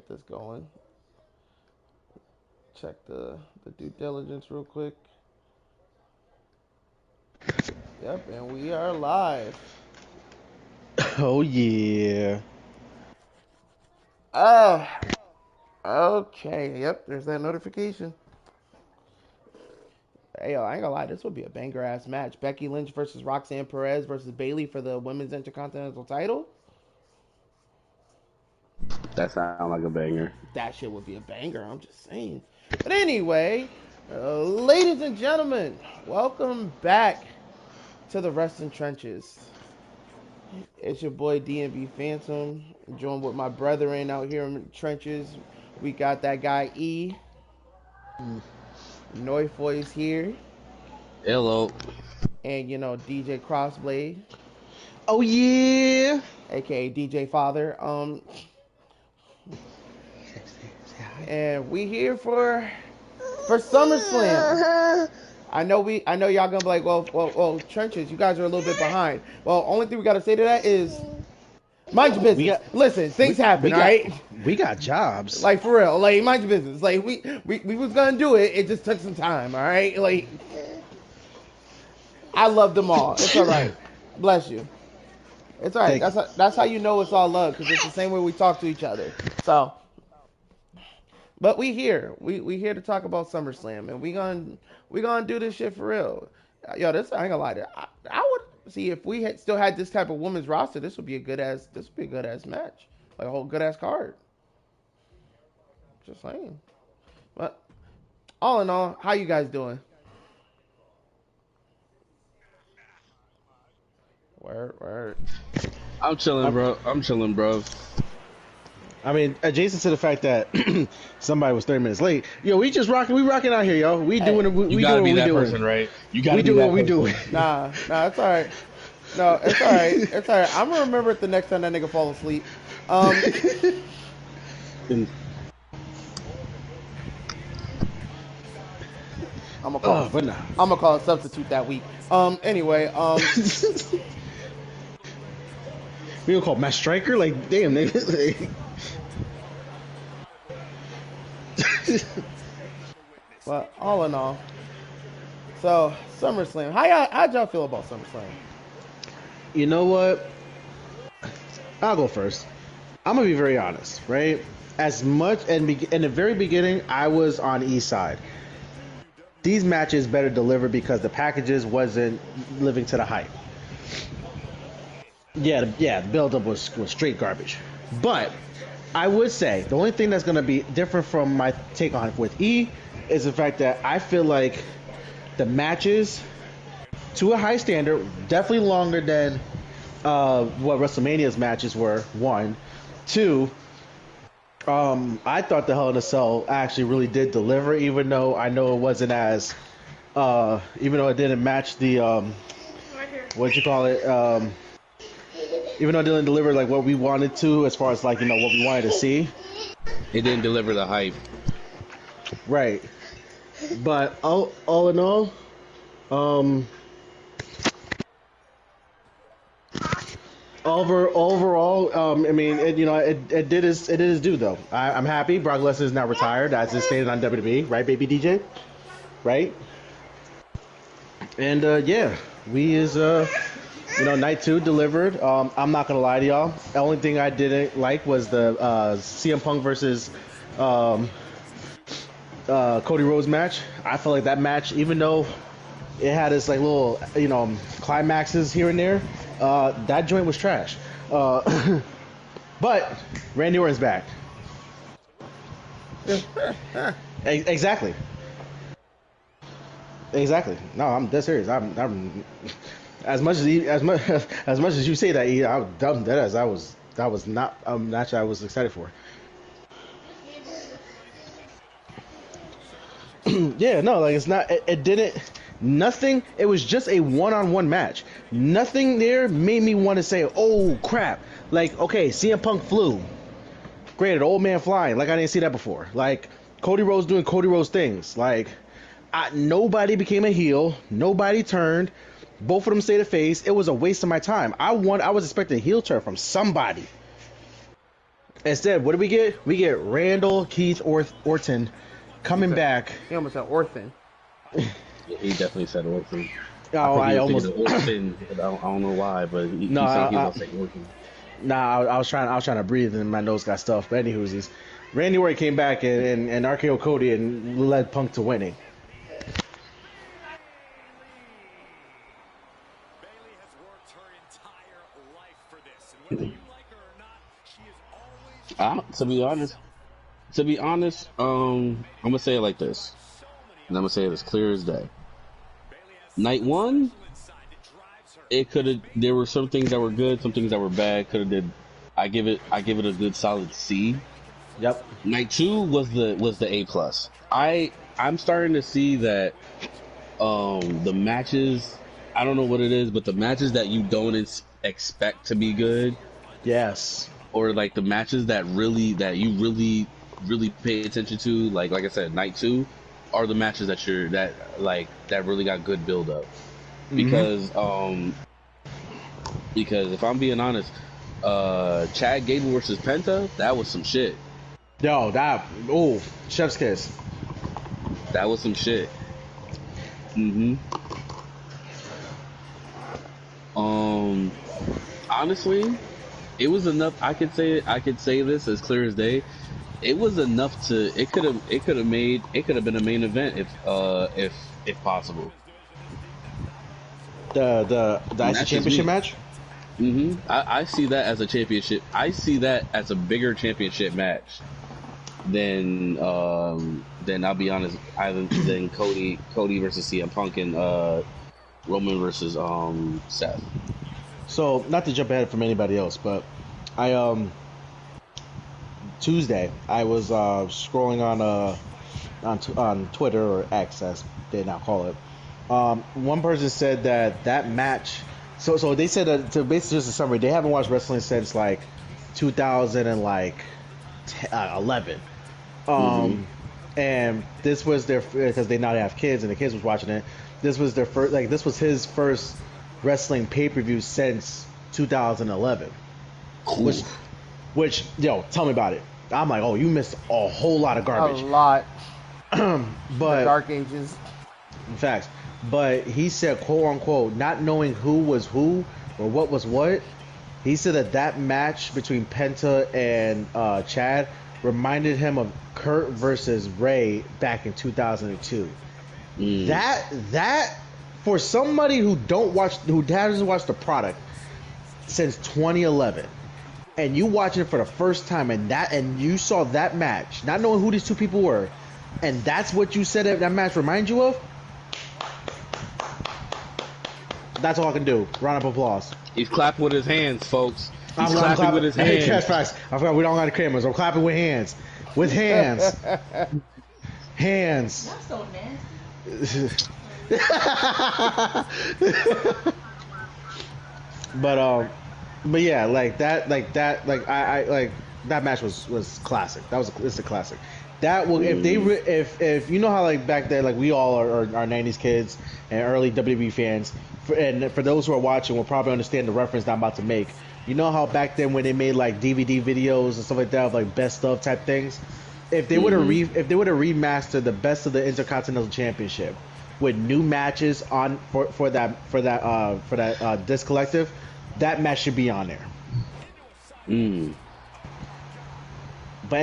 get this going. Check the due diligence real quick. Yep, and we are live. Oh yeah. Oh, okay. Yep, there's that notification. Hey, yo, I ain't gonna lie, this would be a banger ass match. Becky Lynch versus Roxanne Perez versus Bayley for the women's intercontinental title. That sounds like a banger. That shit would be a banger. I'm just saying. But anyway, ladies and gentlemen, welcome back to the Wrestling Trenches. It's your boy DMV Phantom, joined with my brethren out here in the trenches. We got that guy E. Noifoy's here, Hello. and DJ Crossblade, Oh yeah. aka DJ Father. And we here for SummerSlam. I know y'all gonna be like, well, trenches. You guys are a little bit behind. Well, only thing we gotta say to that is mind your We business. got Listen, things we happen, all got right? we got jobs. Like for real, like mind your business. Like we was gonna do it. It just took some time, all right? Like I love them all. It's all right. Bless you. It's all right. Thank you. That's how you know it's all love because it's the same way we talk to each other. So, but we here. We here to talk about SummerSlam, and we gonna do this shit for real. Yo, this I ain't gonna lie. I would see if we still had this type of women's roster. This would be a good ass match, like a whole good ass card. Just saying. But all in all, how you guys doing? Word, word. I'm chilling, I'm, bro. I'm chilling, bro. I mean, adjacent to the fact that somebody was 30 minutes late, yo, we just rocking. We rocking out here, yo. We hey, doing it. You We gotta doing what be we that doing. person, right? You We gotta be doing what that we person. doing. nah, it's all right. No, it's all right. It's all right. I'm gonna remember it the next time that nigga fall asleep. Um, And, I'm gonna call. but nah. I'm gonna call a substitute that week. Anyway. We gonna call Matt Striker? Like, damn, nigga. But all in all, so SummerSlam. How'd y'all feel about SummerSlam? You know what? I'll go first. I'm gonna be very honest, right? As much in the very beginning, I was on East side. These matches better deliver because the packages wasn't living to the hype. Yeah, the build up was straight garbage. But I would say the only thing that's gonna be different from my take on it with E is the fact that I feel like the matches to a high standard, definitely longer than what WrestleMania's matches were. One, two. I thought the Hell in a Cell actually really did deliver, even though I know it wasn't as, even though it didn't match the what you call it, even though it didn't deliver like what we wanted to, as far as like what we wanted to see. It didn't deliver the hype. Right. But all in all, um, overall, I mean, it did its due though. I'm happy. Brock Lesnar is now retired, as is stated on WWE, right, baby DJ, right? And yeah, we is night two delivered. I'm not gonna lie to y'all. The only thing I didn't like was the CM Punk versus um, Cody Rhodes match. I felt like that match, even though it had its like little climaxes here and there, that joint was trash. But Randy Orton's back. Exactly. Exactly. No, I'm dead serious. I'm as much as as much as you say that, I'm dead as that was not a match I was excited for. Yeah, no, like it's not. It didn't. Nothing. It was just a one-on-one match. Nothing there made me want to say, "Oh crap!" Like, okay, CM Punk flew. Great, an old man flying. Like I didn't see that before. Like Cody Rhodes doing Cody Rhodes things. Like nobody became a heel. Nobody turned. Both of them stayed a face. It was a waste of my time. I was expecting a heel turn from somebody. Instead, what do we get? We get Randall Keith Orton He coming said back. he almost said Orphan. Yeah, he definitely said Orphan. I Oh, think he I was thinking almost of Orphan. I don't know why, but no. he sounded like he was gonna say Orphan. Nah, I was trying to breathe, and my nose got stuffed. But anywho's, Randy Orton came back and RKO Cody and led Punk to winning. To be honest, I'm gonna say it like this, and I'm gonna say it as clear as day. Night one, it could have. There were some things that were good, some things that were bad. Could have did. I give it a good solid C. Yep. Night two was the A plus. I'm starting to see that the matches. I don't know what it is, but the matches that you don't expect to be good, Yes. or like the matches that you really pay attention to, like I said, night two, are the matches that really got good build up. Mm-hmm. Because if I'm being honest, Chad Gable versus Penta, that was some shit. Yo, chef's kiss. That was some shit. hmm Um, honestly, it was enough. I could say this as clear as day. It was enough to. It could have been a main event if possible. The And IC that's just championship me. match. I see that as a championship. I see that as a bigger championship match than I'll be honest, either than Cody versus CM Punk and Roman versus Seth. So not to jump ahead from anybody else, but I Tuesday I was scrolling on Twitter or X as they now call it. One person said that match. So they said that, to basically just a summary, they haven't watched wrestling since like 2011. hmm And this was their, because they now have kids and the kids was watching it. This was their first, like this was his first wrestling pay per view since 2011. Cool. Which tell me about it. I'm like, oh, you missed a whole lot of A garbage. lot. The But Dark Ages. in fact, but he said, quote unquote, not knowing who was who or what was what. He said that match between Penta and Chad reminded him of Kurt versus Ray back in 2002. Mm. That for somebody who hasn't watched the product since 2011, and you watching it for the first time, and you saw that match, not knowing who these two people were, and that's what you said that match reminds you of. That's all I can do. Round of applause. He's clapping with his hands, folks. He's I'm clapping with his hands. That's facts. I forgot we don't got the cameras. I'm clapping with hands. With hands. Hands. That's so nasty. But yeah, that match was classic. It's a classic. That will if you know how like back then, like we all are 90s kids and early WWE fans, and for those who are watching will probably understand the reference that I'm about to make. You know how back then when they made like DVD videos and stuff like that of like best of type things, if they would have remastered the best of the Intercontinental Championship with new matches on for that disc collective, that match should be on there. But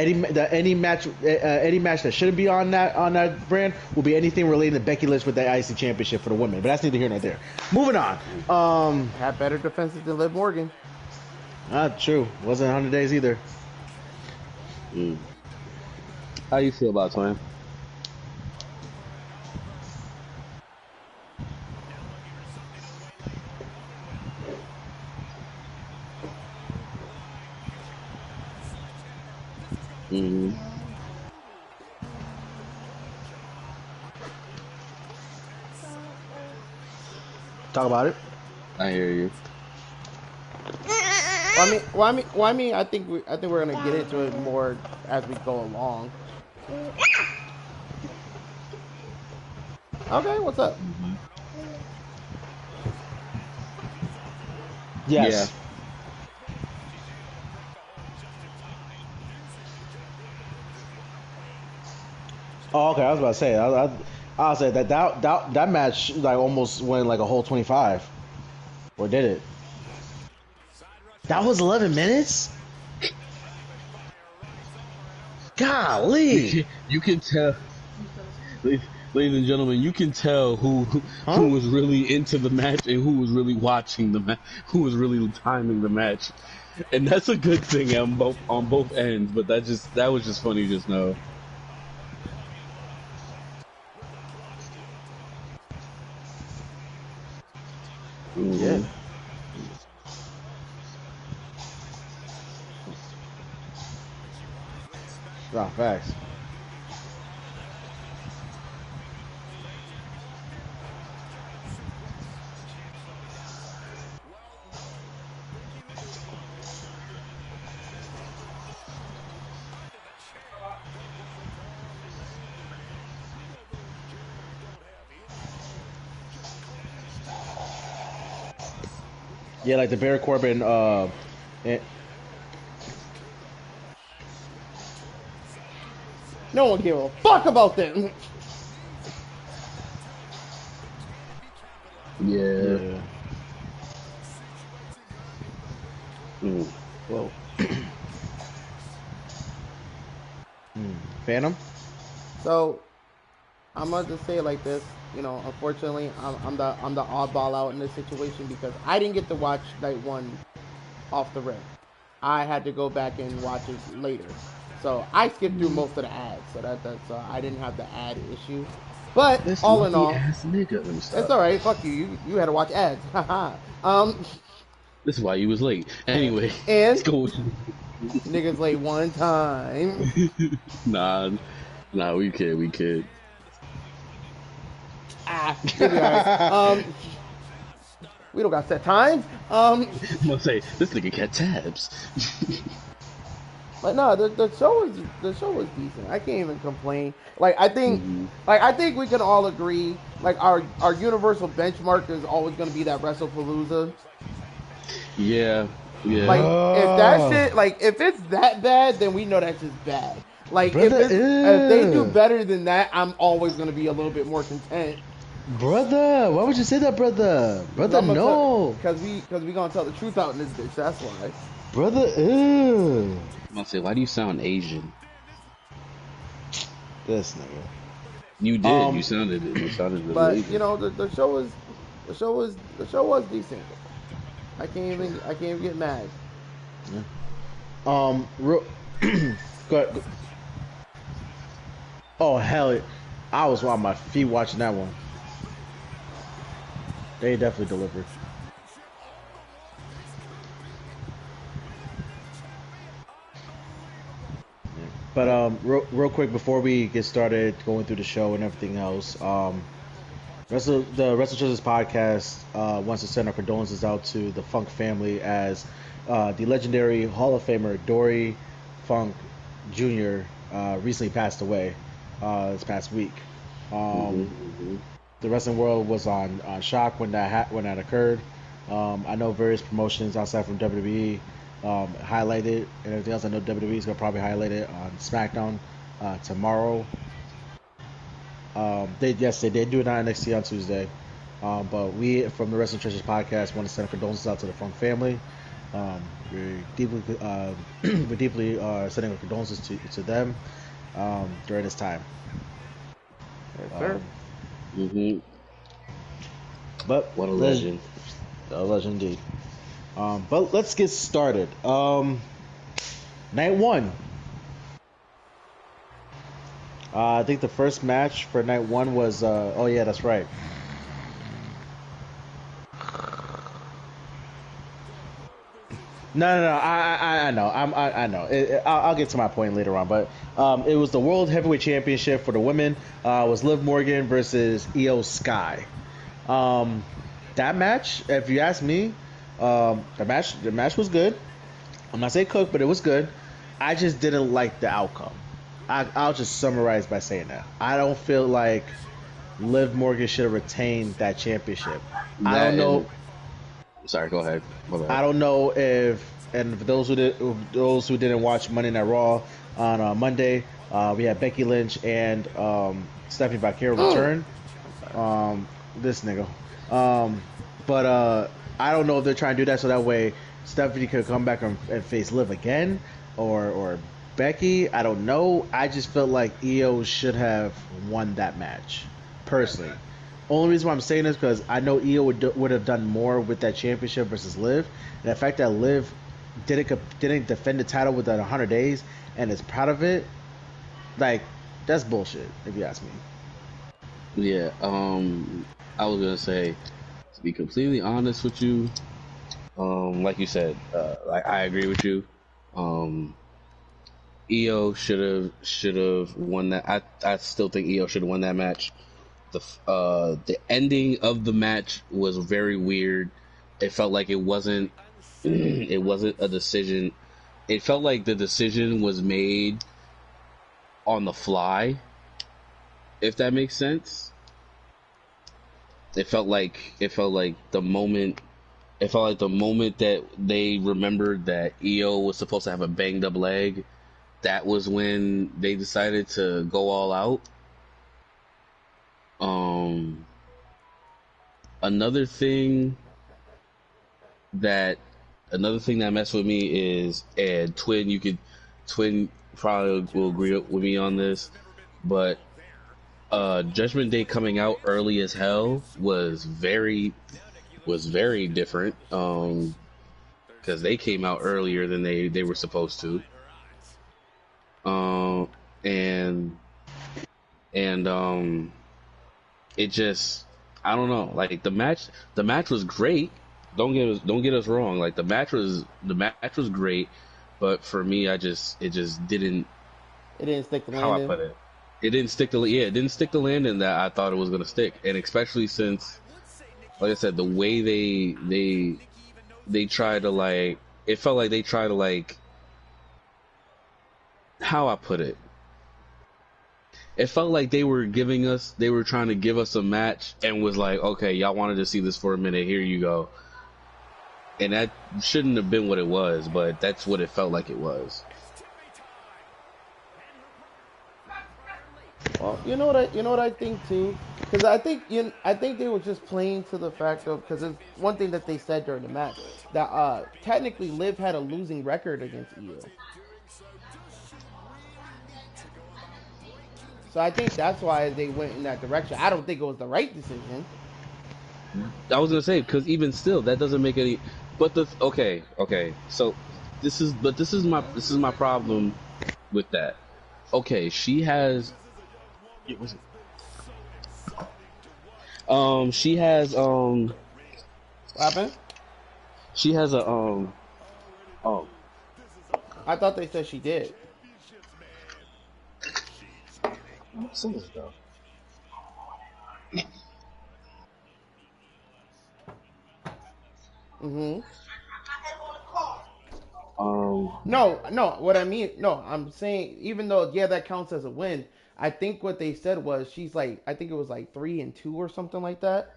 any match that shouldn't be on that brand will be anything related to Becky Lynch with the IC Championship for the women. But that's neither here nor there. Moving on. Had better defenses than Liv Morgan. Not true. Wasn't 100 days either. How you feel about Twin? Talk about it. I hear you. I think we're gonna get into it more as we go along. Okay, what's up? Yes. Oh, okay. I was about to say. I'll say that match like almost went like a whole 25, or did it? That was 11 minutes. Golly, You can tell, ladies and gentlemen, you can tell who huh? was really into the match and who was really watching the match, who was really timing the match, and that's a good thing on both ends. But that was just funny just now. Yeah. Hmm. Nah, facts. Yeah, like the Barry Corbin. Eh, No one gave a fuck about them. Yeah. yeah. Mm. Whoa. Phantom. So I'm gonna just say it like this. Unfortunately, I'm the oddball out in this situation because I didn't get to watch night one off the rip. I had to go back and watch it later. So I skipped through most of the ads. So that's I didn't have the ad issue. But This all in lucky all, ass nigga. Let me it's stop. all right. Fuck you. You had to watch ads. Haha. This is why you was late. Anyway, let's And go. niggas late one time. Nah, nah, we kid. You'll be all right. We don't got set times. I'm gonna say this nigga got tabs. But no, the show was decent. I can't even complain. Like Hmm. I think we can all agree. Like our universal benchmark is always going to be that WrestlePalooza. Yeah, yeah. Like if that shit, like if it's that bad, then we know that's just bad. Like Brother, if they do ew. better than that, I'm always going to be a little bit more content. Brother, why would you say that, brother? Cause Brother, no. cause we gonna tell the truth out in this bitch. That's why. Brother, ew. I'm gonna say, why do you sound Asian? This nigga. You did. Um, You sounded a little But Asian. the show was decent. I can't even get mad. yeah. Real, go ahead. Oh hell, I was on my feet watching that one. They definitely delivered. Yeah. But real quick before we get started going through the show and everything else, the Wrestle Churches podcast wants to send our condolences out to the Funk family as the legendary Hall of Famer Dory Funk Jr. Recently passed away this past week. Hmm. Um, Hmm. the wrestling world was on shock when when that occurred. I know various promotions outside from WWE highlighted and everything else. I know WWE is gonna probably highlight it on SmackDown tomorrow. They did do it on NXT on Tuesday. But we from the Wrestling Treasures podcast want to send condolences out to the Funk family. We're deeply we're deeply sending our condolences to them during this time. Yes, sir. Um, Hmm. but What a let's legend. a legend indeed. But let's get started. Night one. I think the first match for night one was. Oh yeah, that's right. No, no, no. I know. I know. I'll get to my point later on. But it was the World Heavyweight Championship for the women. Was Liv Morgan versus Io Sky. Um, that match, if you ask me, the match was good. I'm not saying cook, but it was good. I just didn't like the outcome. I'll just summarize by saying that I don't feel like Liv Morgan should have retained that championship. I don't That know. and Sorry, go ahead. My bad. I don't know if, and for those who didn't watch Monday Night Raw on Monday, we had Becky Lynch and Stephanie Bakera return. I'm sorry. This nigga. Um, but I don't know if they're trying to do that so that way Stephanie could come back and face Liv again, or Becky. I don't know. I just felt like Io should have won that match, personally. Only reason why I'm saying this because I know Io would have done more with that championship versus Liv, and the fact that Liv didn't defend the title within 100 days and is proud of it, like that's bullshit if you ask me. Yeah. I was gonna say, to be completely honest with you, like you said, like I agree with you. Um, Io should have won that. I still think Io should have won that match. The ending of the match was very weird. It felt like it wasn't it wasn't a decision. It felt like the decision was made on the fly, if that makes sense. It felt like the moment that they remembered that Io was supposed to have a banged up leg, that was when they decided to go all out. Um, another thing that another thing that messed with me is, and Twin probably will agree with me on this, but Judgment Day coming out early as hell was very different. Because they came out earlier than they were supposed to. Um, and and it just, I don't know. Like the match was great. Don't get us wrong. Like the match was great, but for me, it just didn't. It didn't stick the How I landing. put it. It didn't stick the landing that I thought it was gonna stick, and especially since, like I said, the way they try to, like, it felt like they try to, like, how I put it. It felt like they were trying to give us a match and was like, okay, y'all wanted to see this for a minute, here you go. And that shouldn't have been what it was, but that's what it felt like it was. Well, you know what I think too, because I think they were just playing to the fact of, because it's one thing that they said during the match that technically Liv had a losing record against Io, so I think that's why they went in that direction. I don't think it was the right decision. I was gonna say, because even still, that doesn't make any. But okay. So this is my problem with that. Okay, she has. She has What happened? she has a um I thought they said she did. what's this though? Hmm. Um, No, no. What I mean, no, I'm saying even though yeah, that counts as a win. I think what they said was she's like I think it was like 3-2 or something like that.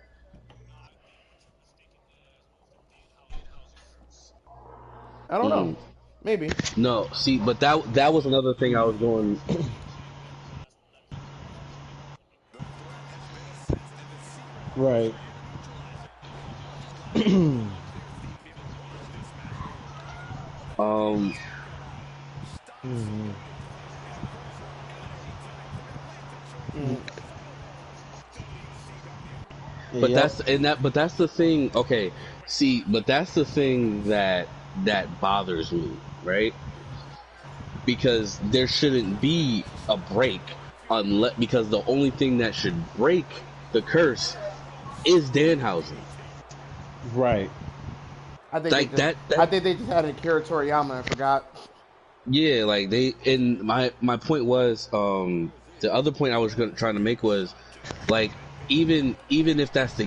I don't know. mhm. Maybe. No, see, but that was another thing I was going. Right. Um, Mhm. Mm. Yep. but that's the thing. Okay, see, but that's the thing that bothers me, right? Because there shouldn't be a break, unless because the only thing that should break the curse is Danhausen. Right. Like that I think they just had a Akira Toriyama and forgot. yeah, like they, and my point was, the other point I was trying to make was, like, even if that's the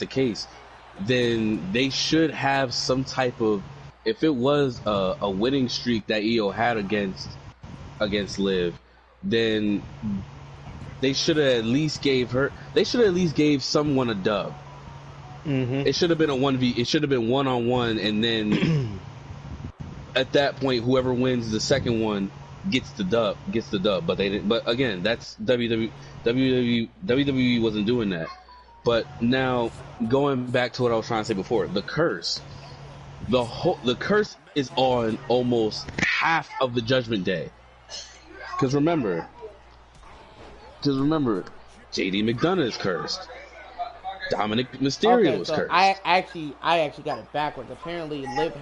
case, then they should have some type of, if it was a winning streak that Io had against Liv, then they should have at least gave someone a dub. Mm-hmm. It should have been a 1v. It should have been 1-on-1, and then at that point, whoever wins the second one gets the dub. But they didn't. But again, that's WWE wasn't doing that. But now going back to what I was trying to say before, the curse. The curse is on almost half of the Judgment Day. Because remember, JD McDonough is cursed. Dominic Mysterio Okay, is so cursed. I actually got it backwards. Apparently, Liv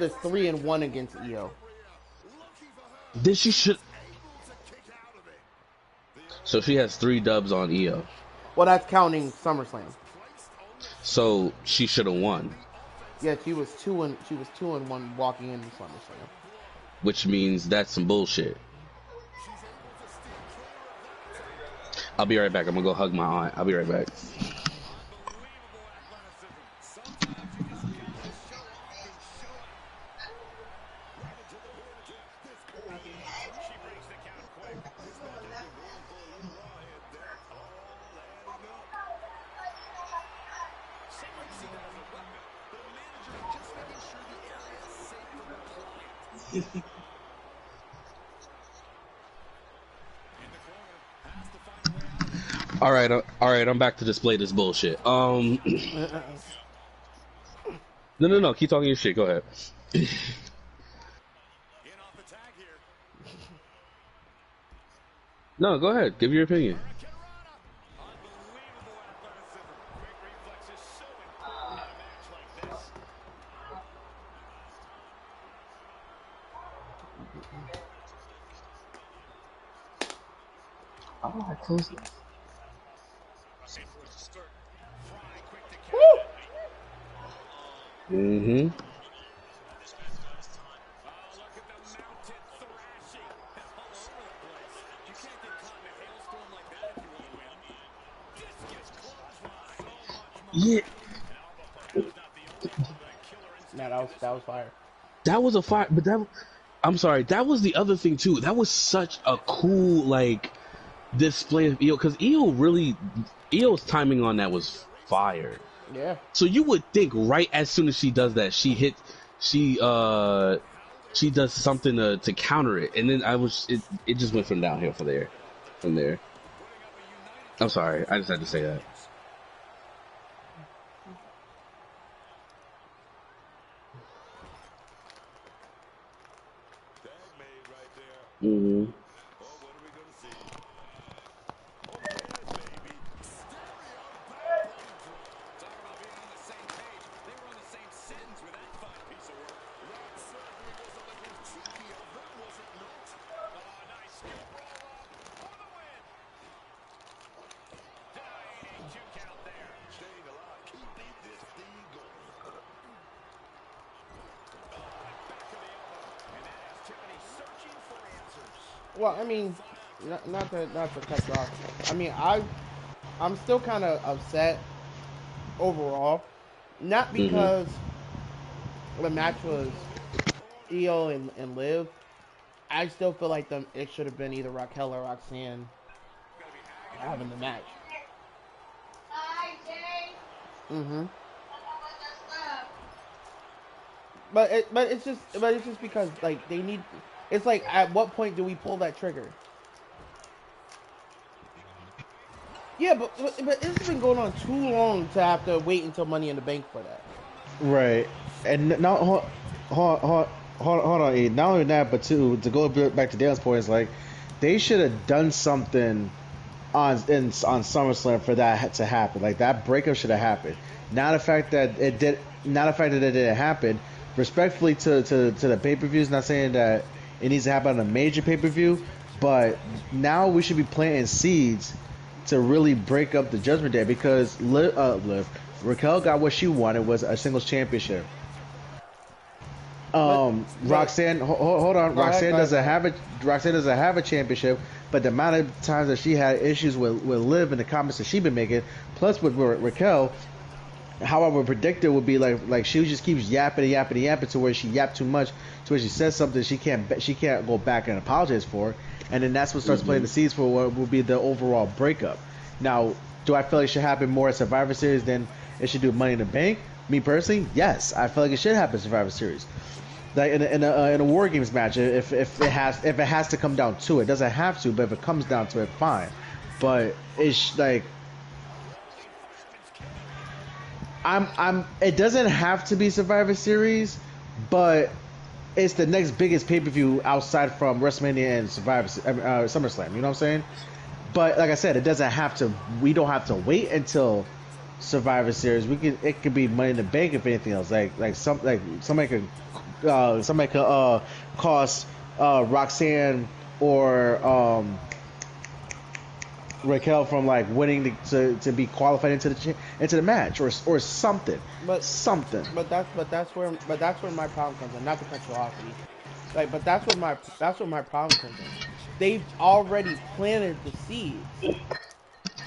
is 3-1 against EO. Then she should. So she has 3 dubs on EO. Well, that's counting SummerSlam. So she should have won, Yeah, she was 2-1 walking into SummerSlam. which means that's some bullshit. I'll be right back. I'm gonna go hug my aunt. I'll be right back. All right, I'm back to display this bullshit. No. Keep talking your shit. Go ahead. No, go ahead. Give your opinion. Oh, I closed it. Mm-hmm. Yeah, Nah, that was fire. that was a fire. But I'm sorry. That was the other thing too. That was such a cool display of EO because EO's timing on that was fire. Yeah. So you would think right as soon as she does that, she does something to counter it, and then it just went from downhill from there. I'm sorry, I just had to say that. Mm-hmm. Well, I mean, not to cut you off. I mean, I'm still kind of upset overall, not Mm-hmm. because the match was EO and Liv. I still feel like it should have been either Raquel or Roxanne having the match. Mm-hmm. But it's just because like they need. It's like at what point do we pull that trigger? Yeah, but it's been going on too long to have to wait until Money in the Bank for that. Right. And now, hold on, E. Not only that, but to go back to Dan's point, is like they should have done something on SummerSlam for that to happen. Like that breakup should have happened. Not the fact that it did. Not the fact that it didn't happen. Respectfully to the pay-per-views, not saying that it needs to happen on a major pay-per-view, but now we should be planting seeds to really break up the Judgment Day because Raquel got what she wanted was a singles championship. But Roxanne, hold on. go ahead, Roxanne go doesn't ahead. have a championship, but the amount of times that she had issues with Liv and the comments that she's been making, plus with Raquel, how I would predict it would be like she just keeps yapping to where she yapped too much, to where she says something she can't go back and apologize for, and then that's what starts playing the seeds for what will be the overall breakup. Now, do I feel like it should happen more at Survivor Series than it should do Money in the Bank. Me personally, yes, I feel like it should happen Survivor Series. Like in a War Games match, if it has to come down to it, doesn't have to, but if it comes down to it, fine. But it's like it doesn't have to be Survivor Series, but it's the next biggest pay per view outside from WrestleMania and SummerSlam. You know what I'm saying? But like I said, it doesn't have to. We don't have to wait until Survivor Series. It could be Money in the Bank if anything else. Somebody could cost Roxanne or Raquel from like winning to be qualified into the match or something. But Something. but that's where my problem comes in. Not to cut you off, Lee. Like, but that's where my problem comes in. They've already planted the seeds,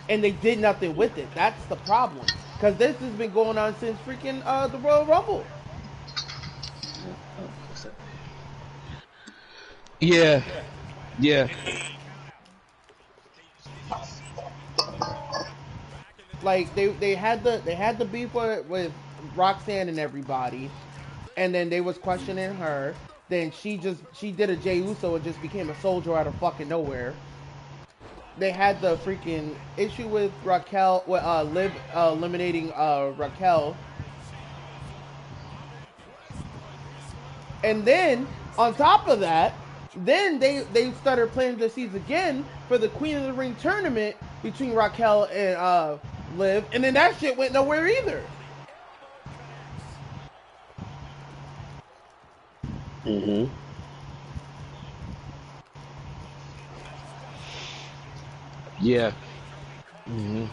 and they did nothing with it. That's the problem. Because this has been going on since freaking the Royal Rumble. Yeah, yeah. Like they had the beef with Roxanne and everybody, and then they was questioning her. Then she did a Jey Uso and just became a soldier out of fucking nowhere. They had the freaking issue with Raquel, with Liv eliminating Raquel, and then on top of that, then they started planting the seeds again for the Queen of the Ring tournament between Raquel and Liv, and then that shit went nowhere either. Mhm. Yeah. Hmm.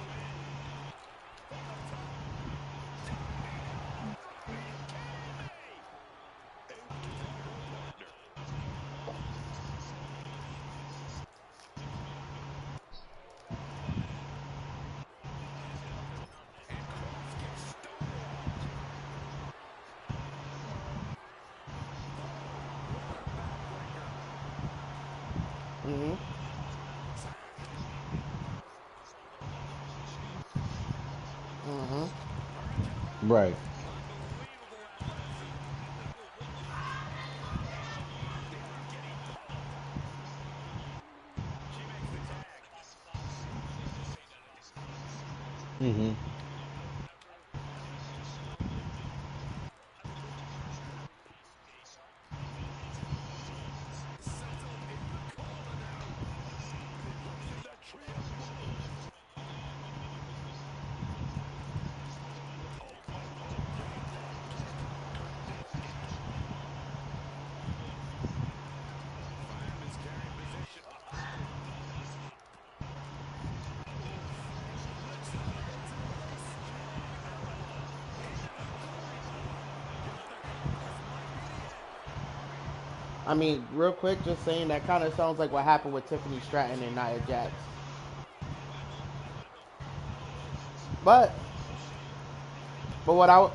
Mhm. Mhm. Right. Hmm. I mean, real quick, just saying that kind of sounds like what happened with Tiffany Stratton and Nia Jax. But but what I would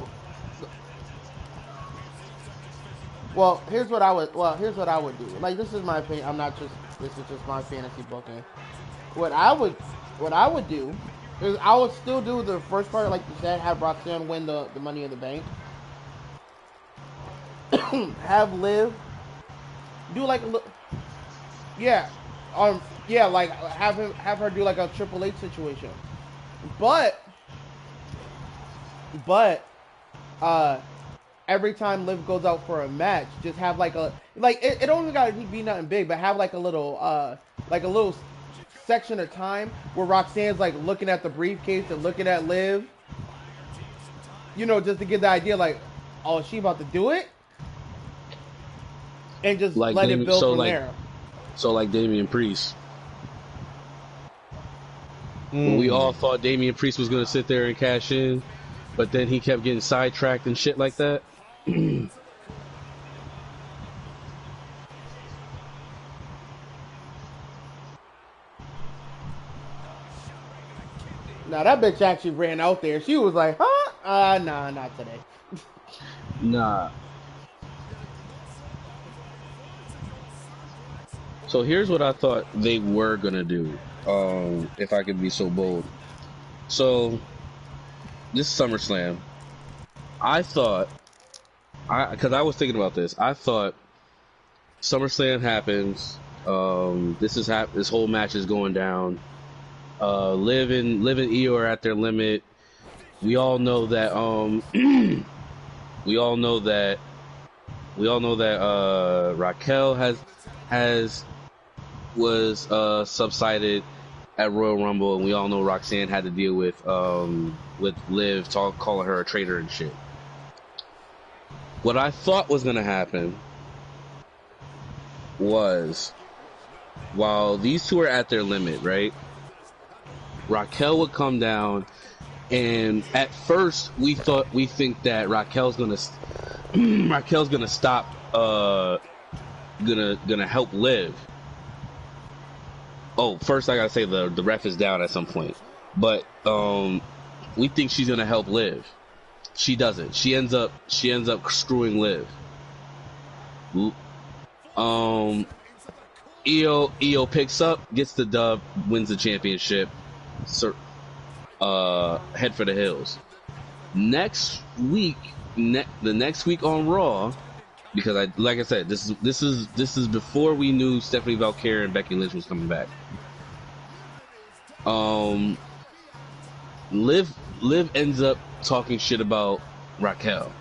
here's what I would do. Like, this is my opinion. I'm not just This is just my fantasy booking. What I would what I would do is I would still do the first part, like you said, have Roxanne win the Money in the Bank, have Liv do like yeah, yeah, like have her do like a Triple H situation. But but uh every time Liv goes out for a match, just have it don't even gotta be nothing big, but have like a little section of time where Roxanne's like looking at the briefcase and looking at Liv, just to get the idea, like, oh, is she about to do it? And just Like let it Damien, build from there. so like Damian Priest. When we all Mm. thought Damian Priest was gonna sit there and cash in, but then he kept getting sidetracked and shit like that. Now that bitch actually ran out there. She was like, huh? Nah, not today. Nah. So here's what I thought they were gonna do. If I could be so bold. So this SummerSlam, I thought, because I was thinking about this, I thought SummerSlam happens. This whole match is going down. Liv and Io are at their limit. We all know that. We all know that. Raquel was subsided at Royal Rumble, and we all know Roxanne had to deal with Liv calling her a traitor and shit. What I thought was gonna happen was, while these two are at their limit, right? Raquel would come down, and at first we think that Raquel's gonna stop, gonna help Liv. Oh, first I gotta say the ref is down at some point, but we think she's gonna help Liv. She doesn't. She ends up screwing Liv. Io picks up, gets the dub, wins the championship. Head for the hills. Next week, the next week on Raw, because like I said, this is before we knew Stephanie Valkyrie and Becky Lynch was coming back. Liv ends up talking shit about Raquel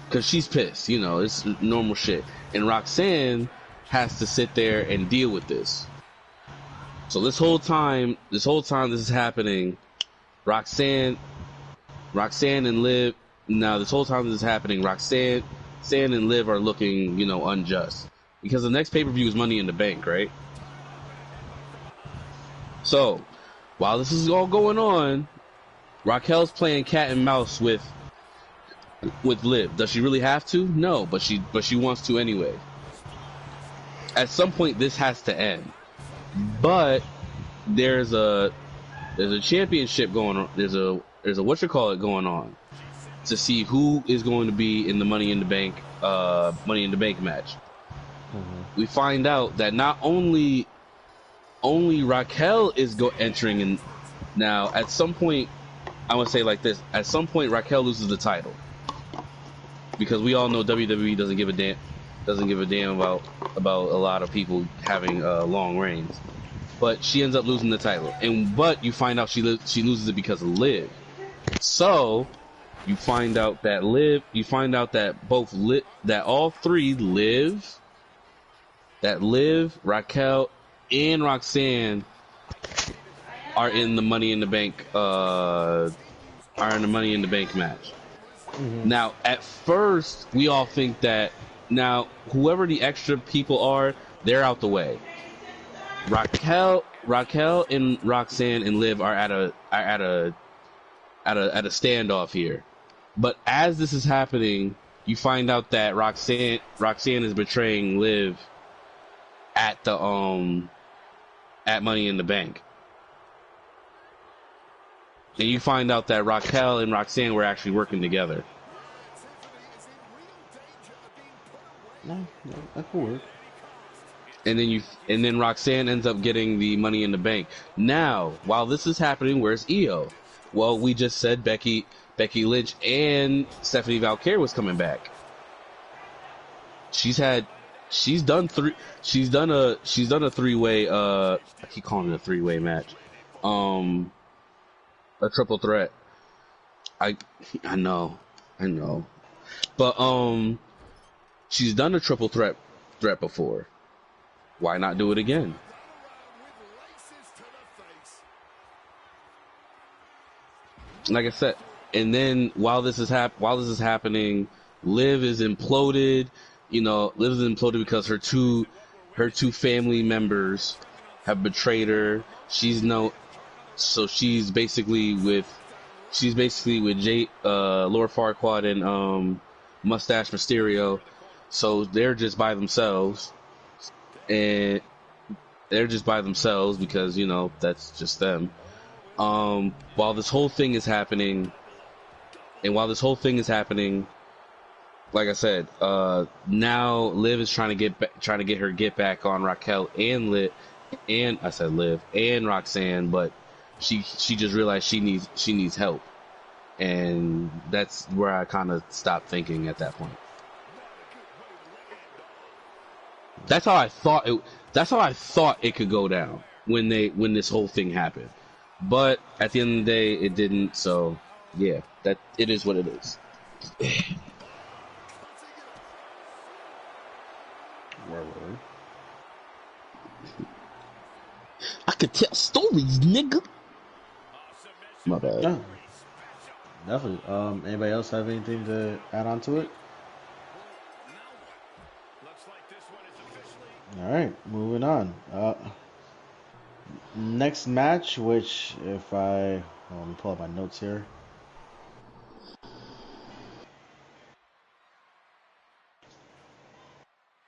because she's pissed. You know, it's normal shit, and Roxanne has to sit there and deal with this. So this whole time this is happening, Roxanne and Liv. Now this whole time this is happening, Roxanne and Liv are looking, unjust, because the next pay-per-view is Money in the Bank, right? So while this is all going on, Raquel's playing cat and mouse with Liv. Does she really have to? No, but she wants to anyway. At some point this has to end. But there's a championship going on. There's a going on to see who is going to be in the Money in the Bank match. We find out that not only Raquel is entering in now. At some point, I would say like this: at some point, Raquel loses the title, because we all know WWE doesn't give a damn about a lot of people having long reigns. But she ends up losing the title, but you find out she loses it because of Liv. So you find out that all three, Liv, Raquel, and Roxanne are in the Money in the Bank match. Mm-hmm. Now, at first, we all think that now whoever the extra people are, they're out the way. Raquel and Roxanne and Liv are at a standoff here. But as this is happening, you find out that Roxanne is betraying Liv at Money in the Bank. And you find out that Raquel and Roxanne were actually working together. No, that could work. And then Roxanne ends up getting the Money in the Bank. Now, while this is happening, where's Io? Well, we just said Becky Lynch and Stephanie Valkyrie was coming back. She's done a three-way. I keep calling it a three-way match. A triple threat. I know, but she's done a triple threat before. Why not do it again? Like I said, and then while this is happening, Liv is imploded. Liv is imploded because her two family members have betrayed her. She's basically with Lord Farquaad and Mustache Mysterio. So they're just by themselves. And they're just by themselves because, that's just them. While this whole thing is happening, like I said, now Liv is trying to get her get back on Raquel and Liv and Roxanne, but she just realized she needs help. and that's where I kind of stopped thinking at that point. That's how I thought it. That's how I thought it could go down when this whole thing happened. But at the end of the day, it didn't. So yeah, that it is what it is. I could tell stories, nigga. My bad. No, definitely. Anybody else have anything to add on to it? All right, moving on. Next match, which if I let me pull up my notes here.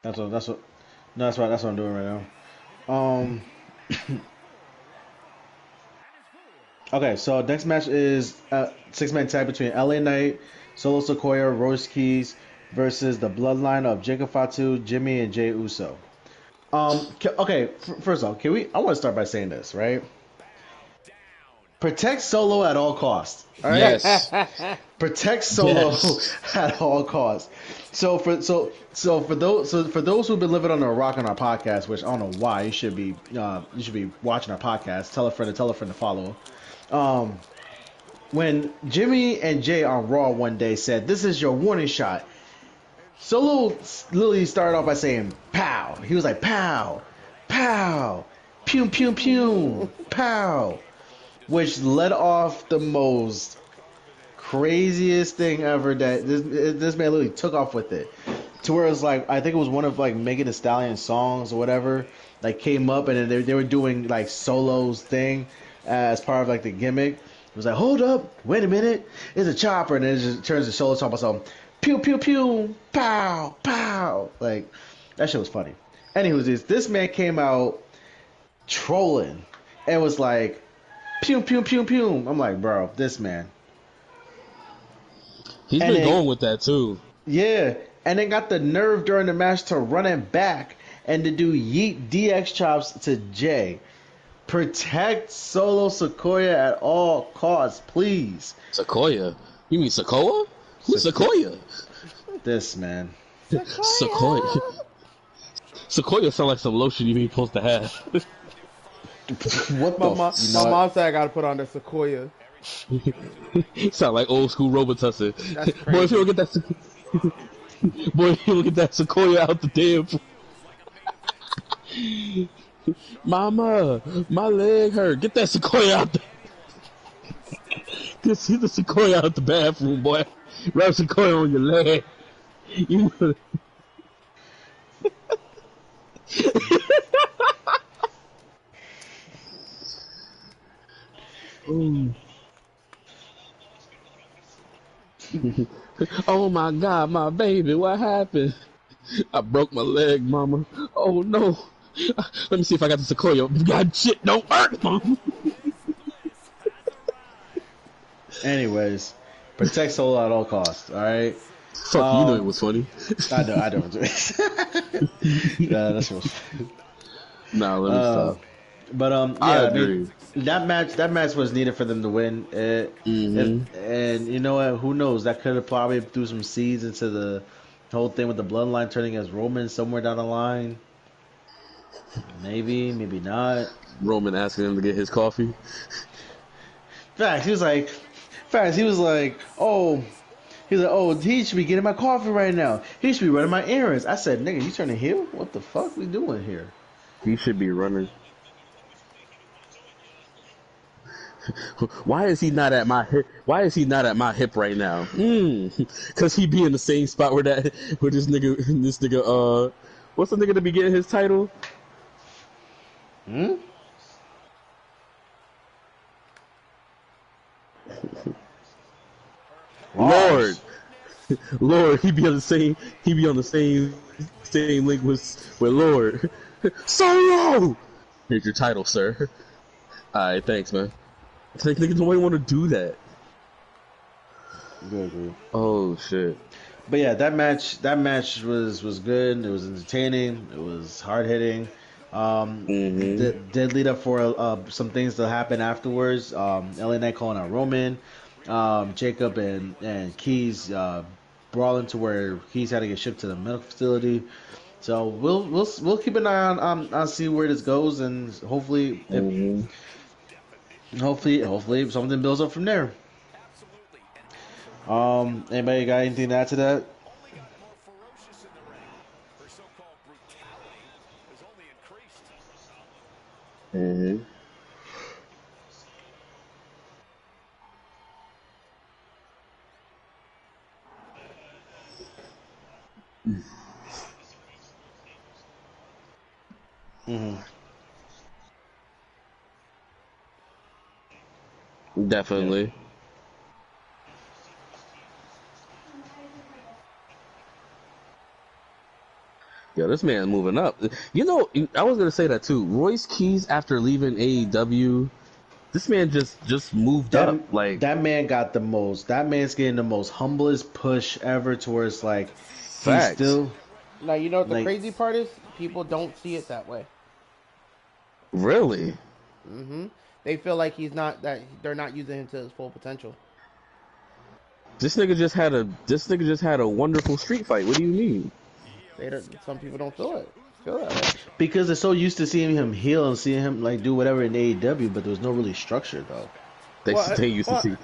That's what. No, that's right. That's what I'm doing right now. Okay, so next match is a 6-man tag between LA Knight, Solo Sequoia, Royce Keys versus the Bloodline of Jacob Fatu, Jimmy, and Jey Uso. Okay, first off, can we? I want to start by saying this, right? Protect Solo at all costs. All right. Yes. Protect Solo Yes. at all costs. For those who've been living under a rock on our podcast, which I don't know why, you should be watching our podcast. Tell a friend to follow. When Jimmy and Jay on Raw one day said, "This is your warning shot," Solo literally started off by saying, "Pow." He was like, "Pow, pow, pew, pew, pew, pow," which led off the most craziest thing ever. That this man literally took off with it, to where it's like, I think it was one of like Megan Thee Stallion's songs or whatever, like came up, and then they were doing like Solo's thing as part of like the gimmick. It was like, "Hold up, wait a minute, it's a chopper," and then it just turns to Solo talking about something. Pew pew pew, pow pow. Like that shit was funny. Anywho, this man came out trolling and was like, "Pew pew pew pew." I'm like, bro, this man. He's And been then, going with that too. yeah, and then got the nerve during the match to run it back and to do yeet DX chops to Jay. Protect Solo Sequoia at all costs, please. Sequoia? You mean Sequoia? Who's Sequoia? This man. Sequoia. Sequoia sound like some lotion you ain't supposed to have. What My the? mom, You know my what? mom said I gotta put on the Sequoia. Sound like old school Robitussin. That's Boy, if crazy. you don't get that, boy, if you don't get that Sequoia out the damn. Mama, my leg hurt. Get that Sequoia out the. Get the Sequoia out the bathroom, boy. Rub Sequoia on your leg. You. Ooh. Oh my God, my baby, what happened? I broke my leg, mama. Oh no. Let me see if I got the Sequoia. God, shit, don't hurt, mama. Anyways, protect Solo at all costs. All right. Fuck, you know it was funny. I know. I don't do it. Yeah, that's what. Nah, let me stop. But yeah, I I agree. mean, that match was needed for them to win. And you know what? Who knows? That could have probably threw some seeds into the whole thing with the bloodline turning as Roman somewhere down the line. Maybe, maybe not. Roman asking him to get his coffee. Facts. He was like, oh. He's like, oh, he should be getting my coffee right now. He should be running my errands. I said, nigga, you turning heel? What the fuck we doing here? He should be running. Why is he not at my hip? Why is he not at my hip right now? Cause he be in the same spot where this nigga, what's the nigga to be getting his title? Lord, Lord, he be on the same link with Lord. Solo! Here's your title, sir. Alright, thanks, man. It's like niggas don't want to do that. Good. Oh shit. But yeah, that match was good. It was entertaining. It was hard hitting. Did lead up for some things to happen afterwards. LA Knight calling out Roman. Jacob and Keys brawling to where Keys had to get shipped to the medical facility. So we'll keep an eye on see where this goes, and Hmm. hopefully something builds up from there. Anybody got anything to add to that? Hmm. Mm-hmm. Yeah. Definitely. Yo, this man's moving up. You know, I was gonna say that too. Royce Keys, after leaving AEW, this man just moved That up. Like that man got the most. That man's getting the most humblest push ever. Towards like he's facts. still Now you know what the like crazy part is? People don't see it that way. Really, They feel like he's not that they're not using him to his full potential. this nigga just had a wonderful street fight. What do you mean? They don't. Some people don't feel that way. because they're so used to seeing him heal and seeing him like do whatever in AEW, but there was no really structure though. Well, They used to well, see.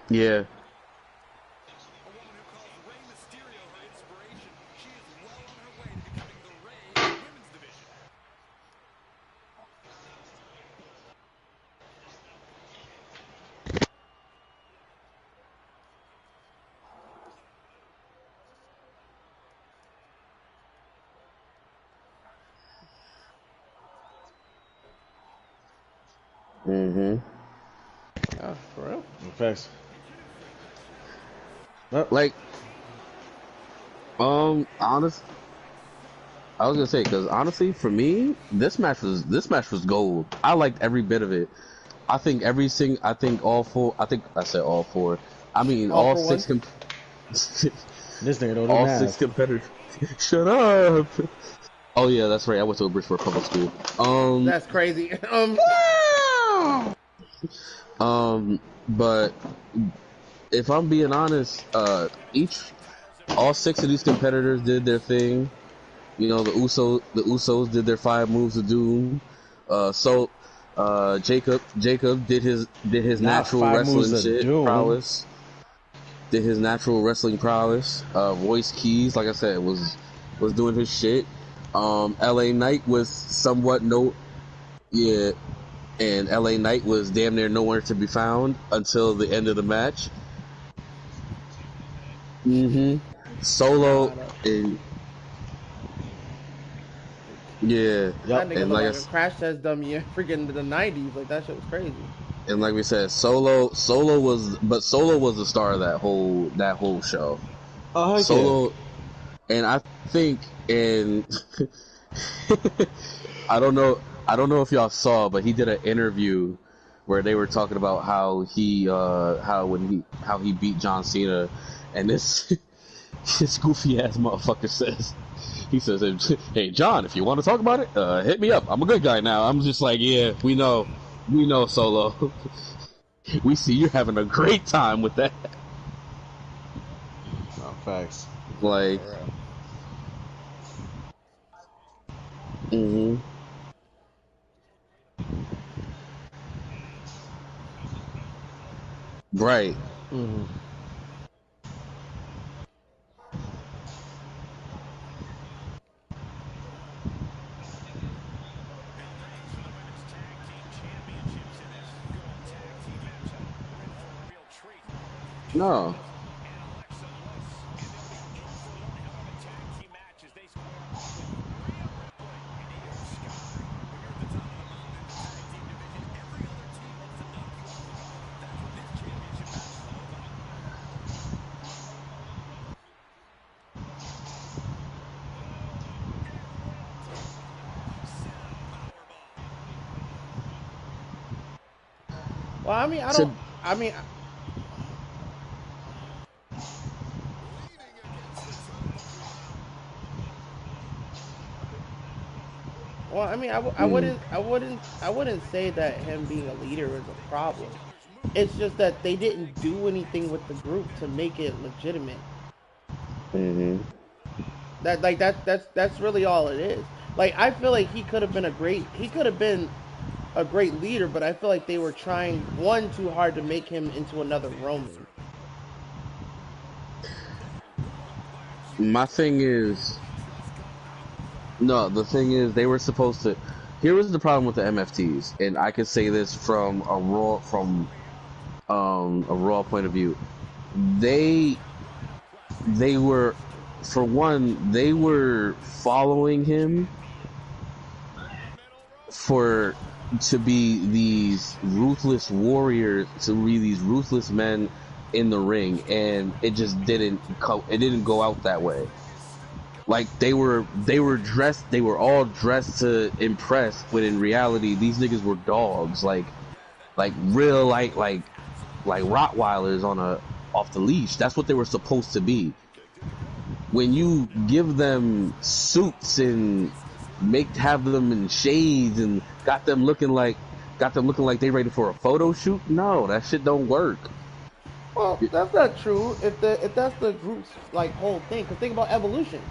Yeah. Hmm. oh, for real. In fact, well, Like, honest. I was gonna say because honestly, for me, this match was gold. I liked every bit of it. I think all four. I think I said all four. I mean All all for one. this nigga don't do all six math. competitors. Shut up. Oh yeah, that's right. I went to a Bridgeport public school. That's crazy. But if I'm being honest, all six of these competitors did their thing. You know, the Usos did their 5 moves of doom. So, Jacob did his Not natural five moves wrestling of shit doom. prowess. Did his natural wrestling prowess. Royce Keys, like I said, was doing his shit. L.A. Knight was somewhat yeah, and L.A. Knight was damn near nowhere to be found until the end of the match. Mm-hmm. Solo God, and yeah, Yep. that nigga and looked like I, like a crash test dummy. Freaking the '90s. Like that shit was crazy. and like we said, Solo was the star of that whole show. Oh heck yeah. Solo, and I think, and I don't know if y'all saw, but he did an interview where they were talking about how he beat John Cena, and this goofy ass motherfucker says. He says, "Hey John, if you want to talk about it, hit me up. I'm a good guy now." I'm just like, "Yeah, we know, Solo. We see you're having a great time with that." No facts. Like, For real. hmm right. Mm-hmm. No. Well, I mean, I To don't. I mean, well, I mean, mm, I wouldn't say that him being a leader is a problem. It's just that they didn't do anything with the group to make it legitimate. hmm That's really all it is. Like I feel like he could have been a great leader, but I feel like they were trying one too hard to make him into another Roman. my thing is, no, the thing is, they were supposed to. Here was the problem with the MFTs, and I could say this from a raw point of view. They they were, for one, they were following him for to be these ruthless warriors, to be these ruthless men in the ring, and it didn't go out that way. Like they were all dressed to impress, when in reality these niggas were dogs, like real like Rottweilers on a off the leash. That's what they were supposed to be. When you give them suits and have them in shades and got them looking like they ready for a photo shoot, no, that shit don't work. Well, that's not true. If that's the group's like whole thing, because think about evolution.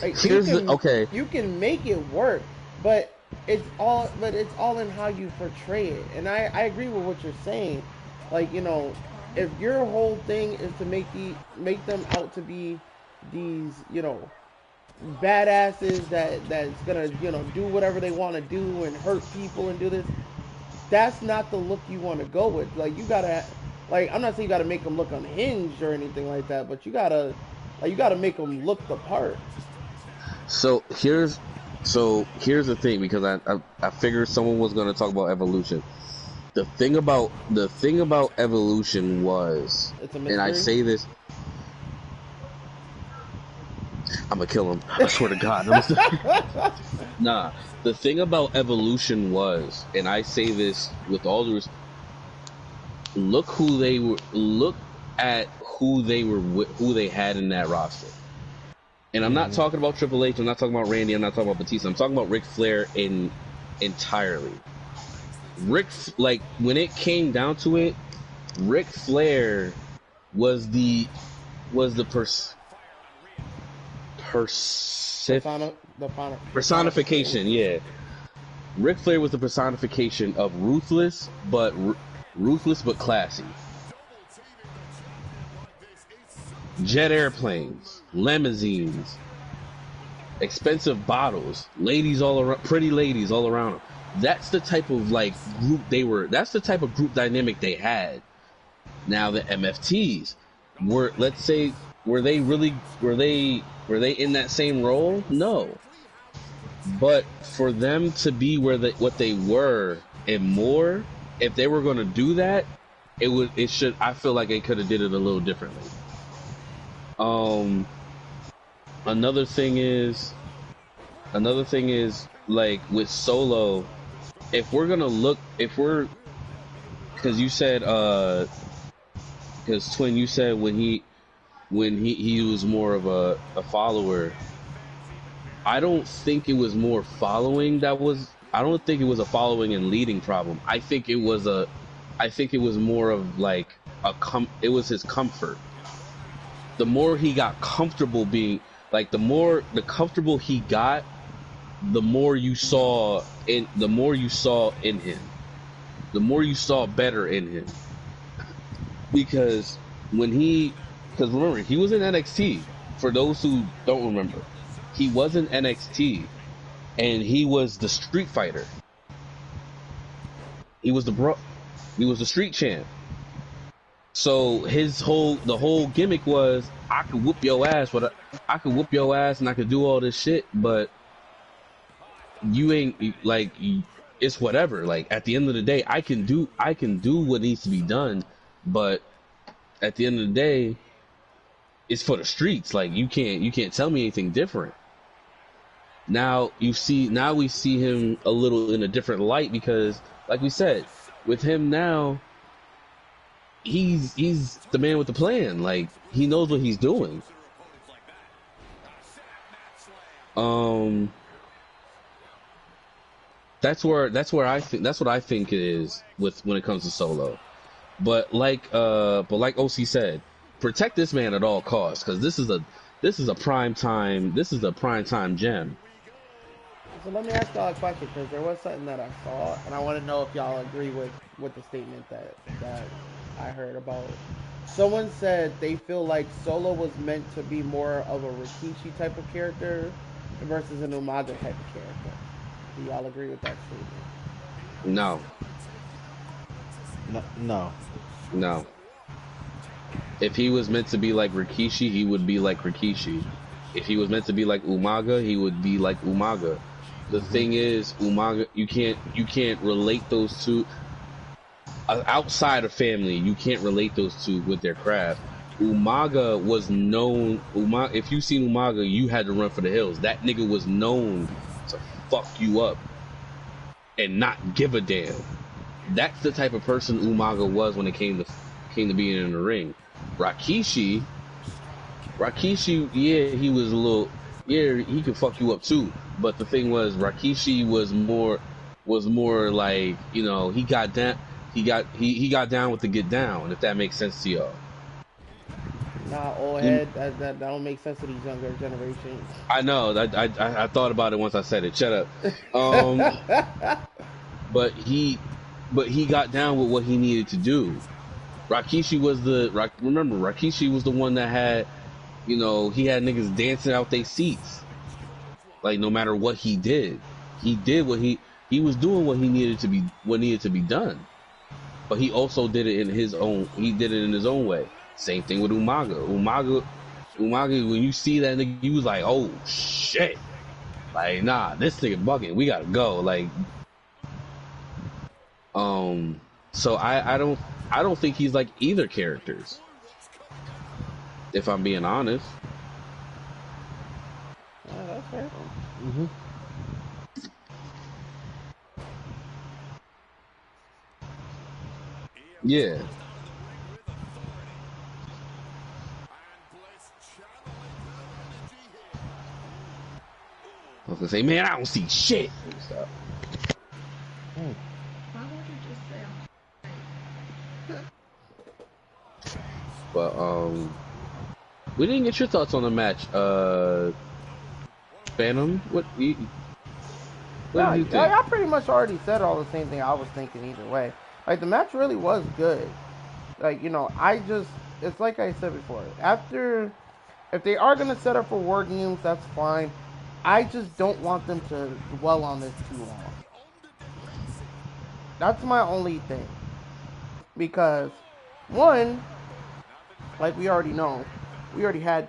Like Here's the okay. you can make it work, but it's all in how you portray it. And I agree with what you're saying. Like if your whole thing is to make them out to be these badasses that's gonna do whatever they want to do and hurt people and do this, that's not the look you want to go with. Like you gotta, like I'm not saying you gotta make them look unhinged or anything like that, but you gotta make them look the part. So here's the thing, because I figured someone was going to talk about evolution. The thing about evolution was, It's a and I mystery. say this, I'm gonna kill him. I swear to God. Nah. The thing about evolution was, and I say this with all due respect, look at who they had in that roster. And I'm not Mhm. talking about Triple H. I'm not talking about Randy. I'm not talking about Batista. I'm talking about Ric Flair entirely. Like when it came down to it, Ric Flair was the was the pers- persif- The personification. personification. Yeah, Ric Flair was the personification of ruthless but classy. Jet airplanes, limousines, expensive bottles, ladies all around, pretty ladies all around them. That's the type of like group they were. That's the type of group dynamic they had. Now the MFTs let's say, were they in that same role? No, but for them to be what they were and more, if they were going to do that, it should. I feel like they could have did it a little differently. Um, another thing is like with Solo, if we're gonna look, if we're because you said because Twin, you said he was more of a follower. I don't think it was more following that was. I don't think it was a following and leading problem. I think it was more of like it was his comfort. The more he got comfortable being, like, the comfortable he got, the more you saw in him, the more you saw better in him. Because because remember, he was in NXT. For those who don't remember, he was in NXT, and he was the Street Fighter. He was he was the Street Champ. So the whole gimmick was, I could whoop your ass, I could whoop your ass, and I could do all this shit, but you ain't like, it's whatever. Like, at the end of the day, I can do what needs to be done, but at the end of the day, it's for the streets. Like, you can't tell me anything different. Now we see him a little in a different light, because like we said, with him now, he's the man with the plan. Like, he knows what he's doing. That's where I think that's what I think it is with when it comes to Solo. But like OC said, protect this man at all costs, because this is a prime time gem. So let me ask y'all a question, because there was something that I saw, and I want to know if y'all agree with the statement that I heard about. Someone said they feel like Solo was meant to be more of a Rikishi type of character versus an Umaga type of character. Do y'all agree with that statement? No, No, no. no. If he was meant to be like Rikishi, he would be like Rikishi. If he was meant to be like Umaga, he would be like Umaga. The thing is, Umaga, you can't relate those two outside of family. You can't relate those two with their craft. Umaga was known. If you seen Umaga, you had to run for the hills. That nigga was known to fuck you up and not give a damn. That's the type of person Umaga was when it came to being in the ring. Rikishi, yeah, he was a little, yeah, he could fuck you up too. But the thing was, Rikishi was more like, you know, he got down with the get down, if that makes sense to y'all. Nah, old head, that don't make sense to these younger generations. I know. I thought about it once I said it. Shut up. But he got down with what he needed to do. Rikishi was Rikishi was the one that had, you know, he had niggas dancing out their seats. Like, no matter what he did was doing what needed to be done. But he also did it in his own way. Same thing with Umaga. Umaga, when you see that nigga, you was like, oh shit. Like, nah, this nigga bugging. We gotta go. Like, so I don't think he's like either characters, if I'm being honest. That's fair. Mm-hmm. Yeah. I was gonna say, man, I don't see shit. Stop. Why would you just say? But we didn't get your thoughts on the match. Phantom, what do you think? I pretty much already said all the same thing I was thinking either way. Like, the match really was good. Like, you know, it's like I said before. If they are going to set up for War Games, that's fine. I just don't want them to dwell on this too long. That's my only thing. Because, one, like we already know, we already had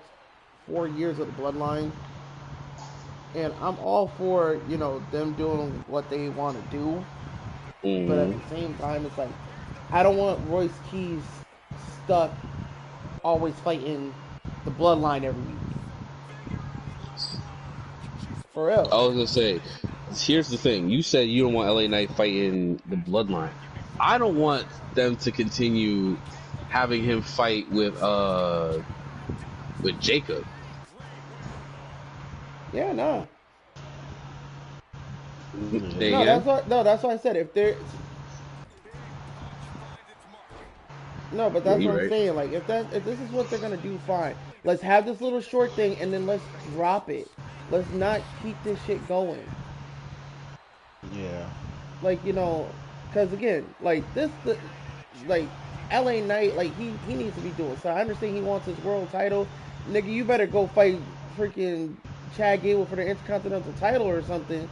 4 years of the Bloodline. And I'm all for, you know, them doing what they want to do. Mm-hmm. But at the same time, it's like, I don't want Royce Keys stuck always fighting the Bloodline every week. For real. I was gonna say, here's the thing. You said you don't want LA Knight fighting the Bloodline. I don't want them to continue having him fight with Jacob. Yeah, no. Mm-hmm. That's what I said. If they're no, but that's what I'm saying. Like, if this is what they're gonna do, fine. Let's have this little short thing and then let's drop it. Let's not keep this shit going. Yeah. Like, you know, because again, like like LA Knight, like he needs to be doing. So I understand he wants his world title, nigga. You better go fight freaking Chad Gable for the Intercontinental title or something.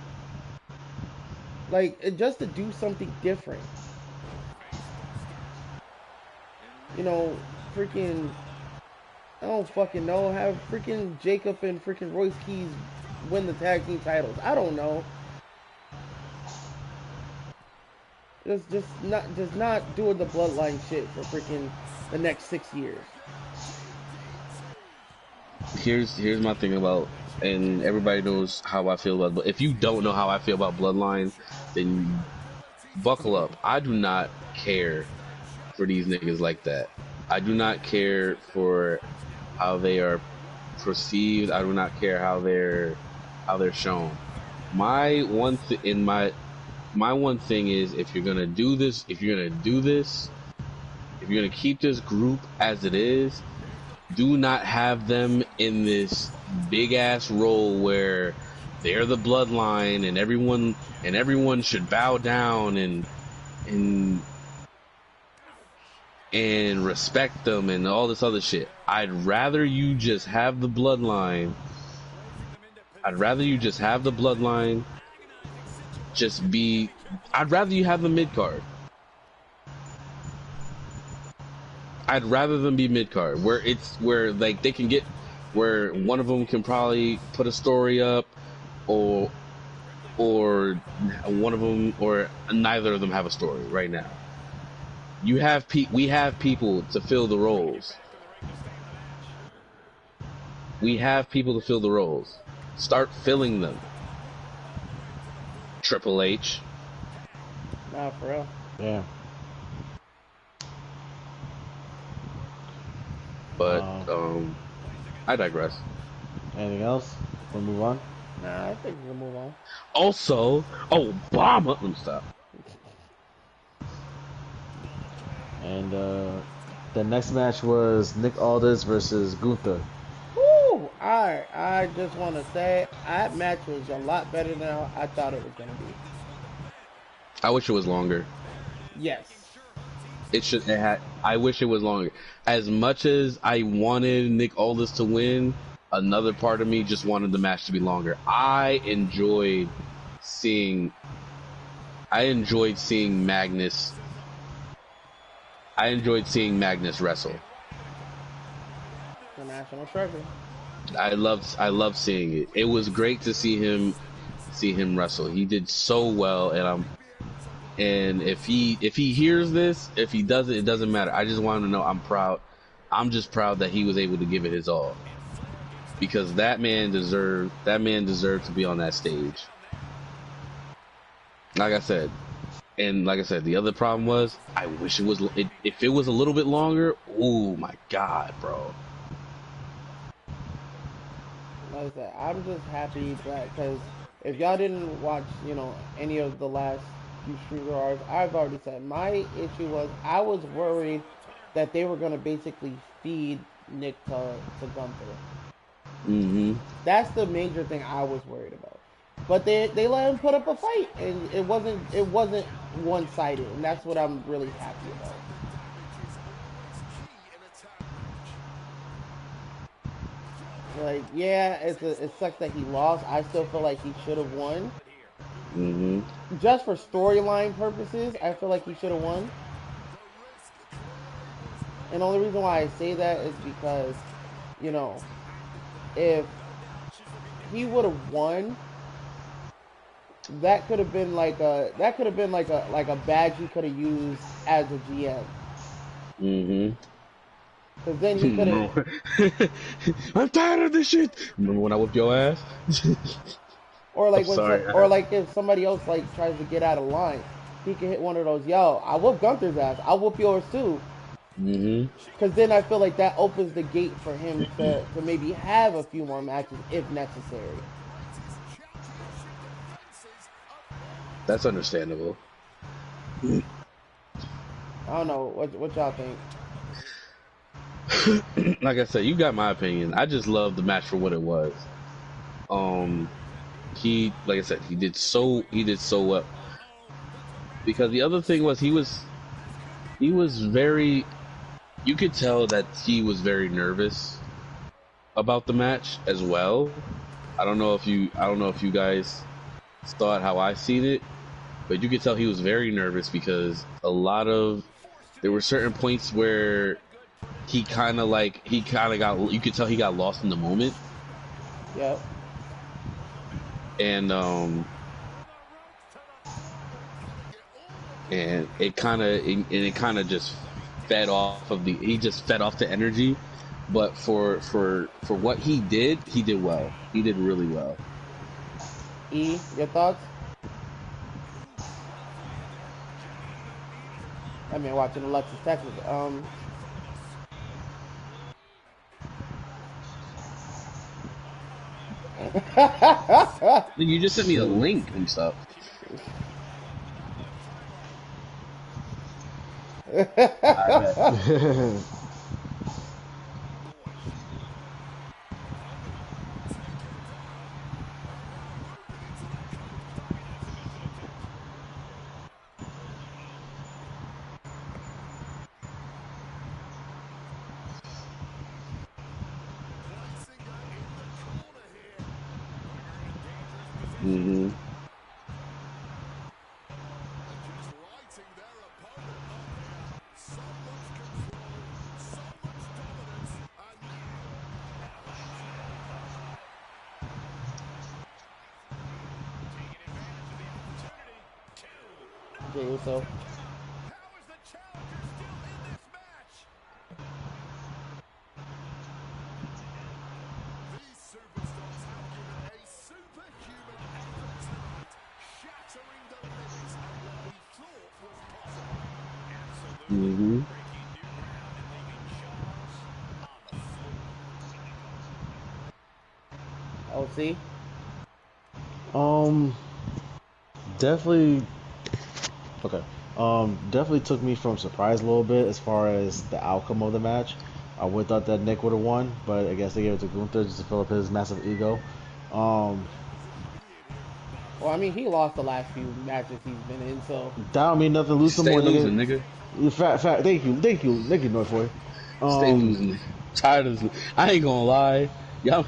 Like, just to do something different. You know, freaking, I don't fucking know. Have freaking Jacob and freaking Royce Keys win the tag team titles. I don't know. Just not doing the Bloodline shit for freaking the next 6 years. Here's my thing about, and everybody knows how I feel about. But if you don't know how I feel about Bloodline, then buckle up. I do not care for these niggas like that. I do not care for how they are perceived. I do not care how they're shown. My one in my one thing is if you're gonna do this, if you're gonna keep this group as it is, do not have them in this big ass role where they're the bloodline and everyone should bow down and and respect them and all this other shit. I'd rather you just have the bloodline. I'd rather you just have the bloodline. I'd rather you have the mid card. I'd rather them be mid card where like they can get where one of them can probably put a story up or one of them or neither of them have a story right now. We have people to fill the roles. We have people to fill the roles. Start filling them. Triple H. Nah, for real. Yeah. But I digress. Anything else? We'll move on. Nah, I think we can move on. Also, Obama. Let me stop. And the next match was Nick Aldis versus Gunther. Woo! Alright, I just want to say that match was a lot better than I thought it was going to be. I wish it was longer. Yes. I wish it was longer. As much as I wanted Nick Aldis to win, another part of me just wanted the match to be longer. I enjoyed seeing Magnus. I enjoyed seeing Magnus wrestle. The national treasure. I loved seeing it. It was great to see him wrestle. He did so well, and if he hears this, if he doesn't, it doesn't matter. I just want him to know I'm proud. I'm just proud that he was able to give it his all, because that man deserved to be on that stage. Like I said, the other problem was I wish if it was a little bit longer. Oh my god, bro. Like I said, I'm just happy that because if y'all didn't watch, any of the last few Street Wars, I've already said my issue was I was worried that they were gonna basically feed Nick to Gunther. Mm-hmm. That's the major thing I was worried about. But they let him put up a fight, and it wasn't one sided, and that's what I'm really happy about. Like, yeah, it sucks that he lost. I still feel like he should have won. Mm-hmm. Just for storyline purposes, I feel like he should have won. And the only reason why I say that is because, if he would have won, that could have been like a badge he could have used as a GM. Mm-hmm. Because then he could have. I'm tired of this shit. Remember when I whipped your ass? Or like sorry. If somebody else like tries to get out of line, he can hit one of those. Yo, I whoop Gunther's ass. I'll whoop yours too. Mm-hmm. Because then I feel like that opens the gate for him to maybe have a few more matches if necessary. That's understandable. I don't know what y'all think. Like I said, you got my opinion. I just love the match for what it was. Like I said, he did so well. Because the other thing was he was very. You could tell that he was very nervous about the match as well. I don't know if you guys saw it how I seen it, but you could tell he was very nervous because there were certain points where you could tell he got lost in the moment. Yep. And it kind of just fed off the energy, but for what he did well. He did really well. E, your thoughts? I mean, watching Alexis Texas. You just sent me a link and stuff. I bet. Mm-hmm. Jey Uso. Mm-hmm. OC. Um, definitely. Okay. Definitely took me from surprise a little bit as far as the outcome of the match. I would thought that Nick would have won, but I guess they gave it to Gunther just to fill up his massive ego. Um, Well, I mean, he lost the last few matches he's been in, so that don't mean nothing. Lose some Stay more, nigga. losing, nigga. Fact. Thank you, Northboy. Stay Um, losing. Tired of this. I ain't gonna lie. Y'all,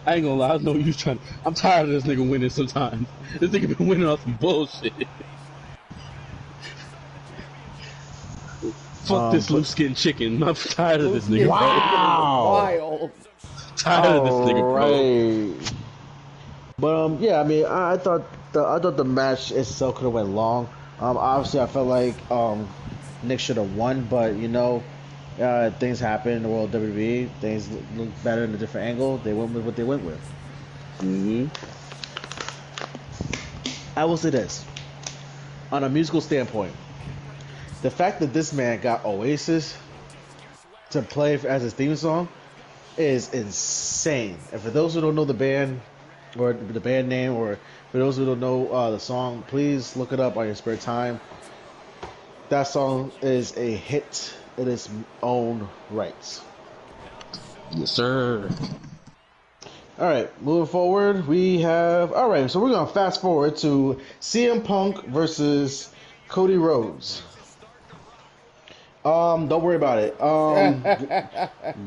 I ain't gonna lie. I know you trying. I'm tired of this nigga winning sometimes. This nigga been winning off some bullshit. Fuck this but loose skin chicken. I'm tired of this Loose nigga, Skin bro. Chicken is wow. wild. Tired of this nigga, All bro. right. But yeah, I mean, I thought the match itself could have went long. Obviously, I felt like Nick should have won, but things happen in the world of WWE. Things look better in a different angle. They went with what they went with. Mm-hmm. I will say this: on a musical standpoint, the fact that this man got Oasis to play as his theme song is insane. And for those who don't know the band or the band name, or for those who don't know the song, please look it up on your spare time. That song is a hit in its own rights. Yes, sir. All right, moving forward, we have. All right, so we're gonna fast forward to CM Punk versus Cody Rhodes. Don't worry about it.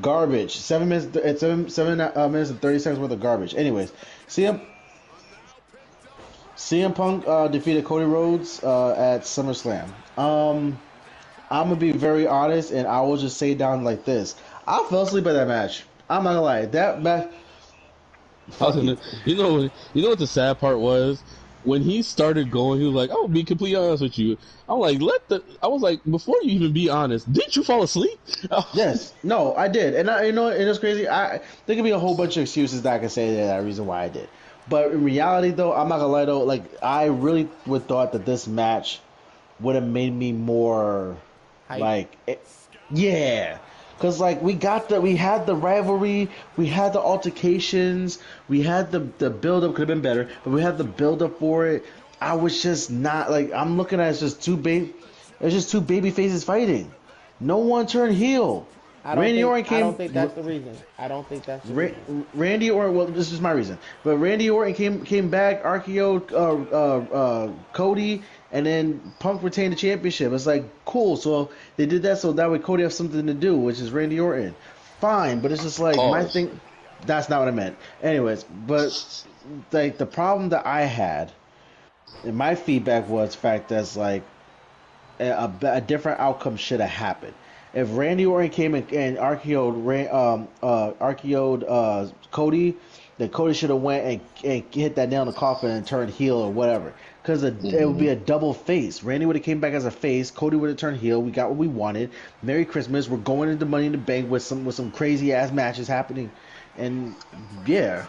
Garbage. 7 minutes. It's 7 minutes and 30 seconds worth of garbage. Anyways, CM CM Punk defeated Cody Rhodes at SummerSlam. I'm gonna be very honest, and I will just say it down like this: I fell asleep at that match. I'm not gonna lie. That match, I was fuck you. gonna, you know what the sad part was? When he started going, he was like, "I'll be completely honest with you." I'm like, I was like, before you even be honest, didn't you fall asleep? Yes, no, I did, and it was crazy. There could be a whole bunch of excuses that I can say that reason why I did, but in reality, though, I'm not gonna lie though. Like, I really would thought that this match would have made me more Hype. like, yeah, because like we had the rivalry, we had the altercations, we had the build up could have been better, but we had the build up for it. I was just not like I'm looking at it's just two baby faces fighting. No one turned heel. Randy Orton I don't came. think that's the reason. I don't think that's the Ra- reason. Randy Orton. Well, this is my reason. But Randy Orton came back, RKO'd Cody, and then Punk retained the championship. It's like cool. So they did that so that way Cody has something to do, which is Randy Orton. Fine, but it's just like my Pause. thing. That's not what I meant. Anyways, but like the problem that I had, and my feedback was the fact that's like a different outcome should have happened. If Randy Orton came and RKO'd Cody, then Cody should have went and hit that nail in the coffin and turned heel or whatever. Because it would Mm-hmm. be a double face. Randy would have came back as a face. Cody would have turned heel. We got what we wanted. Merry Christmas. We're going into Money in the Bank with some crazy ass matches happening, and yeah,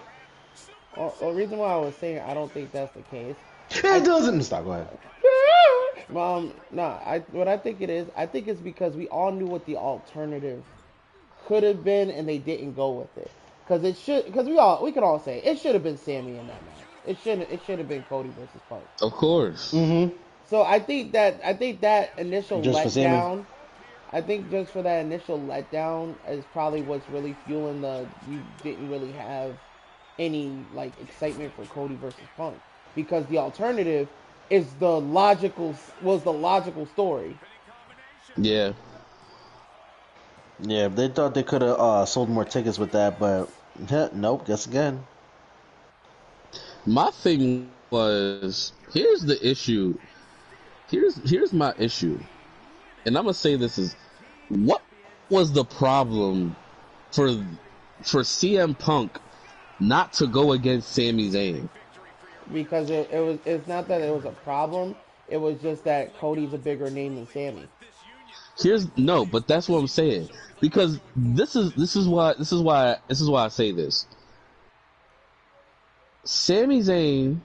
Well, the reason why I was saying I don't think that's the case. it I doesn't stop. Go ahead. No, what I think it is, I think it's because we all knew what the alternative could have been, and they didn't go with it. Because we could all say it should have been Sammy in that match. It should have been Cody versus Punk. Of course. Mm-hmm. So I think that initial Just for Sammy. letdown, I think just for that initial letdown is probably what's really fueling the you didn't really have any like excitement for Cody versus Punk, because the alternative is the logical story. Yeah. Yeah, they thought they could have sold more tickets with that, but nope. Guess again. My thing was, here's the issue. Here's my issue. And I'm gonna say this is, what was the problem for CM Punk not to go against Sami Zayn? Because it's not that it was a problem. It was just that Cody's a bigger name than Sammy. Here's no, but that's what I'm saying. Because this is why I say this. Sami Zayn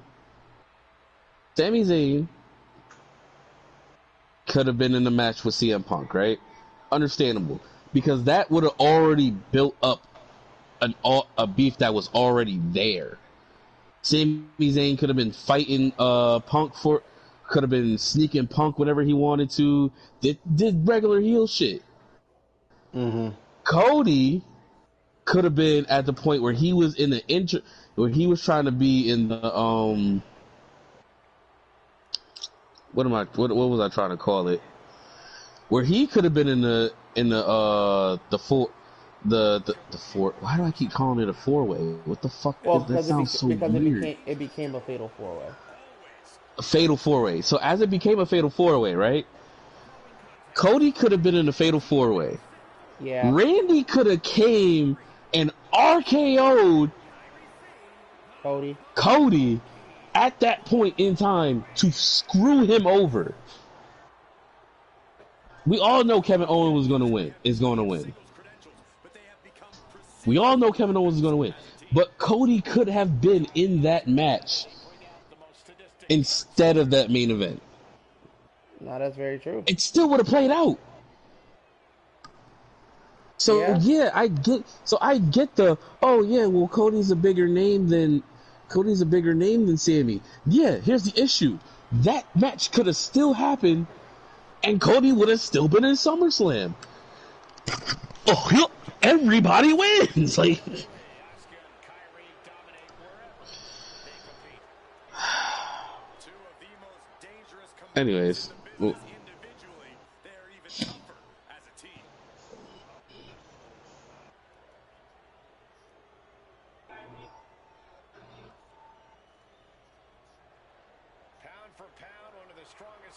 could have been in the match with CM Punk, right? Understandable. Because that would have already built up a beef that was already there. Sami Zayn could have been fighting Punk could have been sneaking Punk whenever he wanted to. Did regular heel shit. Mm-hmm. Cody could have been at the point where he was in where he was trying to be in the what was I trying to call it? Where he could have been in the four. Why do I keep calling it a 4-way? What the fuck Well, is that? Sounds so because weird. it became a fatal 4-way. A fatal 4-way. So as it became a fatal 4-way, right? Cody could have been in the fatal 4-way. Yeah. Randy could have came and RKO'd Cody at that point in time to screw him over. We all know Kevin Owens was going to win. Is going to win. We all know Kevin Owens is going to win. But Cody could have been in that match instead of that main event. No, that's very true. It still would have played out. So yeah, I get the, oh yeah, well Cody's a bigger name than Sammy. Yeah, here's the issue. That match could have still happened and Cody would have still been in SummerSlam. Oh, everybody wins. Like, anyways, well,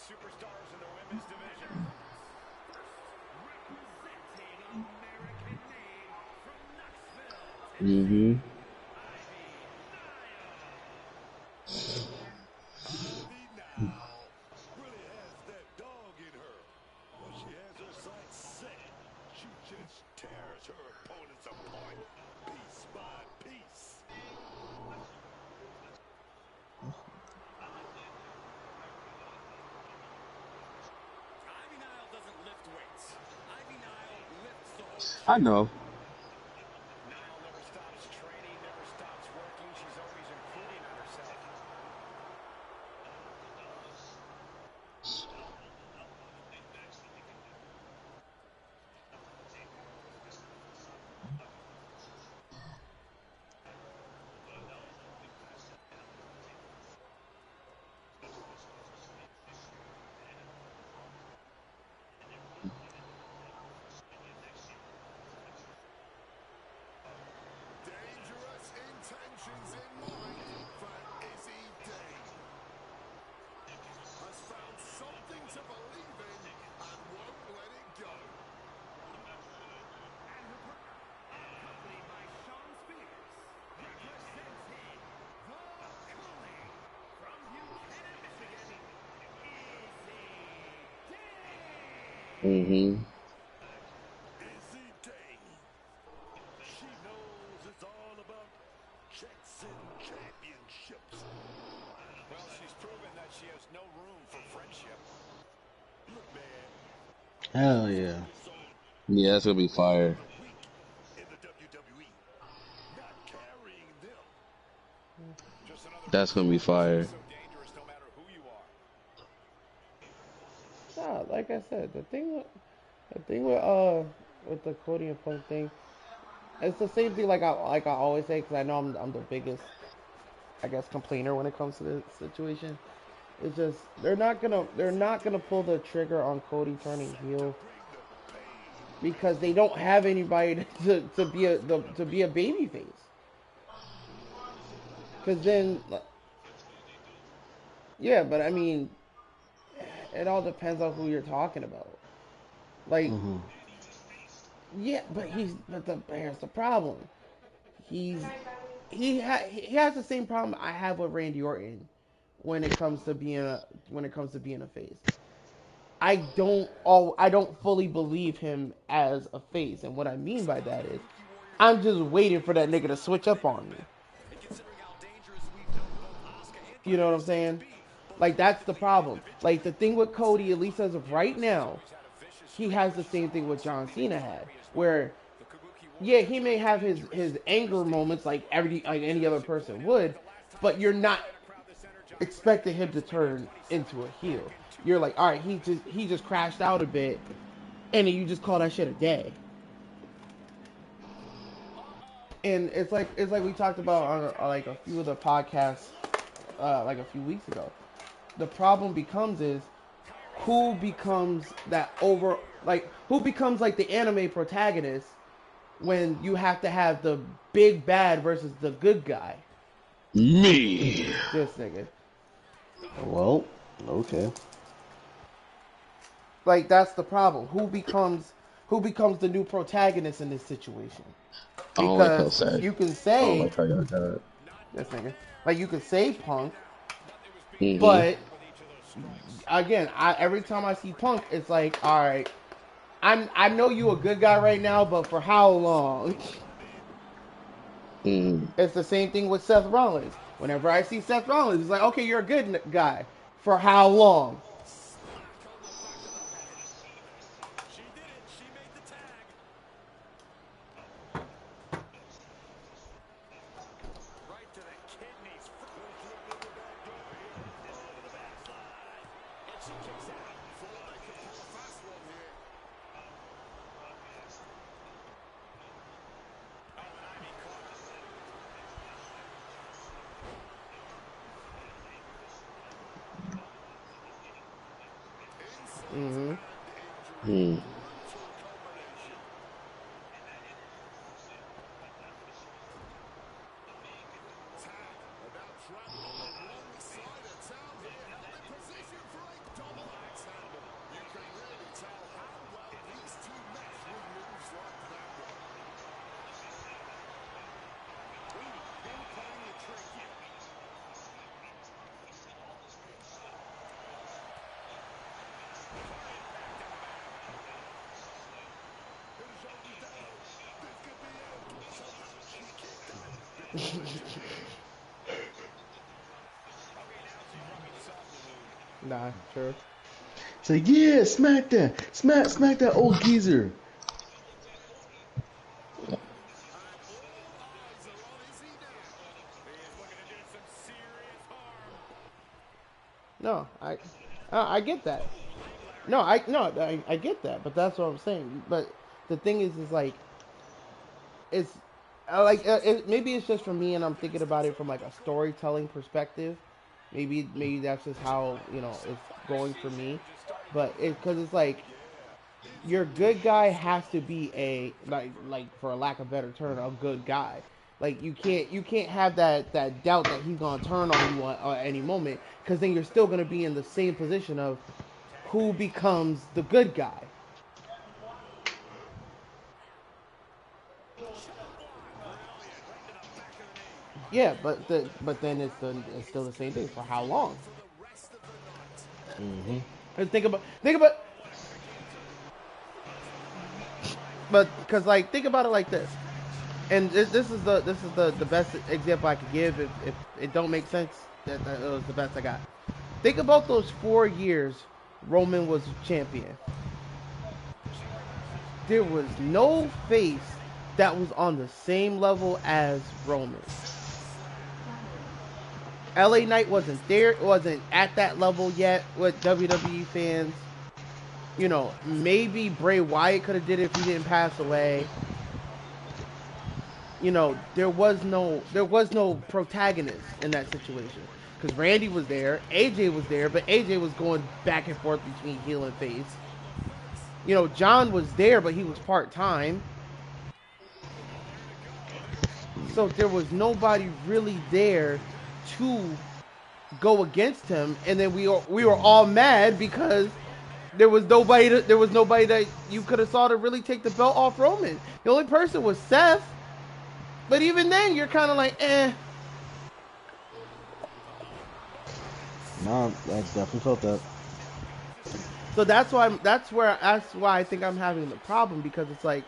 Superstars in the women's division. mm-hmm. Really has that dog in her. When she has her sights set, she just tears her opponents apart, piece by piece. Ivy Nile doesn't lift weights. Ivy Nile lifts the whole. I know. Nile never stops training, never stops working. She's always improving on herself. Dangerous intentions in mind for Izzy Dane. Has found something to believe in and won't let it go. And her partner, accompanied by Sean Spears, representing the Culling from Buchanan, Michigan, Izzy Dane. Mm-hmm. Izzy Dane. She knows it's all about checks and championships. Well, she's proven that she has no room for friendship. Look, man, Hell yeah. Yeah, that's gonna be fire. weak in the WWE, not carrying them. Just another That's reason gonna be why this shit is fire. so dangerous no matter who you are. Nah, like I said, the thing with the Cody and Punk thing, it's the same thing like I always say because I know I'm the biggest I guess complainer when it comes to this situation. It's just they're not gonna pull the trigger on Cody turning heel because they don't have anybody to be a baby face. Because then, yeah, but I mean, it all depends on who you're talking about. Like, Mm-hmm. yeah, but here's the problem. He's he has the same problem I have with Randy Orton when it comes to being a face. I don't fully believe him as a face, and what I mean by that is I'm just waiting for that nigga to switch up on me. You know what I'm saying? Like that's the problem. Like the thing with Cody, at least as of right now, he has the same thing with John Cena had, where yeah, he may have his anger moments like any other person would, but you're not expecting him to turn into a heel. You're like, all right, he just crashed out a bit, and then you just call that shit a day. And it's like we talked about on like a few of the podcasts like a few weeks ago. The problem becomes is who becomes that over like who becomes like the anime protagonist when you have to have the big bad versus the good guy. Me. This nigga. Well, okay. Like that's the problem. Who becomes the new protagonist in this situation? I don't like how Because sad. you can I don't say like how y'all got it. this nigga, like you can say Punk, Mm-hmm. but again, every time I see Punk, it's like, all right, I know you a good guy right now, but for how long? Mm-hmm. It's the same thing with Seth Rollins. Whenever I see Seth Rollins, it's like, okay, you're a good guy. For how long? Mm-hmm. Mm. Nah, sure. It's like, yeah, smack that. Smack that old geezer. No, I get that. No, I get that, but that's what I'm saying. But the thing is like it's maybe it's just for me, and I'm thinking about it from like a storytelling perspective. Maybe that's just how it's going for me. But because it's like your good guy has to be a like for a lack of a better term, a good guy. Like you can't have that doubt that he's gonna turn on you at any moment, because then you're still gonna be in the same position of who becomes the good guy. Yeah, but then it's still the same thing. For how long? Mm-hmm. And think about but because like think about it like this. And this is the best example I could give. If it don't make sense, that was the best I got. Think about those 4 years Roman was champion, there was no face that was on the same level as Roman. LA Knight wasn't there, wasn't at that level yet with WWE fans. You know, maybe Bray Wyatt could have did it if he didn't pass away. You know, there was no protagonist in that situation because Randy was there, AJ was there, but AJ was going back and forth between heel and face. You know, John was there, but he was part time, so there was nobody really there to go against him. And then we were all mad because there was nobody that you could have saw to really take the belt off Roman. The only person was Seth, but even then you're kind of like, eh. No, I definitely felt that. So that's why I think I'm having the problem because it's like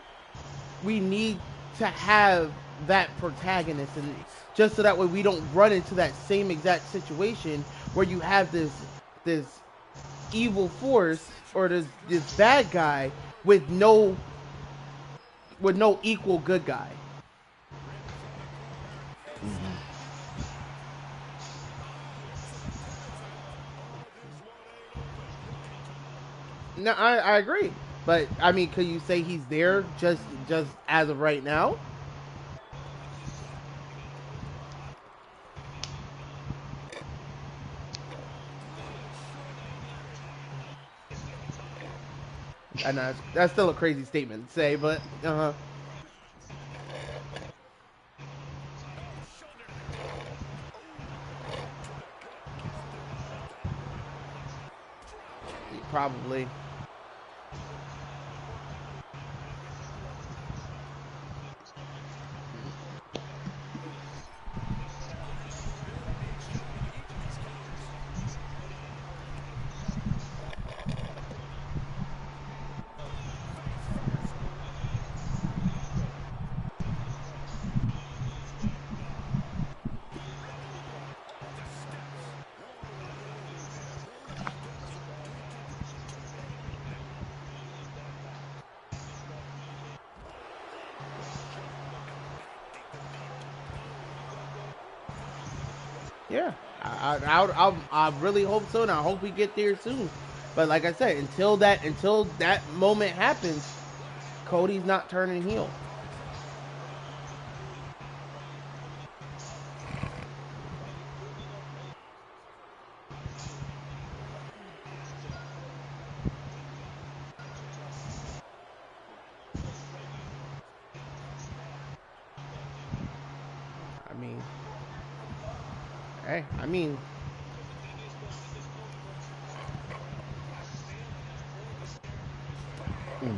we need to have that protagonist and just so that way we don't run into that same exact situation where you have this evil force or this bad guy with no equal good guy. No, I agree. But I mean, could you say he's there just as of right now? I know that's still a crazy statement to say, but probably. Yeah, I really hope so, and I hope we get there soon. But like I said, until that moment happens, Cody's not turning heel. I mean, hey, I mean, Mm.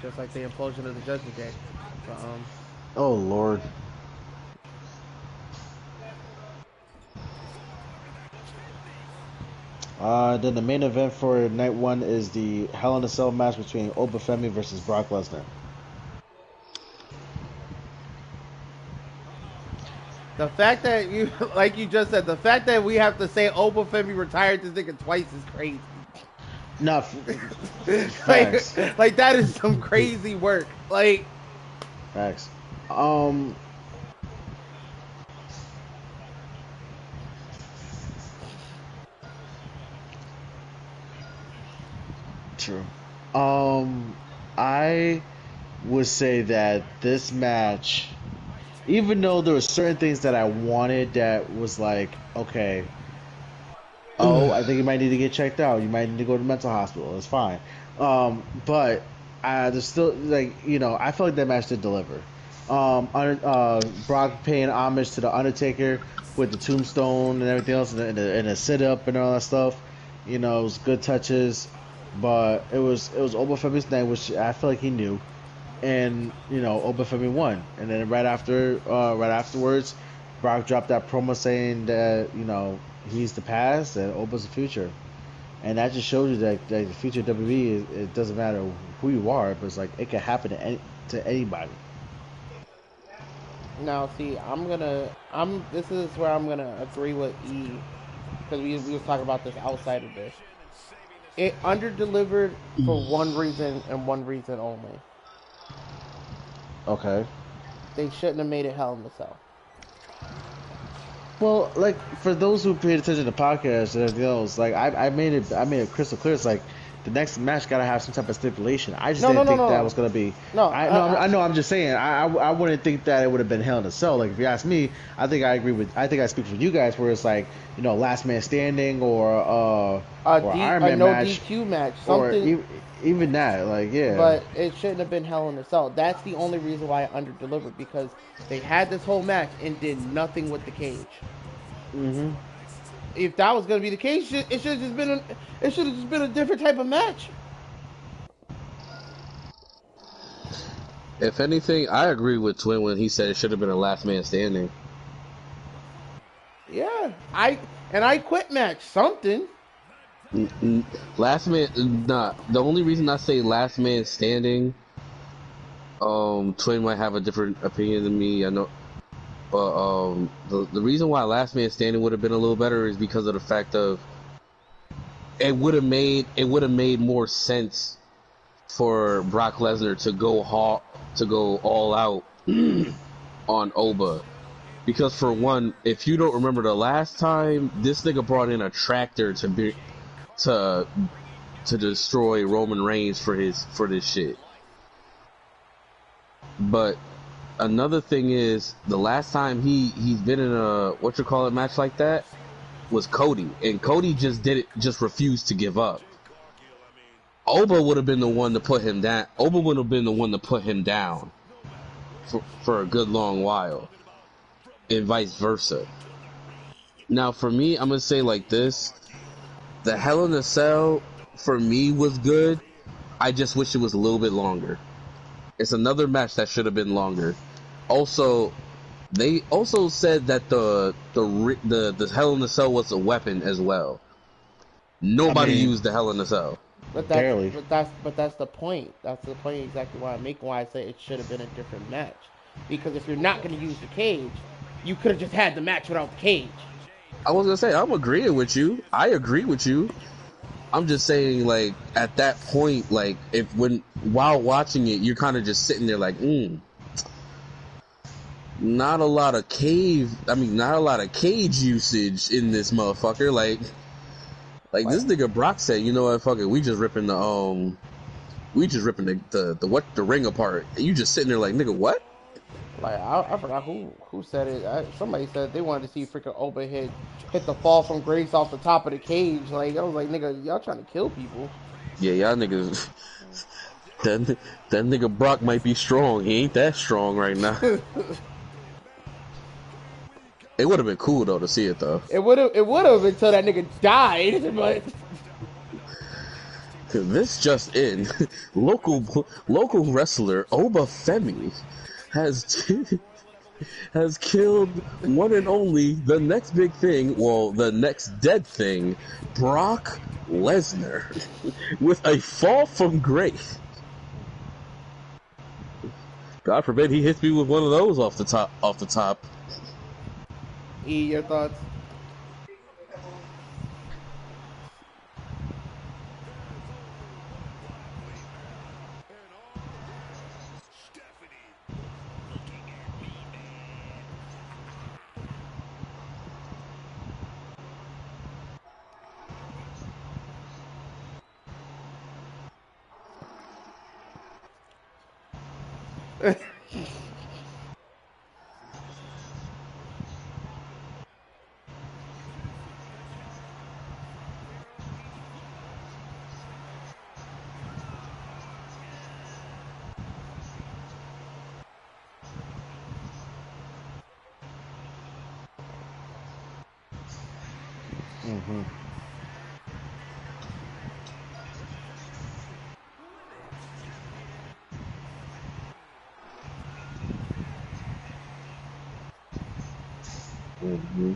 just like the implosion of the Judgment Day. So, Oh Lord. Then the main event for night one is the Hell in a Cell match between Obafemi versus Brock Lesnar. the fact that you, like you just said, the fact that we have to say Oba Femi retired this nigga twice is crazy. No, like, facts, like that is some crazy work. Like, facts. Um, True. Um, I would say that this match, even though there were certain things that I wanted that was like, okay, oh, I think you might need to get checked out. You might need to go to the mental hospital. It's fine. But there's still like I feel like that match did deliver. Brock paying homage to the Undertaker with the tombstone and everything else, and the sit up and all that stuff. It was good touches, but it was Obafemi's night, which I feel like he knew, and Obafemi won, and then right afterwards, Brock dropped that promo saying that he's the past and Oba's the future, and that just shows you that the future of WWE it doesn't matter who you are, but it's like it can happen to anybody. Now, see, This is where I'm gonna agree with E because we was talking about this outside of this. It underdelivered for one reason and one reason only. Okay. They shouldn't have made it Hell in the Cell. Well, like for those who paid attention to the podcast and everything else, like I made it crystal clear. It's like the next match gotta have some type of stipulation. I just No, no, didn't no, think that was no, gonna be. no. I know. I'm just saying. I wouldn't think that it would have been Hell in a Cell. Like if you ask me, I think I agree with. I think I speak for you guys, where it's like last man standing or Iron A Man no match DQ match, or something. even that. Like yeah. But it shouldn't have been Hell in a Cell. That's the only reason why it underdelivered because they had this whole match and did nothing with the cage. Hmm. If that was gonna be the case, it should have just been a different type of match. If anything, I agree with Twin when he said it should have been a last man standing. Yeah, I quit match something. Last man, nah. The only reason I say last man standing, Twin might have a different opinion than me. I know, but the reason why last man standing would have been a little better is because of the fact of it would have made more sense for Brock Lesnar to go all out on Oba. Because for one, if you don't remember the last time, this nigga brought in a tractor to to destroy Roman Reigns for this shit. But another thing is the last time he's been in a match like that was Cody, and Cody just refused to give up. Oba would have been the one to put him down. Oba would have been the one to put him down for a good long while, and vice versa. Now, for me, I'm gonna say like this: the Hell in a Cell for me was good. I just wish it was a little bit longer. It's another match that should have been longer. Also, they also said that the Hell in a Cell was a weapon as well. I Nobody mean, used the Hell in a Cell. barely. That's the point. That's the point exactly why I'm making. Why I say it should have been a different match. Because if you're not going to use the cage, you could have just had the match without the cage. I was gonna say I'm agreeing with you. I agree with you. I'm just saying, like at that point, like if when while watching it, you're kind of just sitting there like, not a lot of not a lot of cage usage in this motherfucker. Like this Like, nigga Brock said, you know what, fuck it, we just ripping the ring apart. And you just sitting there like, nigga, what? I forgot who said it. Somebody said they wanted to see freaking Oba hit the fall from grace off the top of the cage. Like I was like, nigga, y'all trying to kill people. Yeah, y'all niggas. That nigga Brock might be strong. He ain't that strong right now. It would have been cool though to see it though. It would have until that nigga died, but This just in: local wrestler Oba Femi has has killed one and only the next big thing, well, the next dead thing, Brock Lesnar, with a fall from grace. God forbid he hits me with one of those off the top. E, your thoughts? Hmm. Mm-hmm.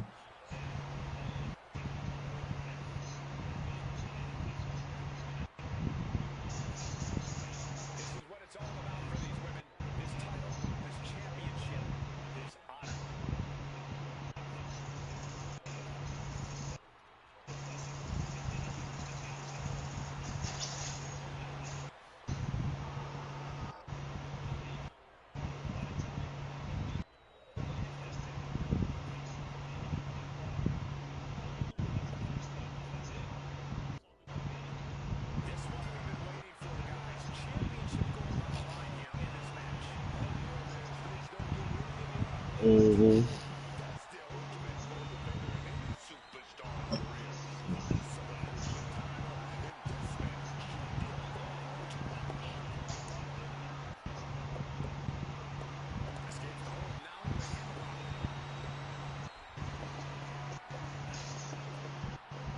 Mm-hmm. That's the ultimate motivator in any superstar career. So an open title in this match should be a ball to watch. Escapes the hold, now into the handle.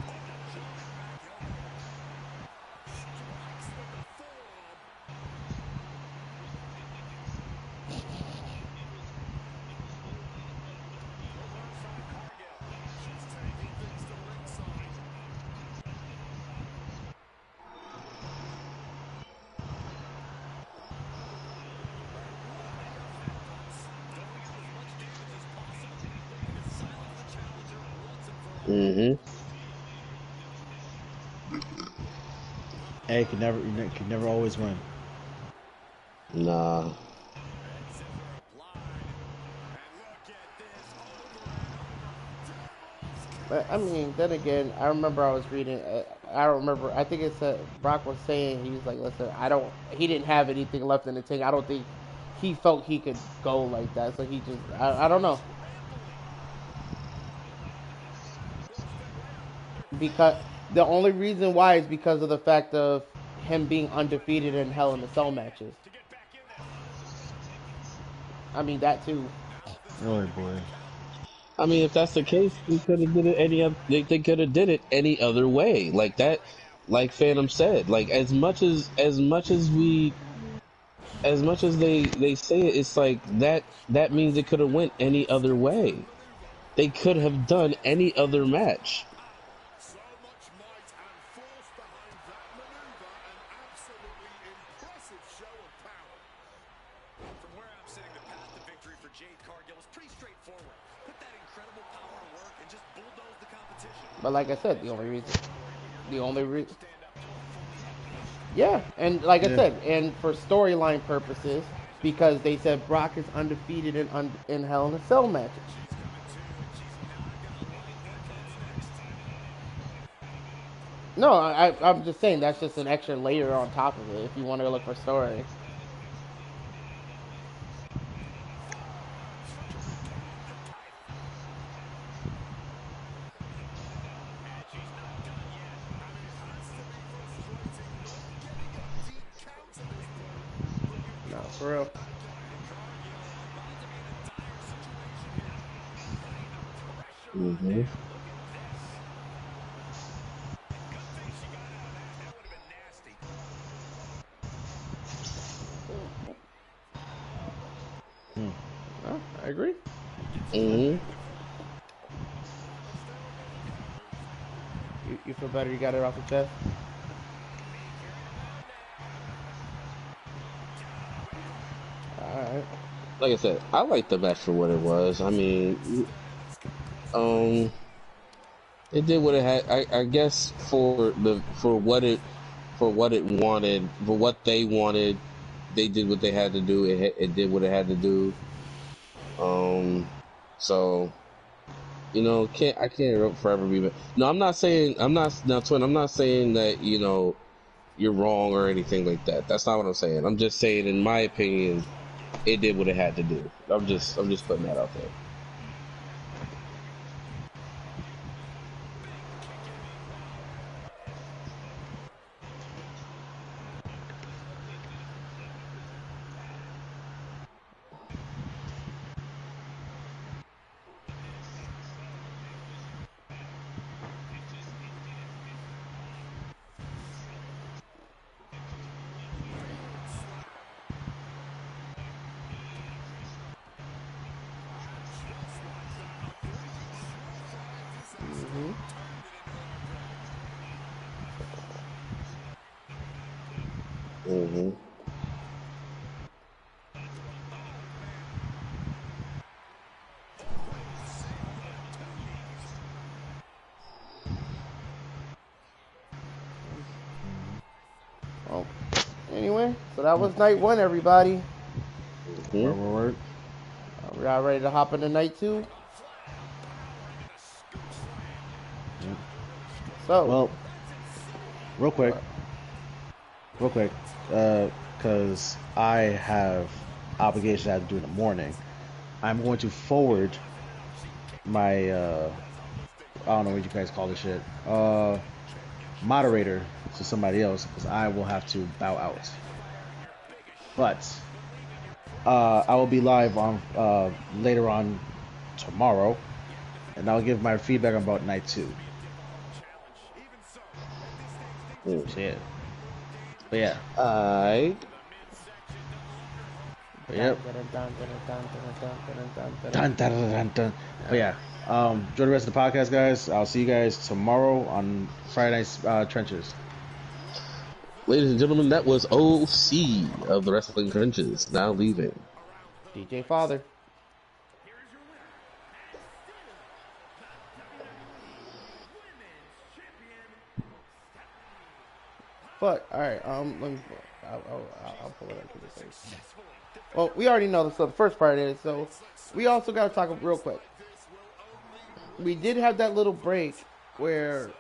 Oh, jumping back elbow. Strikes with the forearm. Look alongside Cargill. She's taking things to ringside. And what a effect does. Don't want to do as much damage as possible. Looking to silence the challenger once and for all. Mm-hmm. Hey, can never always win. Nah. Red scissor applied. And look at this. Over and over. Devil's But I kiss. mean, then again, I remember I was reading. I don't remember. I think it said Brock was saying he was like, "Listen, I don't." He didn't have anything left in the tank. I don't think he felt he could go like that. So he just, I don't know, Scrambling. Forced it right under because thumb. the only reason why is because of the fact of him being Trying undefeated to in make Hell in she the Cell can matches. to get back in this. I mean that too. Now is the time Oh to beat boy. the count. I mean, if that's the case, they could have did it any other. They could have did it any other way, like that. Like Phantom said, like as much as they say it, it's like that means it could have went any other way. They could have done any other match. Power. So much might and force behind that maneuver. An absolutely impressive show of power. From where I'm sitting, the path to victory for Jade Cargill is pretty straightforward. Put that incredible power to work and just bulldoze the competition. But like I But said, this is a fight, Corey, where your the only opponent re- can stand up to a fully outmatched yeah, competitor. and like I Yeah. said, and for storyline purposes, because they said Brock is undefeated in Hell in a Cell matches. She's coming to, and she's not going to like what comes next. No, I'm just saying that's just an extra layer on top of it if you want to look for story. Forearms connect the title. And she's not done yet. I mean, it has to be frustrating not getting a deep count at this point. But you've No, got to for real. love that guy. Cargill about to be in a dire situation here. Putting the pressure on Hmm. now. Look at this. Good thing she got out of that. That would have been nasty. Hmm. No, I agree. Gets her Hmm. back to full health. But still a bit confused. You feel better? You got it off your chest. Being carried around now. Down with the boot. All right. Like I said, I like the match for what it was. I mean, um, it did what it had. I guess for what it wanted, for what they wanted, they did what they had to do. It did what it had to do. Um, so can't I can't forever be. No, I'm not saying I'm not now, twin. I'm not saying that you're wrong or anything like that. That's not what I'm saying. I'm just saying, in my opinion, it did what it had to do. I'm just putting that out there. Big kick in, meanwhile. Huge slam. And just like that, a bleeding suicide disaster Mm-hmm. turned it into an uppercut. Hmm. Oh, man. Oh, save with two knees. Well, anyway, so that was night one, everybody. Hmm. Word. We all ready to hop into night two? Up flat. Power into the scoop slam. Yep. Challenger really struggling So, Well, here. That's insane. real quick, what? real quick, because I have obligations I have to do in the morning. I'm going to forward my I don't know what you guys call this shit moderator to somebody else because I will have to bow out. But I will be live on later on tomorrow, and I'll give my feedback about night two. Mm. So yeah, but yeah, I but Dun, yep. dun, dun, dun, dun, dun, dun, dun, dun, dun, Dun, dun, dun, dun, dun. But dun. yeah, enjoy the rest of the podcast, guys. I'll see you guys tomorrow on Friday Night's Trenches. Ladies and gentlemen, that was OC of the Wrestling Trenches, now leaving. DJ Father. But all right, let me. I'll pull it up to the face. Well, we already know the first part is, so we also got to talk real quick. We did have that little break where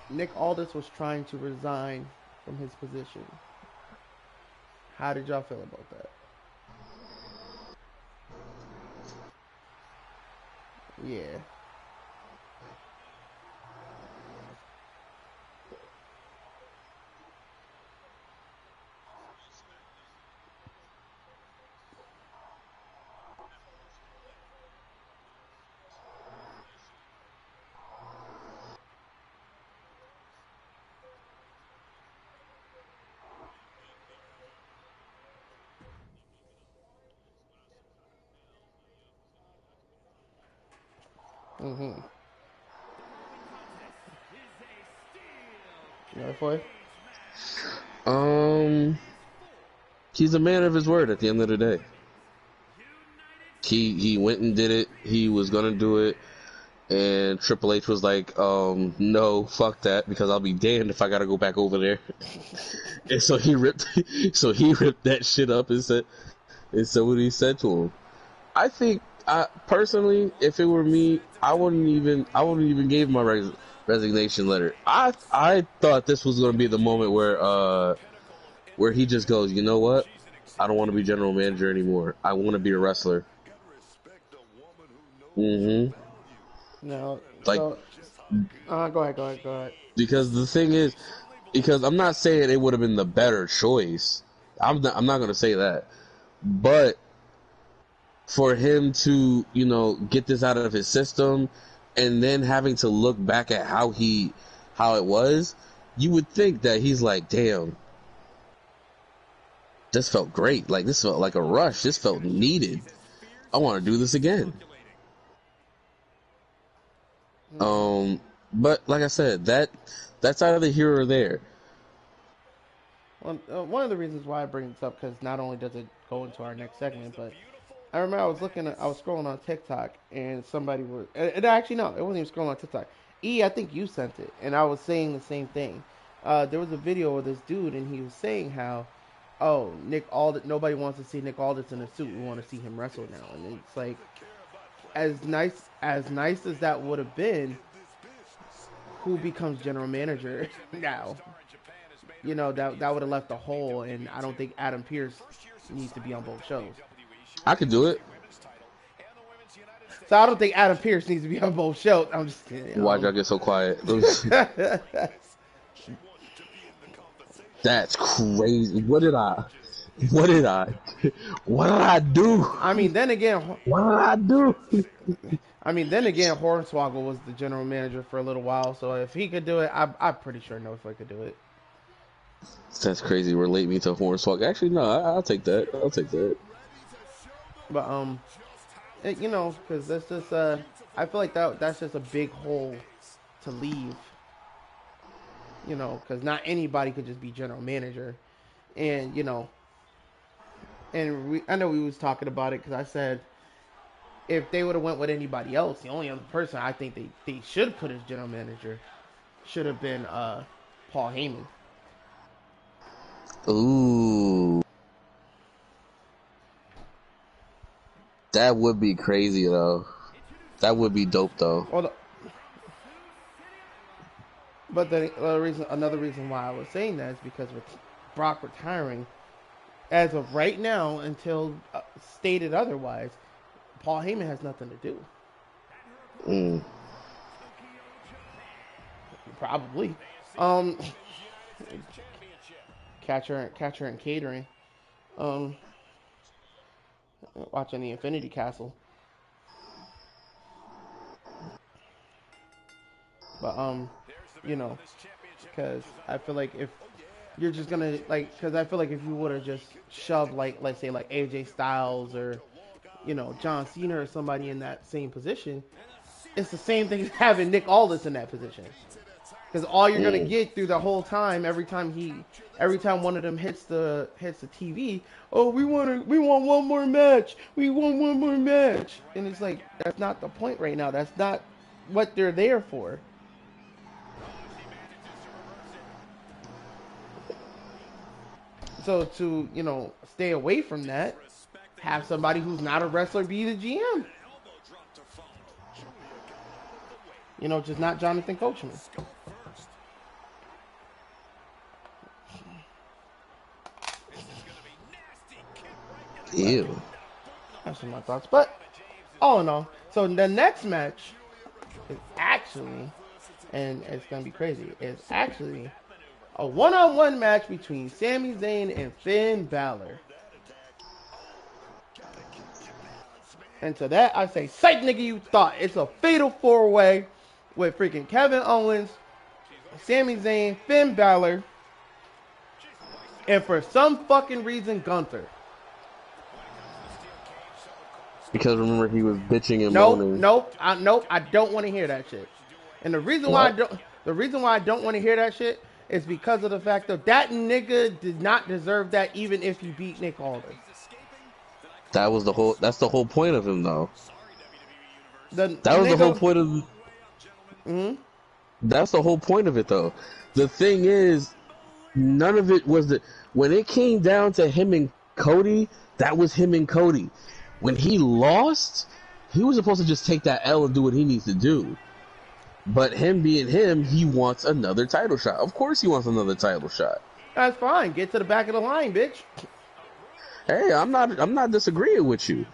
Nick Aldis was trying to resign from his position. How did y'all feel about that? Yeah. Mm-hmm. You know, for Um, he's a man of his word at the end of the day. He went and did it. He was gonna do it, and Triple H was like, no, fuck that, because I'll be damned if I gotta go back over there. And so he ripped that shit up and said what he said to him. I think, personally, if it were me, I wouldn't even give my resignation letter. I thought this was gonna be the moment where he just goes, you know what? I don't want to be general manager anymore. I want to be a wrestler. Mm-hmm. no. Like, So, go ahead. because the thing is, because I'm not saying it would have been the better choice. I'm not gonna say that, but for him to, get this out of his system, and then having to look back at how it was, you would think that he's like, damn, this felt great. Like, this felt like a rush. This felt needed. I want to do this again. But like I said, that's either here or there. Well, one of the reasons why I bring this up because not only does it go into our next segment, but I remember I was scrolling on TikTok and somebody was, and actually no, it wasn't even scrolling on TikTok. I think you sent it, and I was saying the same thing. There was a video of this dude, and he was saying how, oh, Nick Aldis, nobody wants to see Nick Aldis in a suit. We want to see him wrestle now, and it's like, as nice as that would have been, who becomes general manager now? That would have left a hole, and I don't think Adam Pearce needs to be on both shows. I could do it. So I don't think Adam Pearce needs to be on both shows. I'm just kidding. Why'd y'all get so quiet? That's crazy. What did I what did I do? I mean, then again, What did I do? Hornswoggle was the general manager for a little while. So if he could do it, I'm pretty sure Norfolk could do it. That's crazy. Relate me to Hornswoggle. Actually, no, I'll take that. I'll take that. But because that's just I feel like that's just a big hole to leave. Because not anybody could just be general manager, and I know we was talking about it because I said if they would have went with anybody else, the only other person I think they should put as general manager should have been Paul Heyman. Ooh. That would be crazy, though. That would be dope, though. Well, but another reason why I was saying that is because with Brock retiring, as of right now, until stated otherwise, Paul Heyman has nothing to do. Mm. Probably. Catcher and catering. Um, watching the Infinity Castle. But you know, because I feel like if you're just gonna like, because I feel like if you would have just shoved like, let's say like AJ Styles or John Cena or somebody in that same position, it's the same thing as having Nick Aldis in that position. Because all you're gonna Mm. get through the whole time, every time one of them hits the TV, oh we want one more match, and it's like that's not the point right now. That's not what they're there for. So to stay away from that, have somebody who's not a wrestler be the GM. Just not Jonathan Coachman. Ew. That's some of my thoughts. But all in all, so the next match is actually, and it's gonna be crazy, is actually a one-on-one match between Sami Zayn and Finn Balor. And to that, I say, psych nigga, you thought. It's a fatal four-way with freaking Kevin Owens, Sami Zayn, Finn Balor, and for some fucking reason, Gunther. Because remember, he was bitching and Nope, moaning. nope, I don't want to hear that shit. And the reason why What? I don't want to hear that shit is because of the fact that nigga did not deserve that, even if he beat Nick Aldis. That was the whole. That's the whole point of him, though. The That was the whole nigga. point of. Mm-hmm. That's the whole point of it, though. The thing is, none of it was the. When it came down to him and Cody, that was him and Cody. When he lost, he was supposed to just take that L and do what he needs to do. But him being him, he wants another title shot. Of course, he wants another title shot. That's fine. Get to the back of the line, bitch. Hey, I'm not disagreeing with you,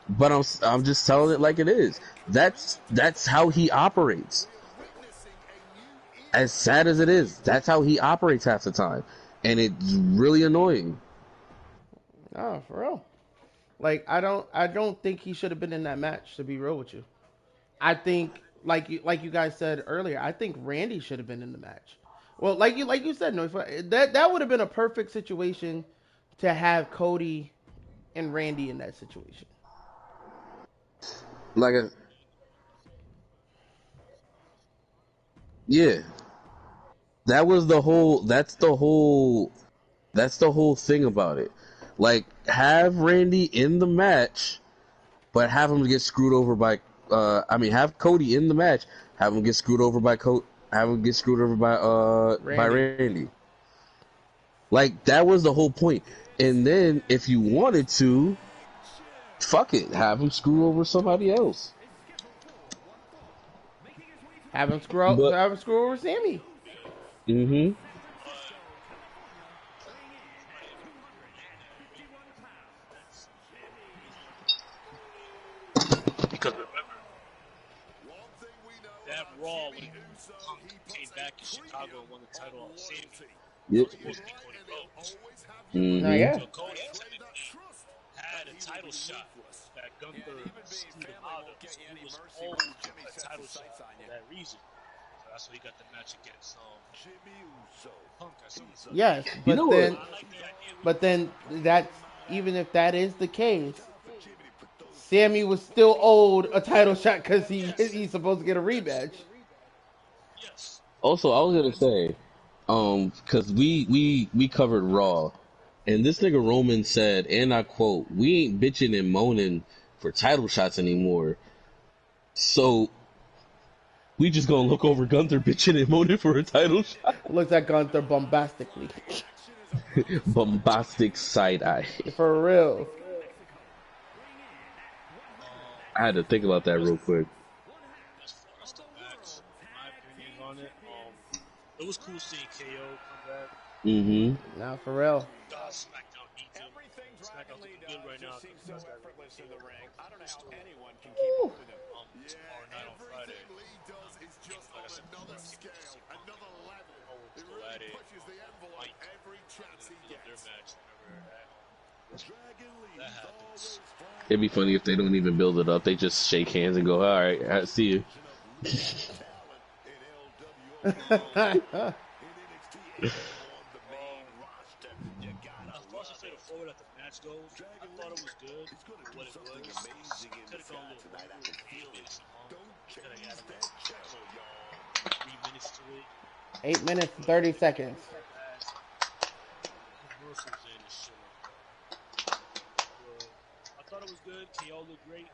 but I'm just telling it like it is. That's how he operates. As sad as it is, that's how he operates half the time, and it's really annoying. Oh, for real. Like I don't think he should have been in that match. To be real with you, I think like you guys said earlier, I think Randy should have been in the match. Well, like you said, no, that would have been a perfect situation to have Cody and Randy in that situation. Like a yeah, that was the whole. That's the whole thing about it. Like have Randy in the match, but have him get screwed over by. Have Cody in the match, have him get screwed over by have him get screwed over by Randy. Randy. Like that was the whole point. And then if you wanted to, fuck it, have him screw over somebody else. Have him But screw over Sammy. mm-hmm. Because remember, that Raw when Punk came back in Chicago and won the title on Sammy, Yep. was supposed to be Cody Rhodes. Nah, Mm-hmm. yeah. So Cody technically had a title shot that Gunther screwed him out of. So he was owed a title shot for that reason. So that's why he got the match against Punk at SummerSlam. Yes, You know what? I like the idea. but then that's even if that is the case, Sammy was still owed a title shot because he's supposed to get a rematch. Yes. Also, I was gonna say, because we covered Raw, and this nigga Roman said, and I quote, "We ain't bitching and moaning for title shots anymore." So we just gonna look over Gunther bitching and moaning for a title shot. Looks at Gunther bombastically. Bombastic side eye. For real. I had to think about that real quick. As far as the match, my opinion on it, it was cool seeing KO come back. Mm-hmm. Nah, for real. SmackDown beat him. It's SmackDown's looking good right now. Seems so effortless in the ring. I don't know how anyone can keep Woo. up with him. Tomorrow night on Friday. Lee does is just Like I on said, another people scale, see Punk another level. Owens It go really at it. pushes the envelope Mike, every chance he build up their gets. match whenever Dragon Lee that happens. It'd be funny if they don't even build it up. They just shake hands and go, "All right, I see you." As far as fatal forward at the match goes, I thought it was good for what it was. Could have gone a little longer, a little long. Could have added like 3 minutes to it. 8 minutes and But 30 they kept seconds. it fast. Commercials in and shit like that. But I thought it was good. KO looked great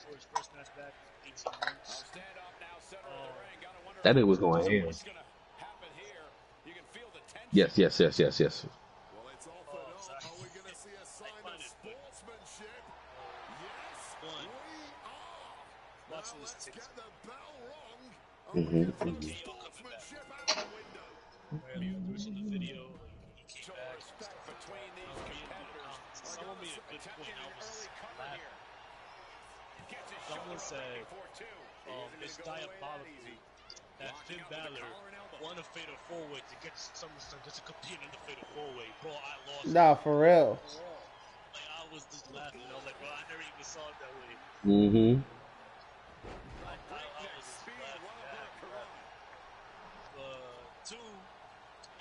for his first match back in 18 months. That nigga was going ham. Yes, yes, yes, yes, yes. Well, it's all for naught. Are we going to see a sign of sportsmanship? Yes, One, we are. watching Now this let's tick. get the bell rung. Mm-hmm. Sportsmanship out the window. Right, there was in the video, like he came back and stuff like that. Someone made a good point. I was laughing. Someone said, it's diabolical that Finn Balor won a fatal four-way to get to SummerSlam just to compete in the fatal four-way. Bro, I lost. Nah, for real. Like, I was just laughing. I was like, bro, I never even saw it that way. Mm-hmm. I was just laughing at two,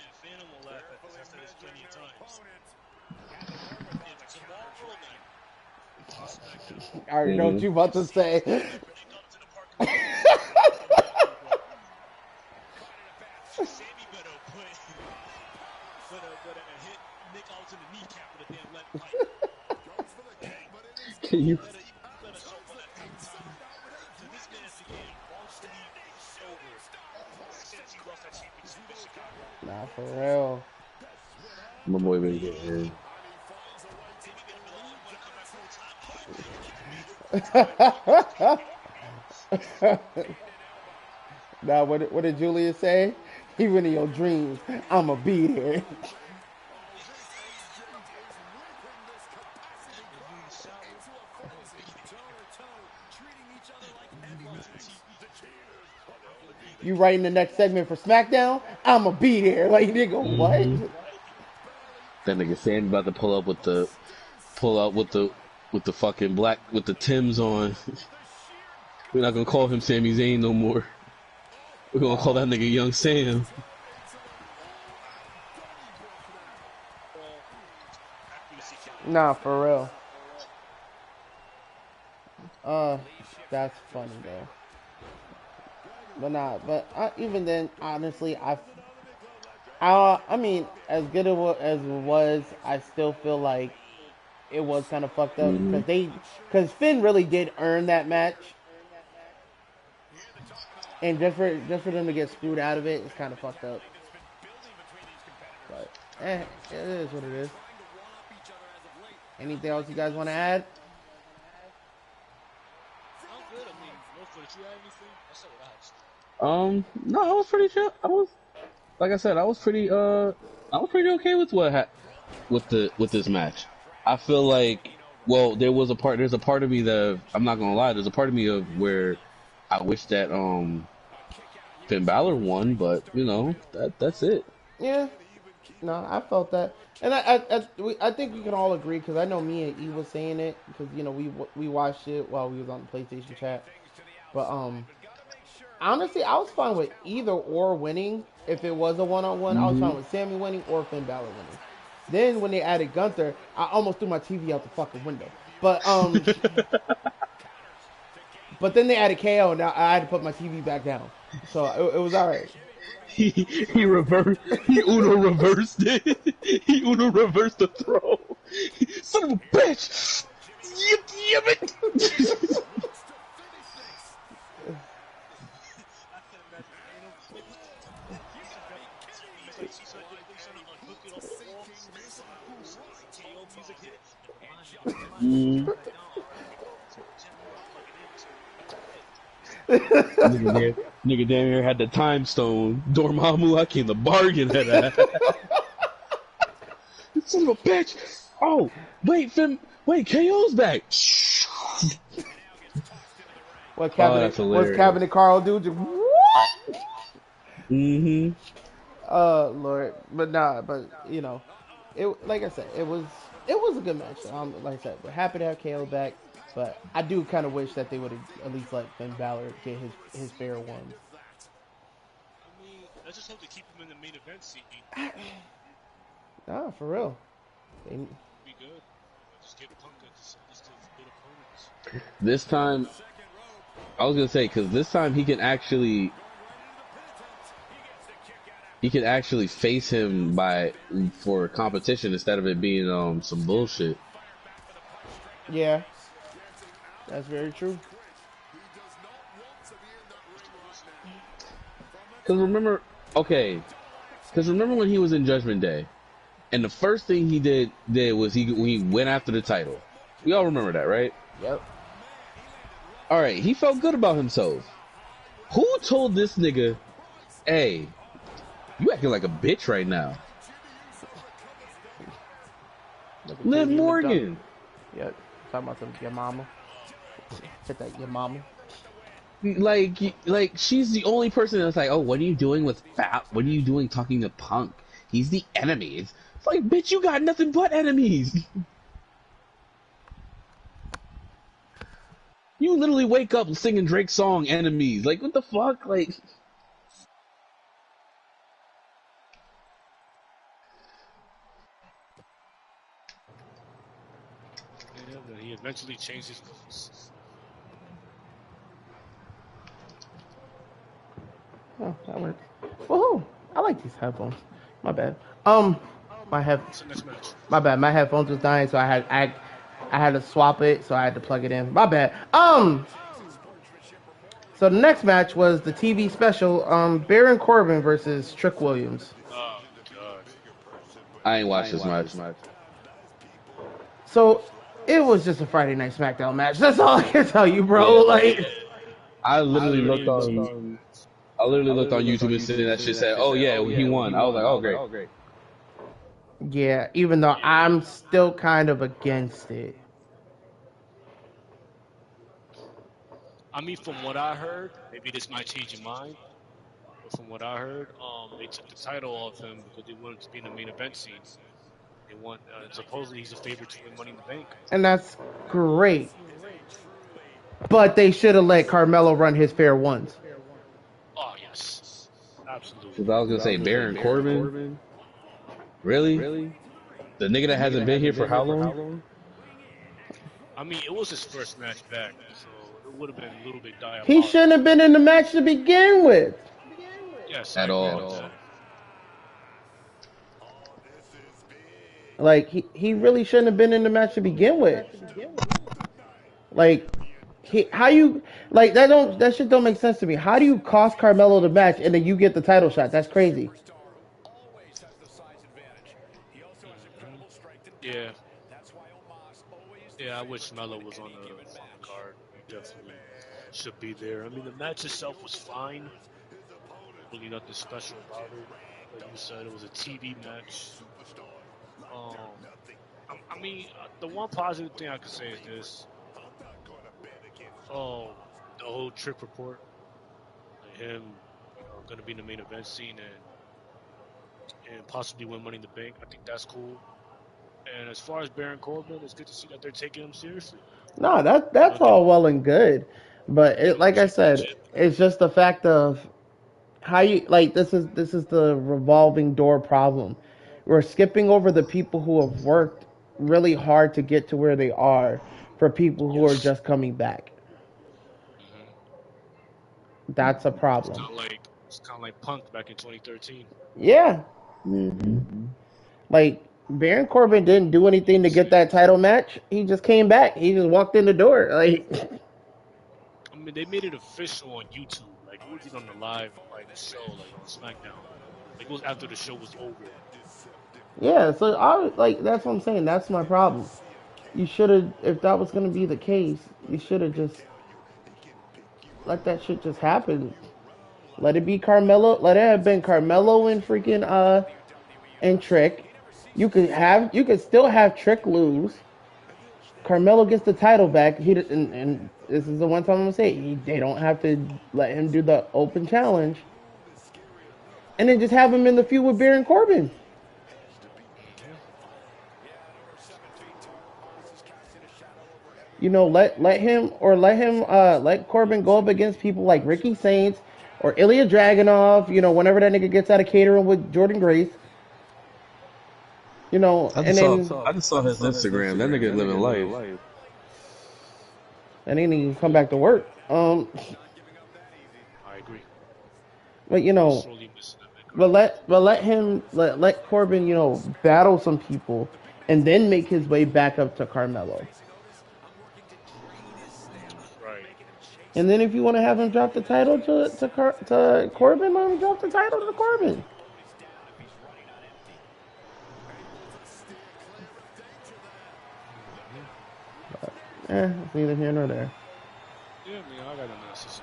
and Phantom will laugh at this. I said this plenty of times. If tomorrow night, on SmackDown, I already know what you about to say. they come to the parking lot, Sammy better better hit Nick out to the kneecap with a damn lead pipe. You Better show for that time. So this man has been getting wrongfully over since he lost that championship in Chicago. Nah, for real. my boy been getting Sammy better be like, I'm gonna come back full time. Nah, what did Julius say? Even in your dreams, I'ma be there. You writing the next segment for SmackDown? I'ma be there. Like nigga, what? that nigga Sammy about to pull out with the fucking black with the Timbs on. We're not gonna call him Sami Zayn no more. We're gonna call that nigga Young Sam. Nah, for real. That's funny though. But nah, even then, honestly, I mean, as good as it was, I still feel like it was kind of fucked up Mm-hmm. because Finn really did earn that match, and just for them to get screwed out of it, it's kind of fucked up. But it is what it is. Anything else you guys want to add? I'm good. I mean, did you add anything? I said what I had to say. No, I was pretty chill. Like I said, I was pretty okay with with this match. I feel like, well, there's a part of me that, I'm not gonna lie, there's a part of me of where I wish that Finn Balor won, but you know, that's it. Yeah. No, I felt that, and I think we can all agree because I know me and E was saying it because we watched it while we was on the PlayStation chat. But honestly, I was fine with either or winning if it was a one-on-one. I was Mm-hmm. fine with Sammy winning or Finn Balor winning. Then when they added Gunther, I almost threw my TV out the fucking window. But but then they added KO, and I had to put my TV back down. So it was alright. He reversed. He Uno reversed it. He Uno reversed the throw. Son of a bitch! Yip. Mm. Nigga damn near had the time stone. Dormammu, I came to bargain at that. Son of a bitch! Oh, wait, Finn, wait, KO's back! Oh, that's What's hilarious. Cabinet Carl do? Just, what? Mm-hmm. Lord, but nah, but it like I said, it was a good match. Like I said, we're happy to have KO back, but I do kind of wish that they would have at least let Finn Balor get his fair ones. I mean, let's just hope to keep him in the main event scene. Nah, for real. They, Be good. Just give Punk at least a good opponents. This time, I was gonna say, because this time he can actually face him for competition instead of it being some bullshit. yeah, that's very true. Because remember when he was in Judgment Day, and the first thing he did was he went after the title. We all remember that, right? Yep. All right, he felt good about himself. Who told this nigga, "Hey, you acting like a bitch right now"? Liv Morgan. Yep. Talking about your mama. Hit that your mama. Like she's the only person that's like, oh, what are you doing with Fat? What are you doing talking to Punk? He's the enemy. It's like, bitch, you got nothing but enemies. You literally wake up singing Drake's song, "Enemies." Like, what the fuck? Like, Yeah, but he eventually changed his voice. Oh, that works. Woohoo! I like these headphones. My bad. My head. What's the next match? My bad. My headphones was dying, so I had to swap it, so I had to plug it in. My bad. So the next match was the TV special, Baron Corbin versus Trick Williams. Oh God. I ain't watched this much. So it was just a Friday Night SmackDown match. That's all I can tell you, bro. Yeah, Like, I I literally literally looked looked on. I literally looked on YouTube and seen that shit said, "Oh yeah, he won." I was like, "Oh great." yeah, even though I'm still kind of against it. I mean, from what I heard, maybe this might change your mind. But from what I heard, they took the title off him because they wanted to be in the main event scene. They want supposedly he's a favorite to win Money in the Bank. And that's great. But they should have let Carmelo run his fair ones. Oh yes, absolutely. Because I was gonna say Baron Corbin. Really? The nigga that hasn't been here for how long? I mean, it was his first match back, so it would have been a little bit He diabolical. shouldn't have been in the match to begin with. Yes, I At agree with all. that. Like he really shouldn't have been in the match to begin with. Like how you like that shit don't make sense to me. How do you cost Carmelo the match and then you get the title shot? That's crazy. Mhm. Yeah, yeah. I wish Melo was on the card. He definitely should be there. I mean, the match itself was fine. Really nothing special about it. Like you said, it was a TV match. Um, I mean, the one positive thing I could say is this: oh, the whole Trick report, like him, going to be in the main event scene and possibly win Money in the Bank. I think that's cool. And as far as Baron Corbin, it's good to see that they're taking him seriously. No, that's all well and good, but Give him the like I said, championship. it's just the fact of how you like this is the revolving door problem. We're skipping over the people who have worked really hard to get to where they are for people who are Yes. just coming back. Hmm. That's a It's problem. kind of like Punk back in 2013. Yeah, Mm-hmm. like Baron Corbin didn't do anything to get that title match. He just came back. He just walked in the door. Like, I mean, they made it official on YouTube. Like it wasn't on the live show like on SmackDown. Like it was after the show was over. yeah. So I like that's what I'm saying. That's my problem. You should have, if that was gonna be the case, you should have just let that shit just happen. Let it be Carmelo. Let it have been Carmelo and freaking and Trick. You could still have Trick lose. Carmelo gets the title back. And this is the one time I'm gonna say they don't have to let him do the open challenge, and then just have him in the feud with Baron Corbin. You know, let Corbin go up against people like Ricky Saints or Ilya Dragunov. You know, whenever that nigga gets out of catering with Jordan Grace. You know, I and just saw then I just saw his Instagram. That nigga living life. he can come back to work. I agree. But you I was know, sorely missing that man Corbin. let Corbin, you know, battle some people and then make his way back up to Carmelo. Right. And then if you want to have him drop the title to Corbin, let him drop the title to Corbin. It's neither here nor there. Yeah, man, I got an answer.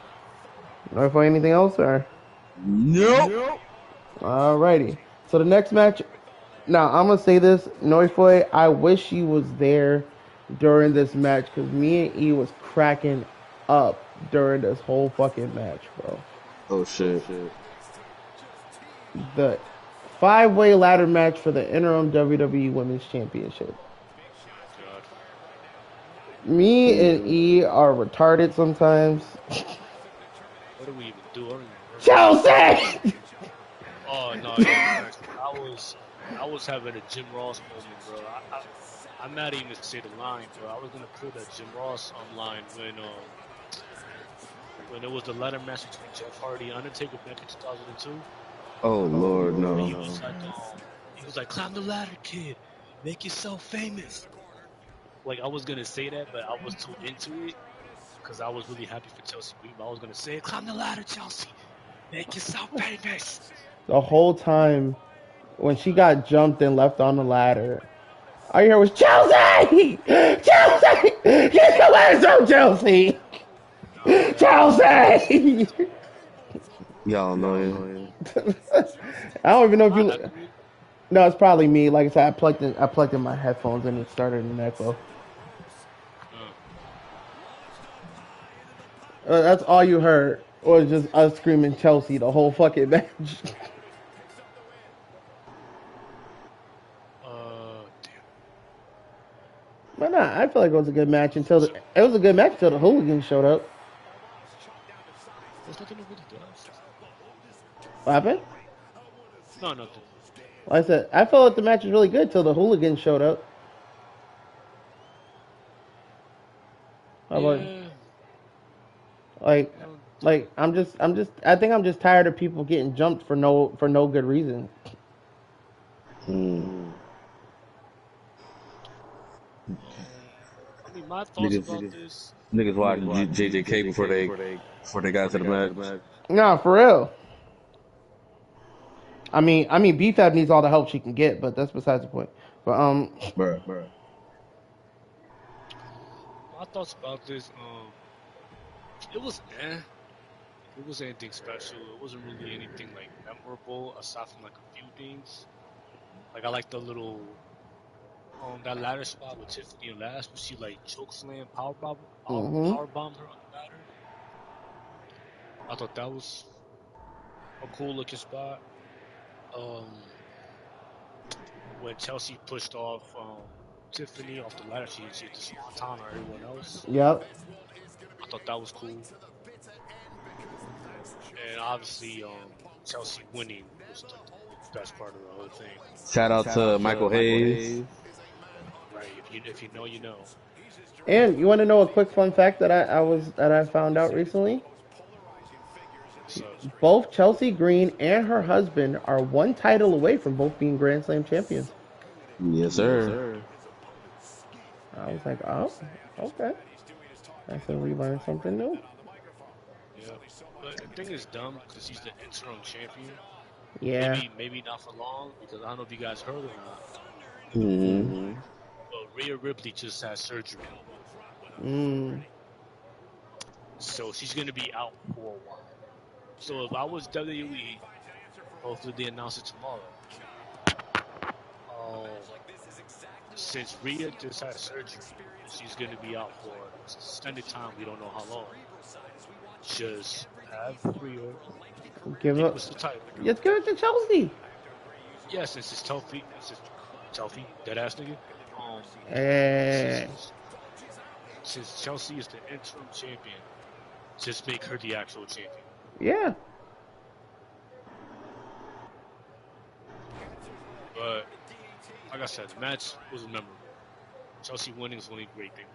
Or for anything else, or Nope. alrighty. So the next match. Now I'm gonna say this, Noifoy. I wish he was there during this match because me and E was cracking up during this whole fucking match, bro. Oh shit. The five-way ladder match for the interim WWE Women's Championship. God. Me and E are retarded sometimes. What do we even do? I don't even remember. Chelsea! Oh no, yeah, facts. I was having a Jim Ross moment, bro. I'm not even to say the line, bro. I was gonna pull that Jim Ross line when it was the ladder match between Jeff Hardy and Undertaker back in 2002. Oh Lord, When no. he was like, climb the ladder, kid, make yourself famous. Like I was gonna say that, but I was too into it because I was really happy for Chelsea Green. But I was gonna say, climb the ladder, Chelsea, make yourself famous. The whole time when she got jumped and left on the ladder, all you heard was Chelsea! Chelsea! Get your ass up, Chelsea! Nah, facts. Chelsea! Y'all annoying. I don't even know if I you. agree. No, it's probably me. Like I said, I plugged in my headphones and it started an echo. Uh, That's all you heard was just us screaming Chelsea the whole fucking match. damn. But nah, I feel like it was a good match it was a good match until the hooligans showed up. There's nothing over the glass. What happened? No, nothing. Like I said, I felt like the match was really good till the hooligans showed up. How about Yeah. like Um, I think I'm just tired of people getting jumped for no good reason. Mm. I mean, my thoughts Niggas, about this. niggas watching JJK before they got to the match. Nah, for real. I mean, BFAB needs all the help she can get, but that's besides the point. But Bruh. My thoughts about this. It was eh. It wasn't anything special. It wasn't really anything like memorable aside from like a few things. Like I like the little that ladder spot with Tiffany and last, where she like choke slam mhm. power bombed her on the ladder. I thought that was a cool looking spot. Um, when Chelsea pushed off Tiffany off the ladder, she hit the swanton on everyone else. Yep. I thought that was cool. And obviously, Chelsea winning was the best part of the whole thing. Shout out to Michael Hayes. Right? If you know, you know. And you want to know a quick fun fact that I found out recently? So Both Chelsea Green and her husband are one title away from both being Grand Slam champions. Yes, sir. I was like, oh, okay. I said we learned something new. yeah, but the thing is dumb because he's the interim champion. Yeah. Maybe not for long because I don't know if you guys heard or not. Mm-hmm. But Rhea Ripley just had surgery, Mm. so she's gonna be out for a while. So if I was WWE, hopefully they announce it tomorrow. Since Rhea just had surgery, she's going to be out for extended time. We don't know how long. Just have Rhea Give take up. what's the title. Just give it to Chelsea. Yeah, since it's Telfie, dead ass nigga. Eh, Since Chelsea is the interim champion, just make her the actual champion. yeah. But like I said, the match was memorable. Chelsea winning is the only great thing.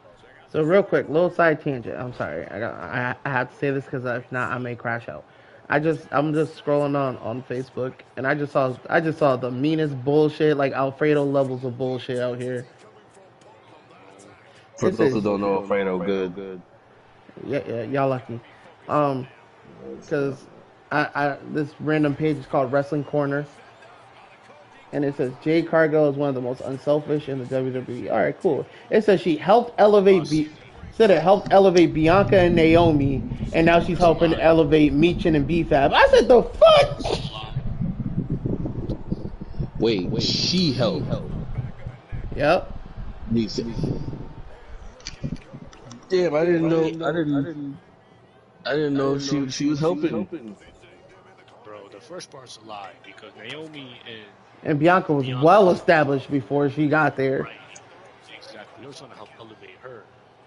So real quick, little side tangent. I'm sorry. I have to say this because if not, I may crash out. I'm just scrolling on Facebook and I just saw the meanest bullshit, like Alfredo levels of bullshit out here. For It those who says don't know, Alfredo, good. yeah, y'all lucky. Because I this random page is called Wrestling Corner, and it says Jade Cargill is one of the most unselfish in the WWE. All right, cool. It says she helped elevate said it helped elevate Bianca and Naomi, and now she's That's a helping lie. elevate Meechin and B-Fab. I said the fuck. Wait, she helped. Yep. Damn, I didn't know. I didn't know she was helping. Bro, the first part's a lie because Naomi And Bianca was well established before she got there. right, exactly. They were trying to help elevate her.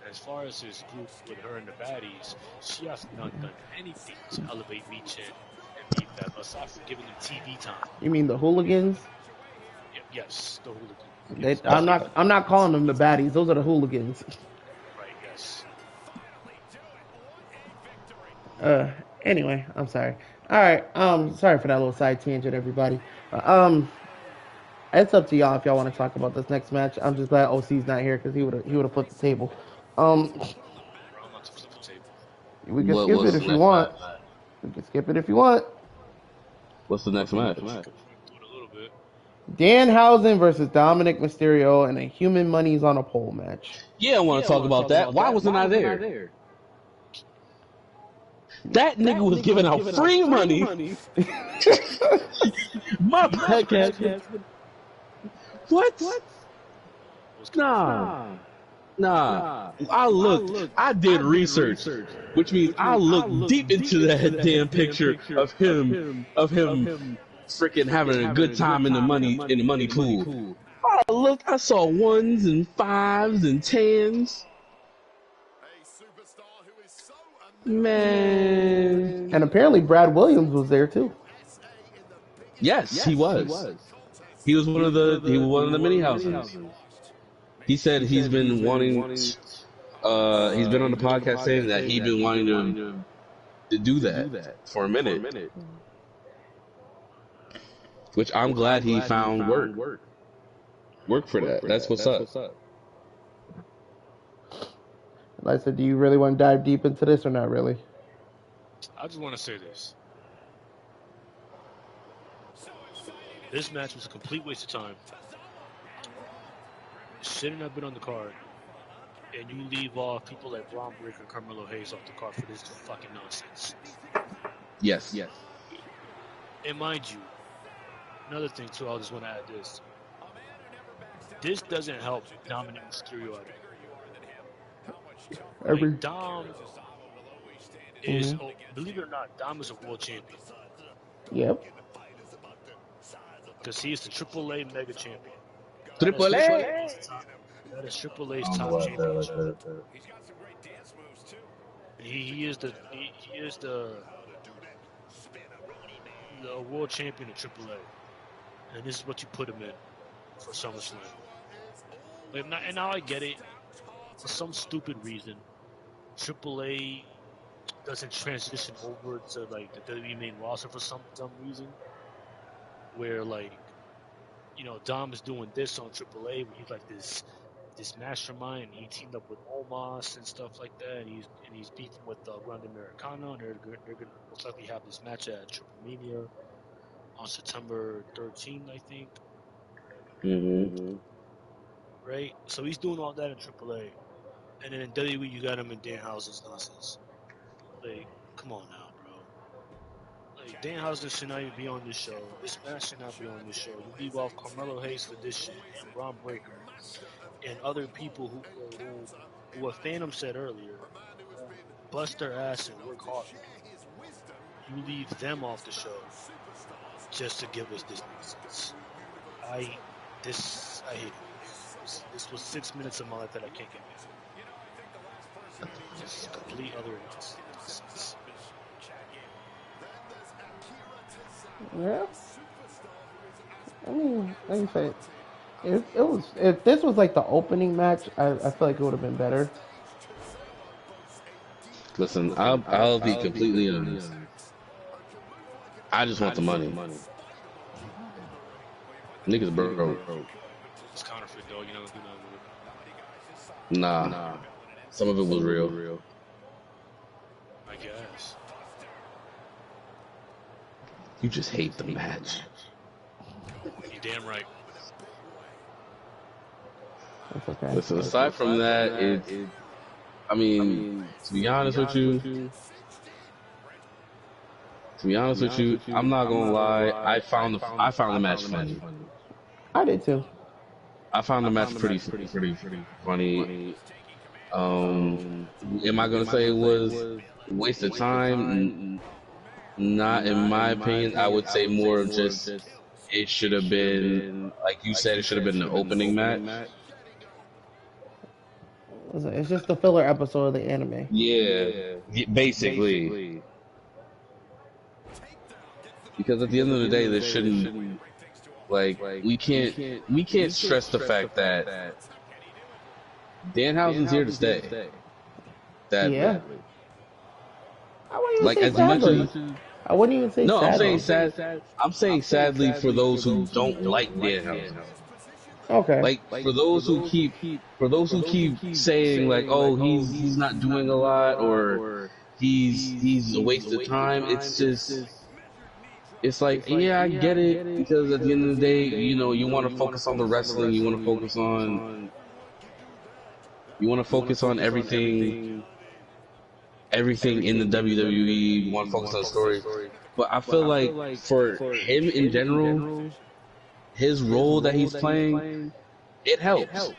As far as his group with her and the baddies, she has not done anything to elevate Meechin and beat them aside from giving them TV time. You mean the hooligans? Yes, the hooligans. They, Yes, I'm not calling them the baddies. Those are the hooligans. right, yes. Anyway, I'm sorry. All right. Sorry for that little side tangent, everybody. It's up to y'all if y'all want to talk about this next match. I'm just glad OC's not here because he would have flipped the table. Bro, I'm about to flip the table. We can skip it if you want. We can skip it if you want. What's the next match? Do it a little bit. Danhausen versus Dominic Mysterio in a Human Money's on a Pole match. Yeah, I want to talk about that. Why wasn't I there? That nigga was giving out free money. My podcast. What? Nah. I did research, which means I looked deep into that damn picture of him freaking having a good time in the money pool. I saw ones and fives and tens. Man. And apparently Brad Williams was there too. Yes, he was. He was one of the mini houses. He said he's been wanting. He's been on the podcast saying that he's been wanting to do that for a minute. Which I'm glad he found work. Work for that. That's what's up. Like I said, do you really want to dive deep into this or not really? I just want to say this. This match was a complete waste of time. Shouldn't have been on the card. And you leave off people like Braun Breaker and Carmelo Hayes off the card for this fucking nonsense. Yes. And mind you, another thing too, I just want to add this. This doesn't help Dominic Mysterio at all. Like, Dom is, believe it or not, Dom is a world champion. Yep. Because he is the AAA Mega Champion. Triple A. That is Triple A's top championship. He is the world champion of AAA, and this is what you put him in for SummerSlam. And now I get it. For some stupid reason, AAA doesn't transition over to like the WWE main roster for some dumb reason. Where like, you know, Dom is doing this on AAA, where he's like this mastermind, and he teamed up with Omos and stuff like that, and he's beefing with Grand Americano, and they're gonna most likely have this match at Triple Mania on September 13th, I think. Right? So he's doing all that in AAA, and then in WWE you got him in Danhausen's nonsense. Like, come on now, bro. Danhausen should not even be on this show. Smash should not be on this show. You leave off Carmelo Hayes for this shit and Braun Breaker and other people who what Phantom said earlier, who bust their ass and work hard. You leave them off the show just to give us this nonsense. I hate it. This was 6 minutes of my life that I can't get back. Just complete other nonsense. Yeah. I mean, like you said, if this was like the opening match, I feel like it would have been better. Listen, I'll be completely honest. I just want the money. Niggas broke. It's counterfeit though. You're not gonna do nothing with it. Nah. Some of it was real. I guess. You just hate the match. You're damn right. That's okay. Listen, aside from that, I mean, to be honest with you, I'm not gonna lie. I found the match funny. I did too. I found the match pretty funny. Am I gonna say it was a waste of time? Not in my opinion. I would say more of just it should have been, like you said, it should have been the opening match. It's just the filler episode of the anime. Yeah, basically. Because at the end of the day, there shouldn't, like, we can't stress the fact that Danhausen's here to stay. Yeah. I wouldn't even Like, say as much sadly. as I wouldn't even say no, sadly. I'm saying sad. I'm saying sadly for those who don't like Danhausen. Okay. Like for those who keep saying like, oh, he's not doing a lot, or he's a waste of time. It's like, yeah, I get it, because at the end of the day, you want to focus on the wrestling, you want to focus on everything in the WWE, you want to focus on the story. But I feel like for him in general, his role that he's playing, it helps.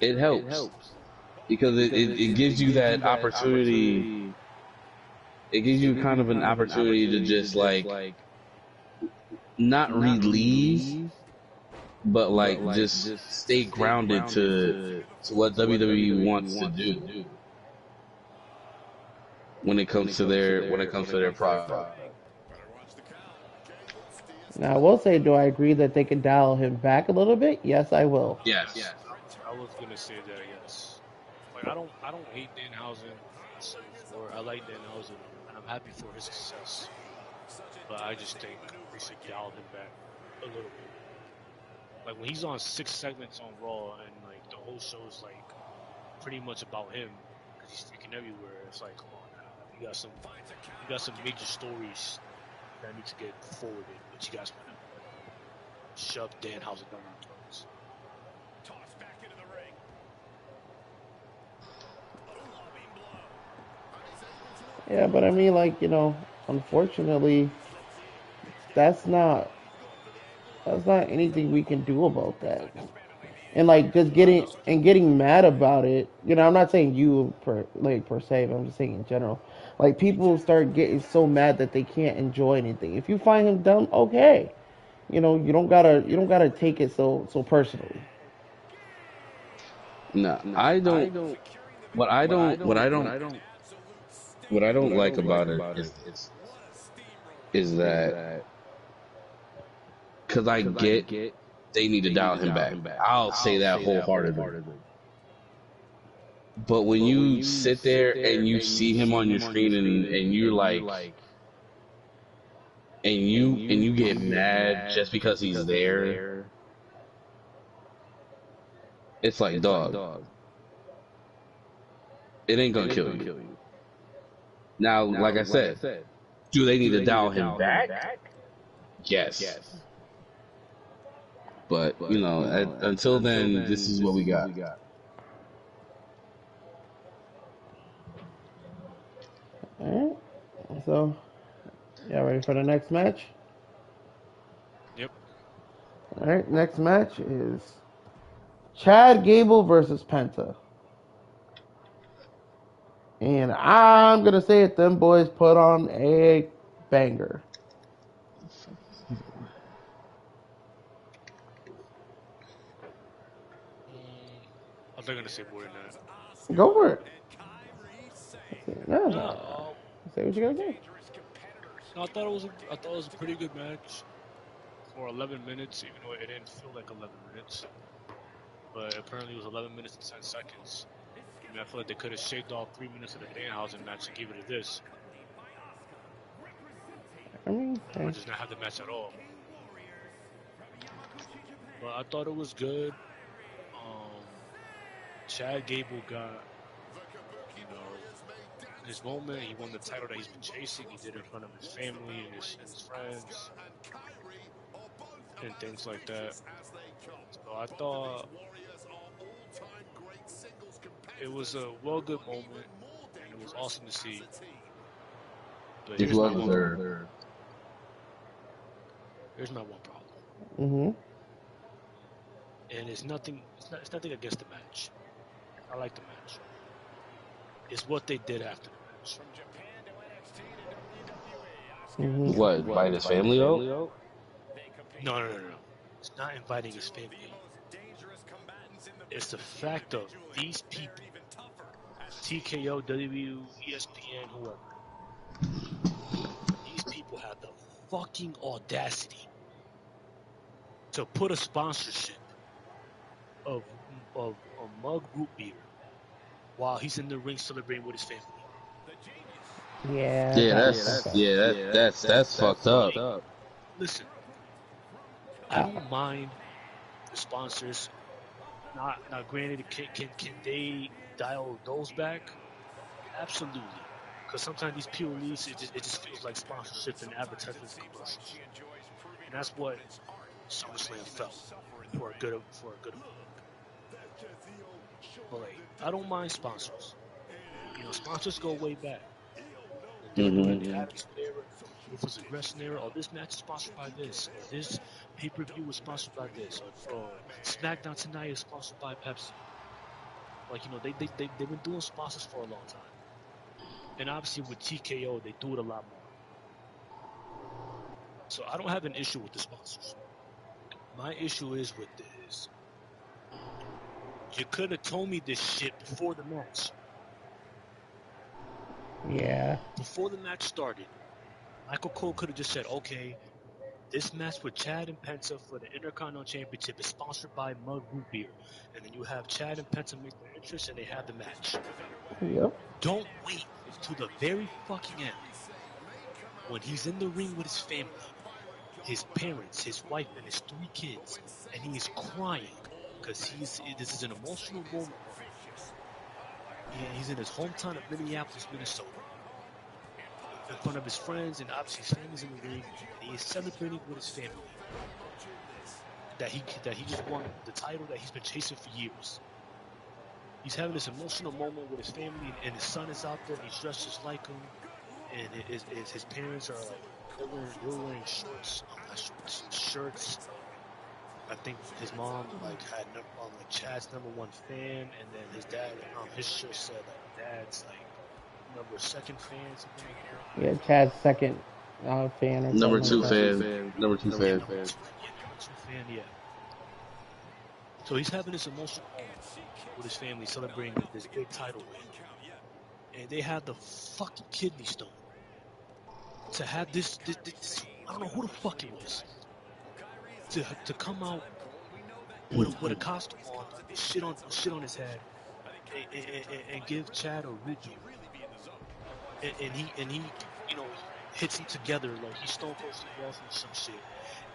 It helps. Because it gives you that opportunity. It gives you kind of an opportunity to just like not relieve, but like just stay grounded to what WWE wants to do when it comes to their product. Now I will say, do I agree that they can dial him back a little bit? Yes, I will. Yes. I was gonna say that, yes. Like I don't hate Danhausen. I like Danhausen, and I'm happy for his success. But I just think they should dial him back a little bit. Like when he's on 6 segments on Raw, and like the whole show is like pretty much about him because he's freaking everywhere. It's like, come on now, you got some major stories that need to get forwarded, but you guys want to shove Danhausen down our throats. Tossed back into the ring. Yeah, but I mean, like, unfortunately, that's not anything we can do about that. And like just getting mad about it, I'm not saying you per se, but I'm just saying in general. Like people start getting so mad that they can't enjoy anything. If you find him dumb, okay. You don't gotta take it so personally. No, I don't. What I don't like about it is that, because I get they need to dial him back. I'll say that wholeheartedly. But when you sit there and you see him on your screen and you're like, and you get mad just because he's there, it's like, dog, it ain't gonna kill you. Now, like I said, do they need to dial him back? Yes. But, until then, this is what we got. All right. So, y'all ready for the next match? Yep. All right. Next match is Chad Gable versus Penta. And I'm gonna say it. Them boys put on a banger. I'm not gonna say more than that. Go for it. No, No, no. Say what you gotta say. no, I thought it was a pretty good match for 11 minutes, even though it didn't feel like 11 minutes. But apparently it was 11 minutes and 10 seconds. I mean, I feel like they could have shaved off 3 minutes of the Danhausen match and gave it to this, I mean, or hey. just not have the match at all. But I thought it was good. Um, Chad Gable got, you know, his moment. He won the title that he's been chasing. He did it in front of his family and his friends and things like that. So I thought it was a well good moment and it was awesome to see. But It's well deserved. here's my one problem. Mm-hmm. And it's nothing against the match. I like the match. It's what they did after the match. Mm-hmm. What? Invite his family out? No. It's not inviting his family. It's the fact of these people, TKO, W, ESPN, whoever. These people have the fucking audacity to put a sponsorship of a mug root beer while he's in the ring celebrating with his family. Yeah, Yeah, that's fucked up. that's fucked up. Listen, I don't mind the sponsors. Not granted, can they dial those back? Absolutely. Because sometimes these pure leads, it just feels like sponsorship and advertisement commercials, and that's what SummerSlam felt for a good amount. But like, I don't mind sponsors. You know, sponsors go way back. During the Attitude Era, Ruthless Aggression Era, or this match is sponsored by this, or this pay-per-view is sponsored by this, or SmackDown Tonight is sponsored by Pepsi. Like, you know, they've been doing sponsors for a long time. And obviously with TKO, they do it a lot more. So I don't have an issue with the sponsors. My issue is with this. You could have told me this shit before the match. Yeah. Before the match started, Michael Cole could have just said, okay, this match with Chad and Penta for the Intercontinental Championship is sponsored by Mug Root Beer. And then you have Chad and Penta make their entrance and they have the match. Yep. Don't wait to the very fucking end when he's in the ring with his family, his parents, his wife, and his 3 kids, and he is crying because this is an emotional moment for him. He's in his hometown of Minneapolis, Minnesota, in front of his friends, and obviously his family's in the ring, and he is celebrating with his family that he just won the title that he's been chasing for years. He's having this emotional moment with his family, and his son is out there, and he's dressed just like him, and his parents are like they're wearing shorts, shirts. I think his mom like had like Chad's #1 fan, and then his dad his shirt said like dad's like #2 fan, something like that. Yeah, Chad's second fan or Number something two like that. fan. Number two Yeah, fan. #2 fan, yeah. So he's having this emotional moment with his family celebrating this big title win, and they have the fucking kidney stone to have this I don't know who the fuck it was to come out with a costume on, shit on his head, and give Chad a root beer, and he you know hits him together like he Stone Cold Steve Austin or some shit.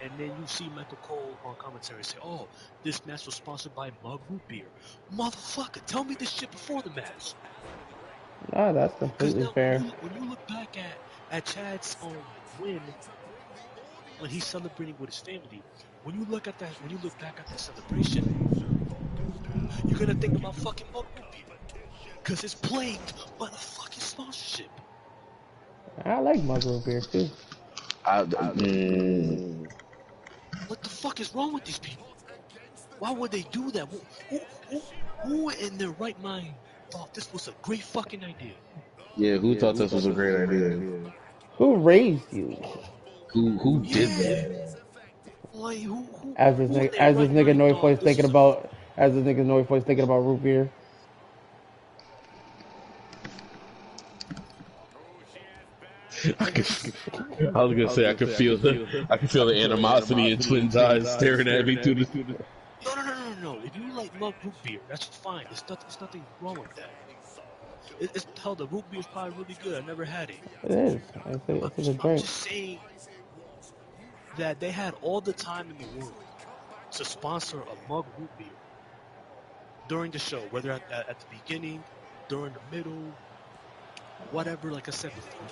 And then you see Michael Cole on commentary say, "Oh, this match was sponsored by Mug Root Beer." Motherfucker, tell me this shit before the match. Ah, that's Because completely now fair. when you look back at Chad's win when he's celebrating with his family, when you look back at that celebration, you're gonna think about fucking Mug Root Beer because it's plagued by the fucking sponsorship. I like mug root beer too. What the fuck is wrong with these people? Why would they do that? Who, who in their right mind thought this was a great fucking idea? Yeah, who thought this was a great idea? Who raised you? Who did Yeah. that? Like, As this who in nigga, their as this right nigga mind Noise thought Boy's this thinking was a about, as this nigga Noise Boy's thinking about root beer. I was gonna say I could feel the animosity in Twin's eyes staring at me through the. No. If you like mug root beer, that's fine. There's nothing wrong with that. It's hell, the root beer is probably really good. I never had it. It is. It's a good I'm drink. just saying that they had all the time in the world to sponsor a mug root beer during the show, whether at the beginning, during the middle, whatever. Like I said before,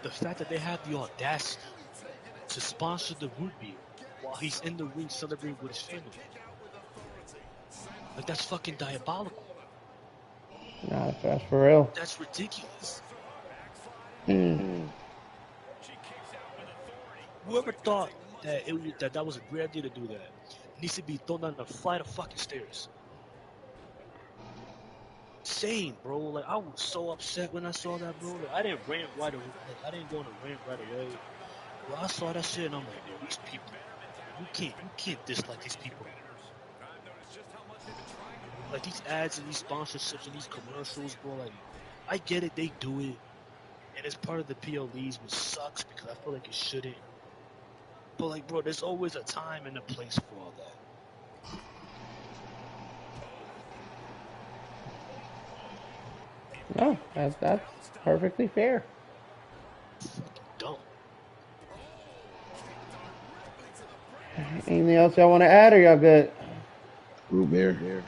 the fact that they had the audacity to sponsor the root beer while he's in the ring celebrating with his family, like that's fucking diabolical. Nah, that's for real. That's ridiculous. Whoever thought that that was a great idea to do that needs to be thrown down a flight of fucking stairs. Same, bro. Like I was so upset when I saw that, bro. Like, I didn't rant right away. Like, I didn't go on a rant right away. But I saw that shit and I'm like, yo, these people, you can't dislike these people. Like these ads and these sponsorships and these commercials, bro. Like I get it, they do it, and it's part of the PLEs, which sucks because I feel like it shouldn't. But like, bro, there's always a time and a place for all that. No, that's perfectly fair. Dumb. Anything else y'all want to add, or y'all good? Root beer.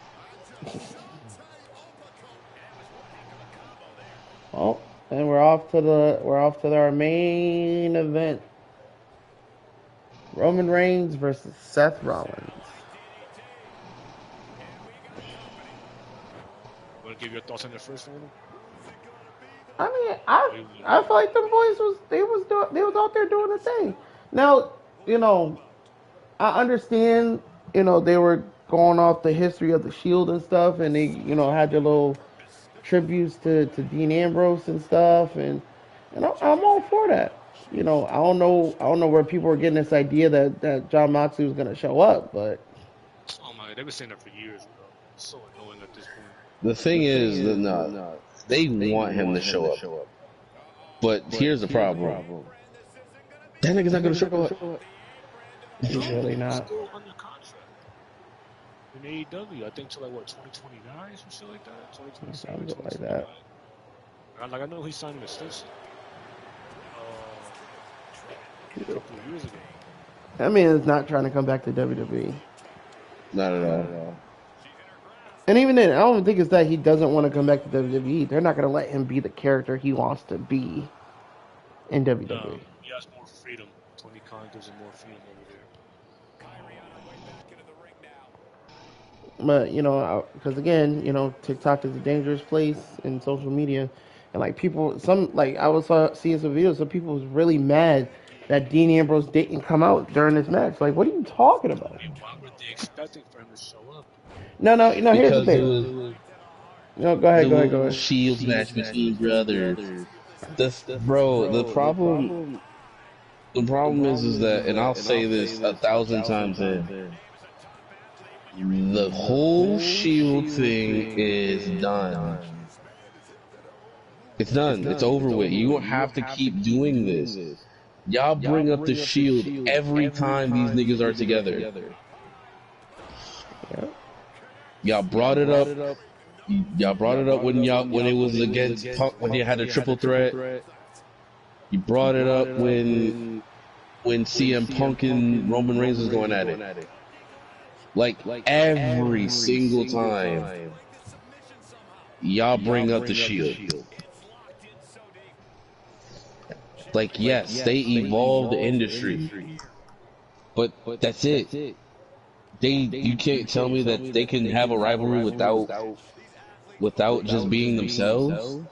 Well, and we're off to our main event. Roman Reigns versus Seth Rollins. Want to give your thoughts on the first one? I mean, I feel like them boys was out there doing the thing. Now, I understand, they were going off the history of the Shield and stuff, and they, had their little tributes to Dean Ambrose and stuff, and I'm all for that. I don't know where people were getting this idea that John Moxley was gonna show up, but Oh my, they've been saying that for years, bro. It's so annoying at this point. The thing is that they want him to show up, but here's the problem: that nigga's not gonna show up. he's really not. Still under contract in AEW, I think till like what 2029, some shit like that. 2027, Something like that. Like I know he signed an extension a couple of years ago. That man is not trying to come back to WWE. Not at all. And even then, I don't even think it's that he doesn't want to come back to WWE. They're not going to let him be the character he wants to be in WWE. He has more freedom. Tony Khan gives him more freedom over there. But, because again, TikTok is a dangerous place in social media. And, like, I was seeing some videos, some people was really mad that Dean Ambrose didn't come out during this match. Like, what are you talking about? Why were they expecting for him to show up? No, here's the thing. No, go ahead. Shield match between brothers. The problem is that, and I'll say this 1,000 times in, the whole Shield thing is done. It's done. It's over with. You don't have to keep doing this. Y'all bring up the Shield every time these niggas are together. Y'all brought it up. Y'all brought it up when it was against Punk, when he had a triple threat. You brought it up when CM Punk and Roman Reigns was going at it. Like every single time, y'all bring up the Shield. Like, yes, they evolved the industry, but that's it. You can't tell me that they can have a rivalry without just being themselves.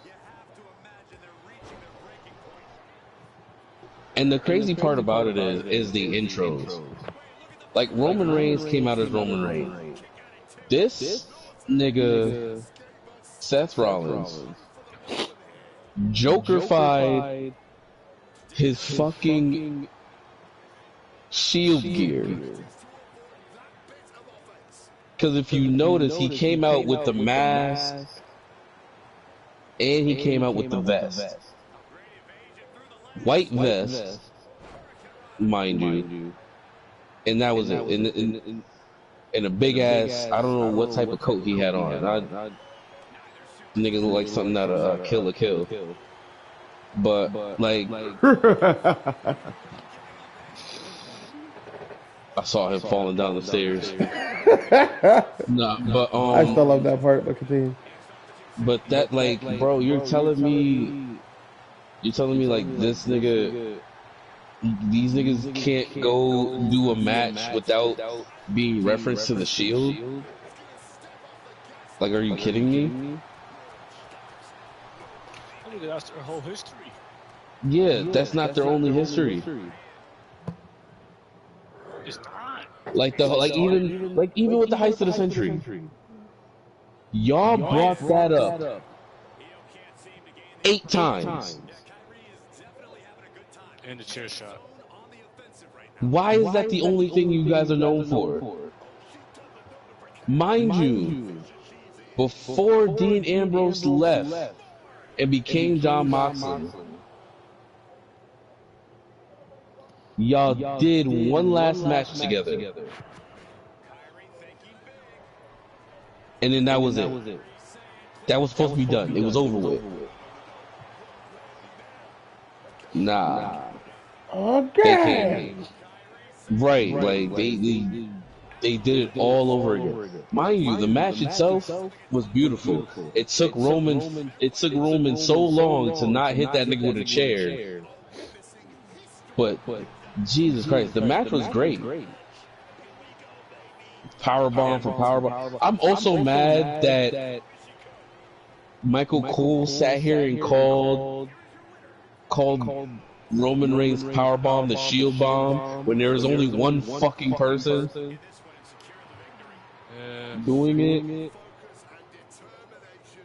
And the crazy part about it is the intros. Like Roman Reigns came out as Roman Reigns. This nigga Seth Rollins Jokerfied his fucking Shield gear. Because if you notice, he came out with the mask and he came out with the vest. White vest, mind you. And that was it. And a big ass, I don't know what type of coat he had on. Nigga look like something out of Kill la Kill. But, like, I saw him falling down the stairs. Nah, but, I still love that part, but continue. But that, like, bro, you're telling me, like, this nigga, these niggas can't go do a match without being referenced to the Shield? Like, are you kidding me? I think that's their whole history. Yeah, that's not their only history. It's not. Like even with the heist of the century, y'all brought that up 8 times. And the chair shot. Why is that the only thing you guys are known for? Mind you, before Dean Ambrose left and became John Moxley, y'all did one last match together. And then that was it. That was supposed to be done. It was over with. Nah. Okay. Right, like they did it all over again. Mind you, the match itself was beautiful. It took Roman so long to not hit that nigga with a chair. But Jesus Christ, the match was great. Powerbomb for powerbomb. I'm also mad that Michael Cole sat here and called Roman Reigns powerbomb the Shield bomb when there was only one fucking person doing it.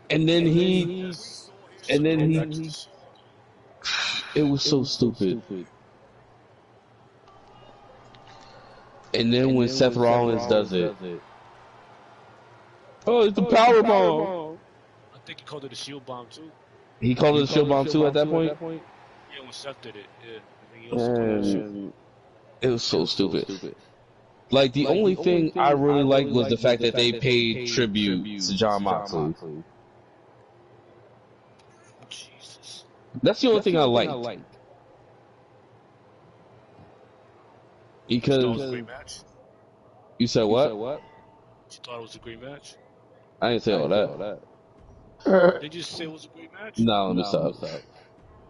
And then he it was so stupid. And then when Seth Rollins does it, oh, it's the power bomb. I think he called it a shield bomb too. He called it a shield bomb too at that point. Yeah, when Seth did it. Yeah, I think he also called it a shield. It was so stupid. Like the only thing I really liked was the fact that they paid tribute to John Moxley. Jesus. That's the only thing I liked. Because You thought it was a great match? You said what? You thought it was a great match? I didn't say all that. Did you say it was a great match? No, let me stop.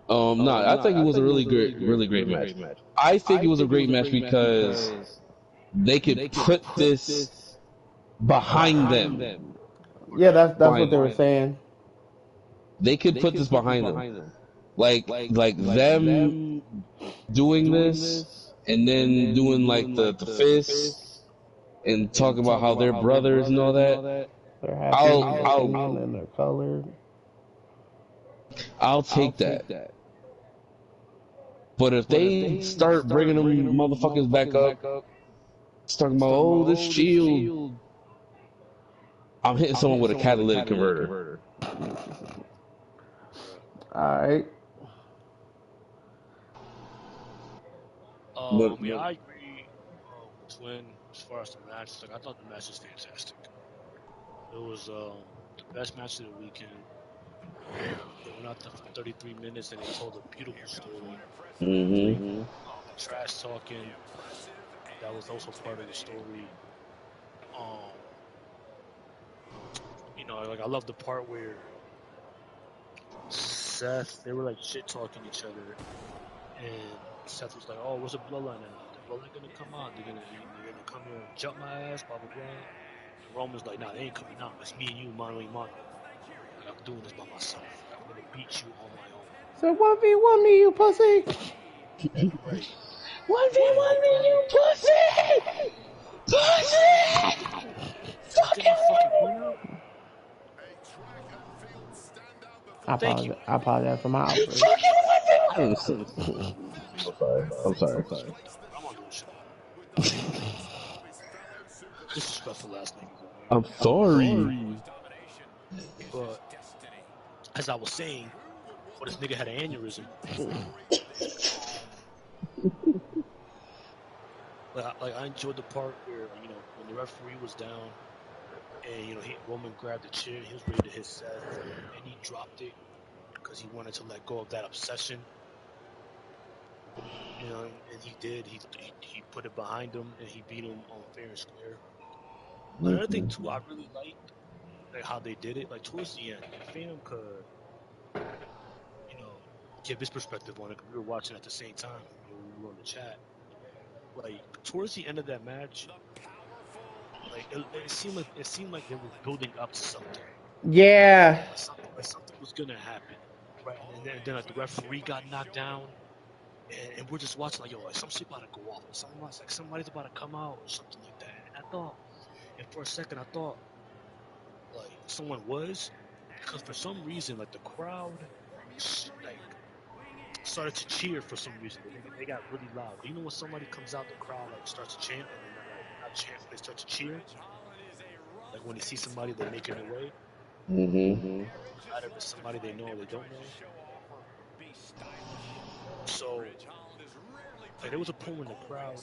No, I think it was a really great match. I think it was a great match because they could put this behind them. Yeah, that's what they were saying. They could put this behind them. Like them doing this and then doing like the fist and talking about how they're brothers and all that. They're happy and they're colored. I'll take that. But if they start bringing them motherfuckers back up, talking about, oh, this Shield, I'm hitting someone with a catalytic converter. Alright. Yeah, I agree with Twin as far as the match. Like, I thought the match was fantastic. It was the best match of the weekend. They went out there for 33 minutes and they told a beautiful story. Mm-hmm. Trash talking, that was also part of the story. You know, like I love the part where Seth, they were like shit talking each other, and Seth was like, "Oh, what's the bloodline now? The bloodline gonna come out? They're gonna come here and jump my ass, blah blah blah." And Roman's like, "Nah, they ain't coming out. It's me and you, mano y mano. Like, I'm doing this by myself. I'm gonna beat you on my own." So 1v1 me, you pussy. Right. 1v1 you pussy! Pussy! Fuck, get my fucking point out. Thank you. I apologize for my outburst. Fucking 1v1! I'm sorry. I'm on doing shit. Disrespectful ass niggas, man. I'm sorry. But as I was saying, well, this nigga had an aneurysm. Like I enjoyed the part where when the referee was down and Roman grabbed the chair, he was ready to hit Seth, and he dropped it because he wanted to let go of that obsession. And he did. He put it behind him, and he beat him on fair and square. Another thing too, I really liked like how they did it. Like towards the end, and Phantom could give his perspective on it because we were watching at the same time. We were on the chat. Like towards the end of that match, like it seemed like they were building up to something. Yeah. Like something was gonna happen, right? And then like the referee got knocked down, and we're just watching like like some shit about to go off, or somebody's about to come out or something like that. And for a second I thought like someone was, because for some reason like the crowd like started to cheer for some reason. They got really loud. You know when somebody comes out, the crowd like starts to chant, and then they're like not chant, but they start to cheer. Like when they see somebody, they're making their way. Mm-hmm. No matter if it's somebody they know or they don't know. So like there was a point when the crowd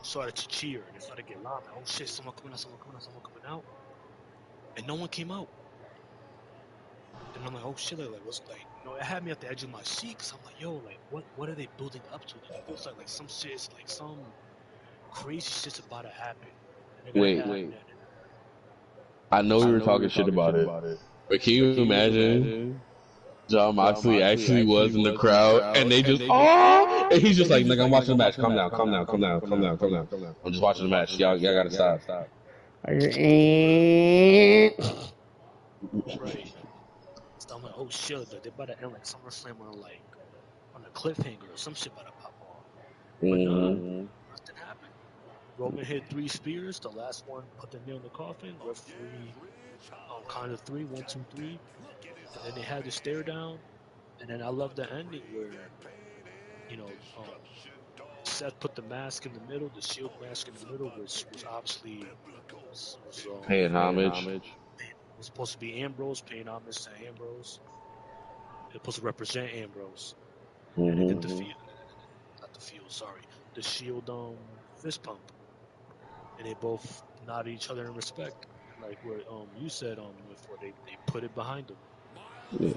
started to cheer and it started to get loud. Like, oh shit, someone coming out, someone coming out, someone coming out, and no one came out. And I'm like, oh shit, like what's like, it had me at the edge of my seat because I'm like, yo, like what are they building up to? Like it feels like some shit is like some crazy shit's about to happen. And they're gonna Wait. I know we were talking shit about it, but can you imagine John Moxley actually was in the crowd and they just and he's just like, nigga, I'm watching the match. Calm down, calm down, calm down, calm down, calm down. I'm just watching the match. Y'all gotta stop. right. So I'm like, oh shit, like, they about to end like Summerslam on a cliffhanger or some shit about to pop off. But nah, nothing happened. Roman hit 3 spears. The last one put the nail in the coffin. Referee count of 3, 1, 2, 3, and then they had the stare down. And then I love the ending where Seth put the mask in the middle, the shield mask in the middle, which was obviously Paying homage. was supposed to be Ambrose, paying homage to Ambrose. It was supposed to represent Ambrose. And they did the field, not the field, sorry, the shield fist pump, and they both nodded each other in respect, like what you said before they put it behind them. Yeah.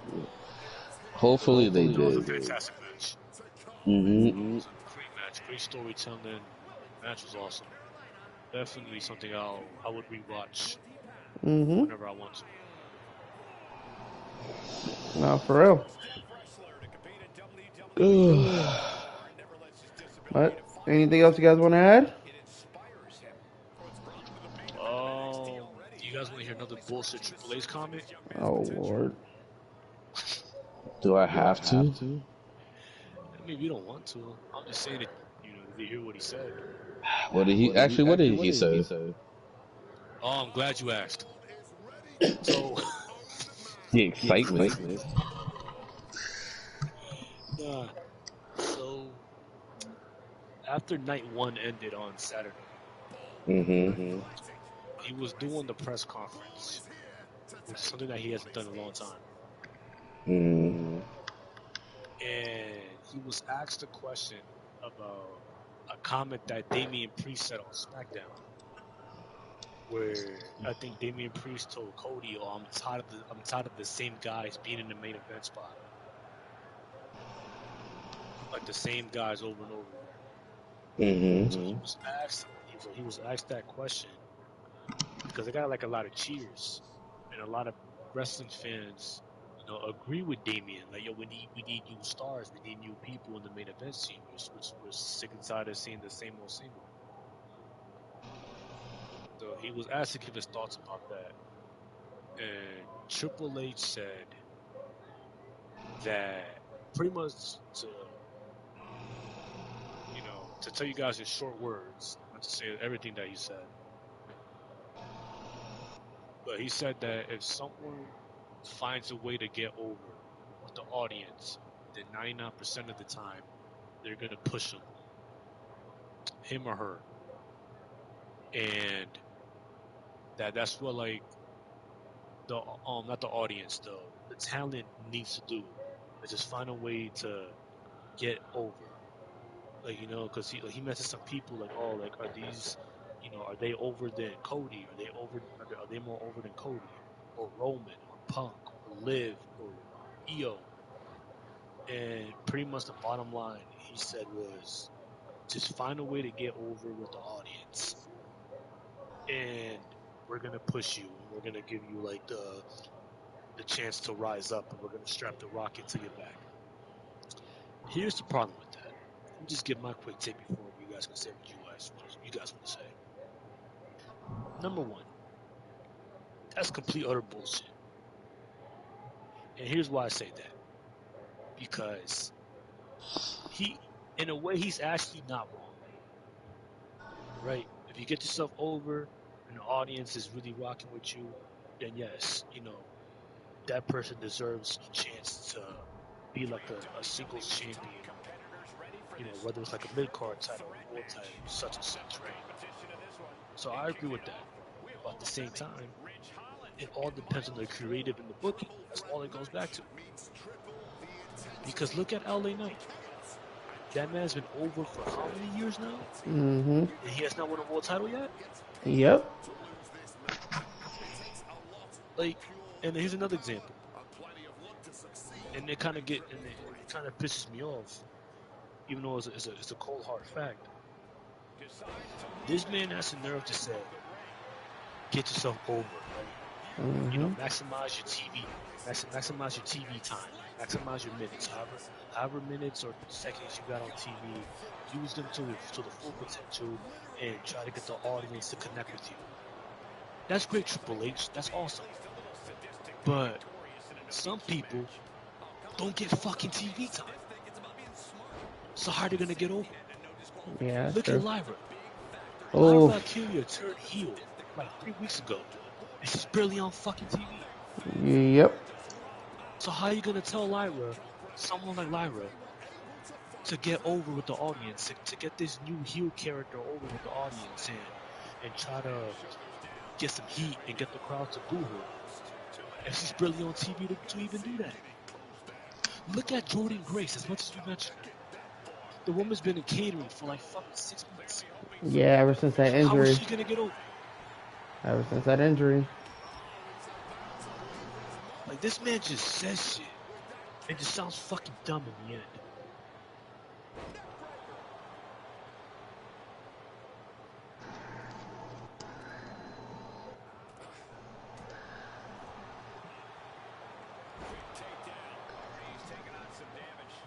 Hopefully they It was a did. fantastic match. Mm-hmm. It was a great match, great storytelling. Match was awesome. Definitely something I would rewatch whenever I want to. No, for real. But anything else you guys want to add? Do you guys want to hear another bullshit Triple H comment? Oh Lord. Do I have to? I mean, you don't want to. I'm just saying that did you hear what he said? What did he actually? What did he say? Oh, I'm glad you asked. So, The excitement. nah. So after night 1 ended on Saturday, Mm-hmm. he was doing the press conference, which is something that he hasn't done in a long time. Mm-hmm. And he was asked a question about a comment that Damian Priest said on SmackDown, where I think Damian Priest told Cody, "Oh, I'm tired of the same guys being in the main event spot, like the same guys over and over again." So Mm-hmm. he was asked that question because they got like a lot of cheers and a lot of wrestling fans, agree with Damian. Like, yo, we need new stars, we need new people in the main event scene. We're sick and tired of seeing the same old, same old. So he was asked to give his thoughts about that, and Triple H said that pretty much to tell you guys in short words, not to say everything that he said, but he said that if someone finds a way to get over with the audience, then 99% of the time they're gonna push him or her, and that's what like the not the audience though, the talent needs to do is just find a way to get over. Like, because he mentioned some people like, oh, like, are these, are they over than Cody? Are they more over than Cody or Roman or Punk or Liv or Io? And pretty much the bottom line he said was just find a way to get over with the audience, and we're gonna push you, and we're gonna give you like the chance to rise up, and we're gonna strap the rocket to your back. Here's the problem with that. Let me just give my quick take before you guys can say what you guys want to say. Number one, that's complete utter bullshit. And here's why I say that. Because in a way, he's actually not wrong. Right? If you get yourself over and the audience is really rocking with you, then yes, that person deserves a chance to be like a singles champion, whether it's like a mid-card title or world title, such and such, right? So I agree with that. But at the same time, it all depends on the creative and the booking. That's all it goes back to. Because look at LA Knight. That man's been over for how many years now? Mm-hmm. And he has not won a world title yet? Yep. Like, and here's another example. And it kind of pisses me off, even though it's a cold hard fact. This man has the nerve to say, get yourself over, right? Mm-hmm. Maximize your TV, maximize your TV time, maximize your minutes, however minutes or seconds you got on TV, use them to the full potential and try to get the audience to connect with you. That's great, Triple H. That's awesome. But some people don't get fucking TV time. So how are they gonna get over? Yeah, that's Look true. at Lyra. Oh. Lyra Valkyria turned heel like 3 weeks ago, and she's barely on fucking TV. Yep. So how are you gonna tell someone like Lyra, to get over with the audience, to get this new heel character over with the audience, and try to get some heat and get the crowd to boo her, and she's barely on TV to even do that? Look at Jordan Grace. As much as you mentioned her, the woman's been in catering for like fucking 6 months. Yeah, ever since that How is injury. she gonna get over? Ever since that injury. Like, this man just says shit. It just sounds fucking dumb in the end.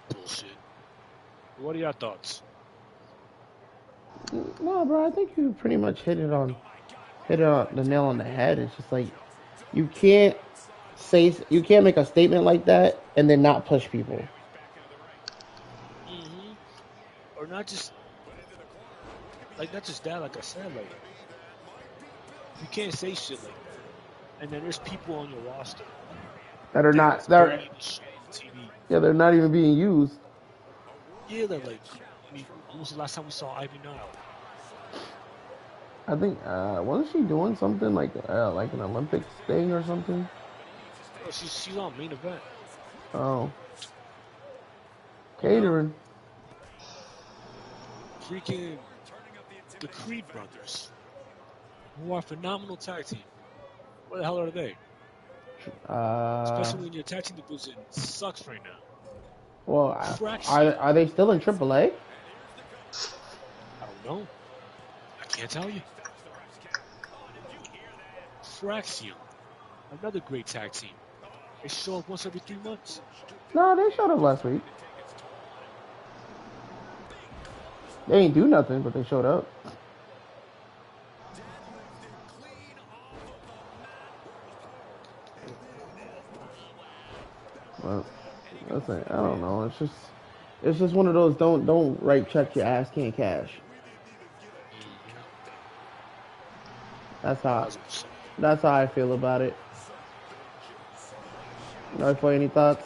Bullshit. What are your thoughts? No, bro, I think you pretty much hit it on the nail on the head. It's just like you can't make a statement like that and then not push people. Mm-hmm. Or not just that. Like I said, like, you can't say shit like that. And then there's people on your roster That are not that's barely even shown on TV. yeah, they're not even being used. Yeah, they're like, I mean, when was the last time we saw Ivy Nile? I think wasn't she doing something like an Olympics thing or something? Oh, she's on main event. Oh. Catering. Freaking the Creed brothers, who are a phenomenal tag team. Where the hell are they? Especially when your tag team division sucks right now. Well, Fraction. are they still in AAA? I don't know. I can't tell you. Fraction, another great tag team. They show up once every 3 months. No, they showed up last week. They ain't do nothing, but they showed up. Well, listen, I don't know. It's just It's just one of those don't write check your ass can't cash. That's how 1000%. that's how I feel about it. For any thoughts?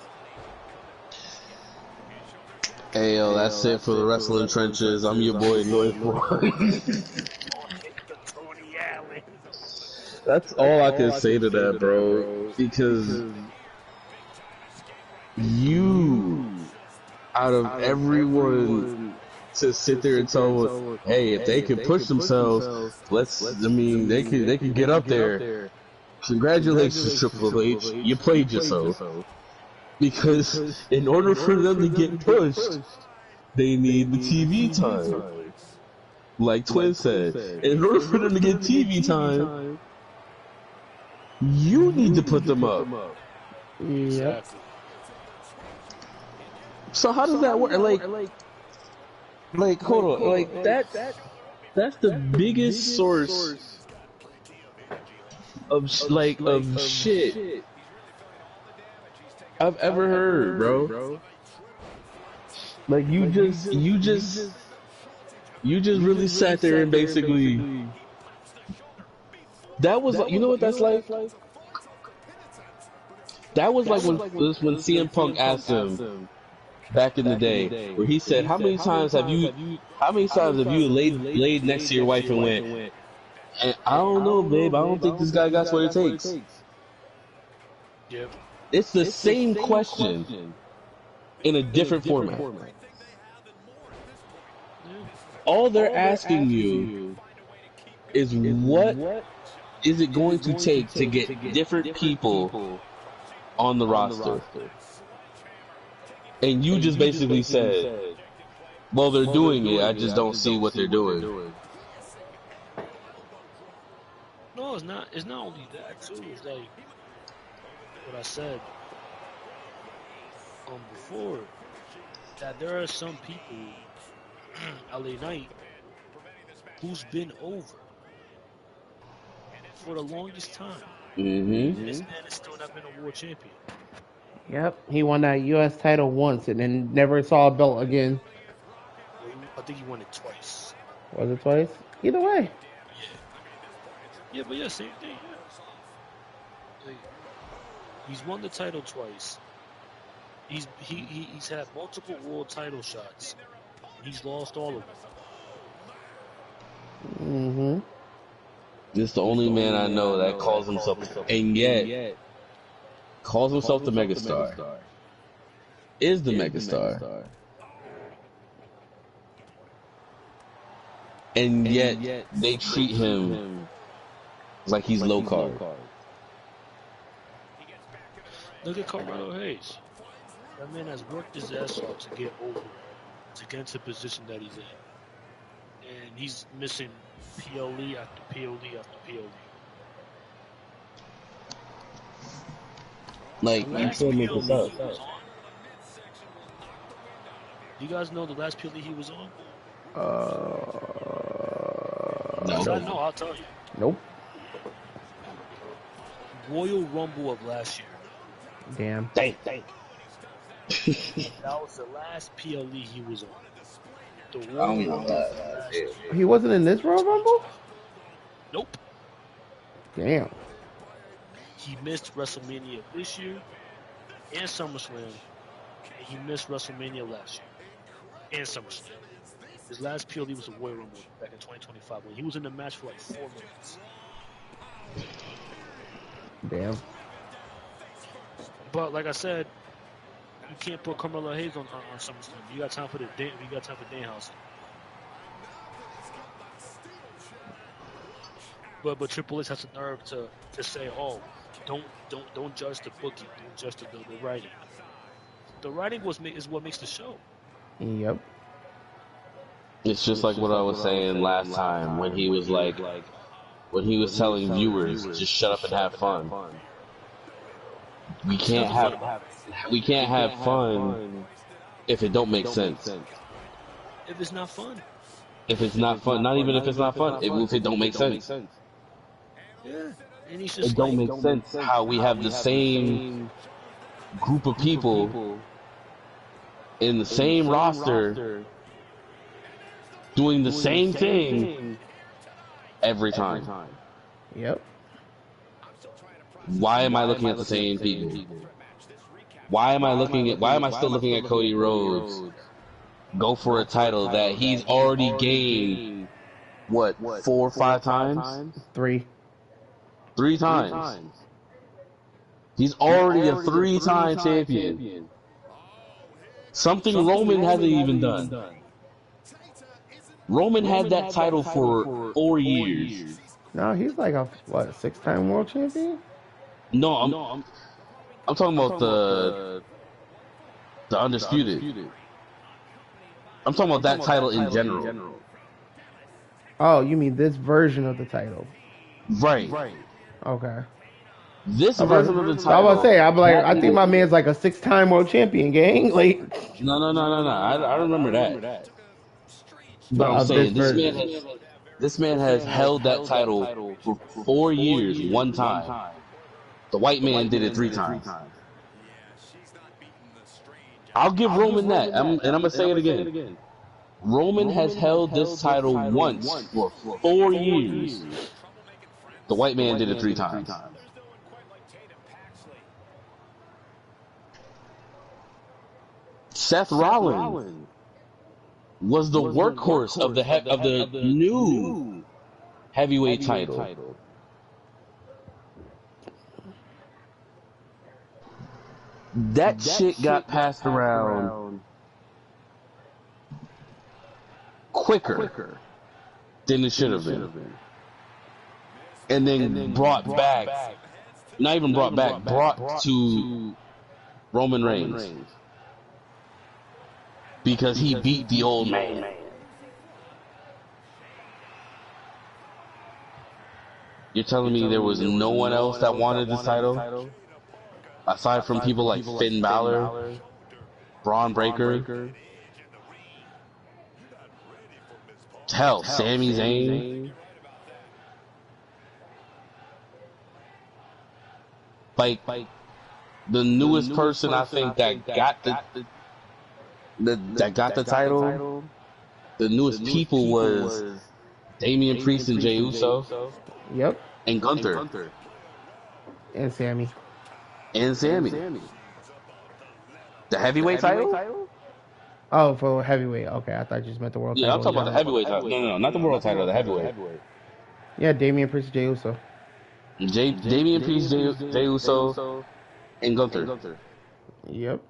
Hey yo, that's it for the wrestling trenches. I'm your boy North Boy. Tony Allen. That's all I can say to that, bro. Because you, out of everyone, to sit there and tell, hey, if they can push themselves, they could get up there. Congratulations, Triple H, you played yourself. Because in order for them to get pushed, they need the TV time. Like Twin said, in order for them to get TV time, you need to put them up. Yep. Exactly. So how does that work? Like, hold on, like that's the biggest source of shit I've ever heard, bro. Like you just really sat there and basically that was you know what that's like? That was like when CM Punk asked him back in the day, where he said, "How many times have you laid next to your wife and went, I don't know, babe. I don't think this guy got what it takes." Yep. It's the same question in a different format. All they're asking you is what is it going to take to get different people on the roster? And you just basically said, well, they're doing it, I just don't see what they're doing. No, it's not. It's not only that too. It's like what I said before, that there are some people, LA Knight, who's been over for the longest time. Mm-hmm. This man has still not been a world champion. Yep. He won that U.S. title once and then never saw a belt again. I think he won it twice. Was it twice? Either way. Yeah, but yeah, same thing. Yeah. Like, he's won the title twice. He's had multiple world title shots. He's lost all of them. Mm-hmm. This is the only man I know that calls himself, and yet calls himself the megastar. Is the megastar. And yet they treat him like he's low card. Look at Carmelo Hayes. That man has worked his ass off to get over, to get into the position that he's in. And he's missing PLE after PLE after PLE. Like, you can't make this up. Do you guys know the last PLE he was on? No. I'll tell you. Nope. Royal Rumble of last year. Damn. Thank. That was the last PLE he was on. The I Royal don't know Rumble that. of last year. He wasn't in this Royal Rumble? Nope. Damn. He missed WrestleMania this year and SummerSlam. And he missed WrestleMania last year and SummerSlam. His last PLE was a Royal Rumble back in 2025 when he was in the match for like 4 minutes. Damn. But like I said, you can't put Carmelo Hayes on SummerSlam. You got time for Danhausen. But Triple H has the nerve to say, oh, don't judge the booking, don't judge the writing. The writing is what makes the show. Yep. It's just like what I was saying last time when he was like, when he was telling viewers, just shut up and have fun. We can't have fun if it don't make sense. If it's not fun. If it's not fun, not even if it's not fun, if it don't make sense. Yeah. And he's just It don't make sense how we have the same group of people in the same roster doing the same thing every time. Yep. Why am I looking at the same people? Why am I still looking at Cody Rhodes go for a title that he's already gained, what, 4 or 5 times? Three. 3 times. He's already a 3-time champion. Something Roman hasn't even done. Roman had that title for 4 years. No, he's like a 6-time world champion? No, I'm talking about the Undisputed. I'm talking about that title in general. Oh, you mean this version of the title? Right. Okay. This version of the I was title. about to say, I think my man's like a 6-time world champion, gang. Like, No. I remember that. But I'm of this saying version. this man has held that title for 4 years, one time. The white man did it 3 times. I'll give Roman that, and I'm gonna say it again. Roman has held this title once for 4 years. The white man did it 3 times. Seth Rollins was the workhorse of the new heavyweight title. That shit got passed around quicker than it should have been. And then brought back, not even brought back, brought to Roman Reigns. Because he beat the old man. You're telling me there was no one else that wanted this title? Aside from people like Finn Balor, Braun Breaker, hell, Sami Zayn. Like, the newest person I think that got the title, the newest people was Damian Priest and Jey Uso. Yep. And Gunther. And Sammy. The heavyweight title? Oh, for heavyweight. Okay, I thought you just meant the world title. Yeah, I'm talking about the heavyweight title. No, not the world title, the heavyweight. Yeah, Damian Priest, Jey Uso. Damian Priest, Jey Uso, and Gunther. Yep.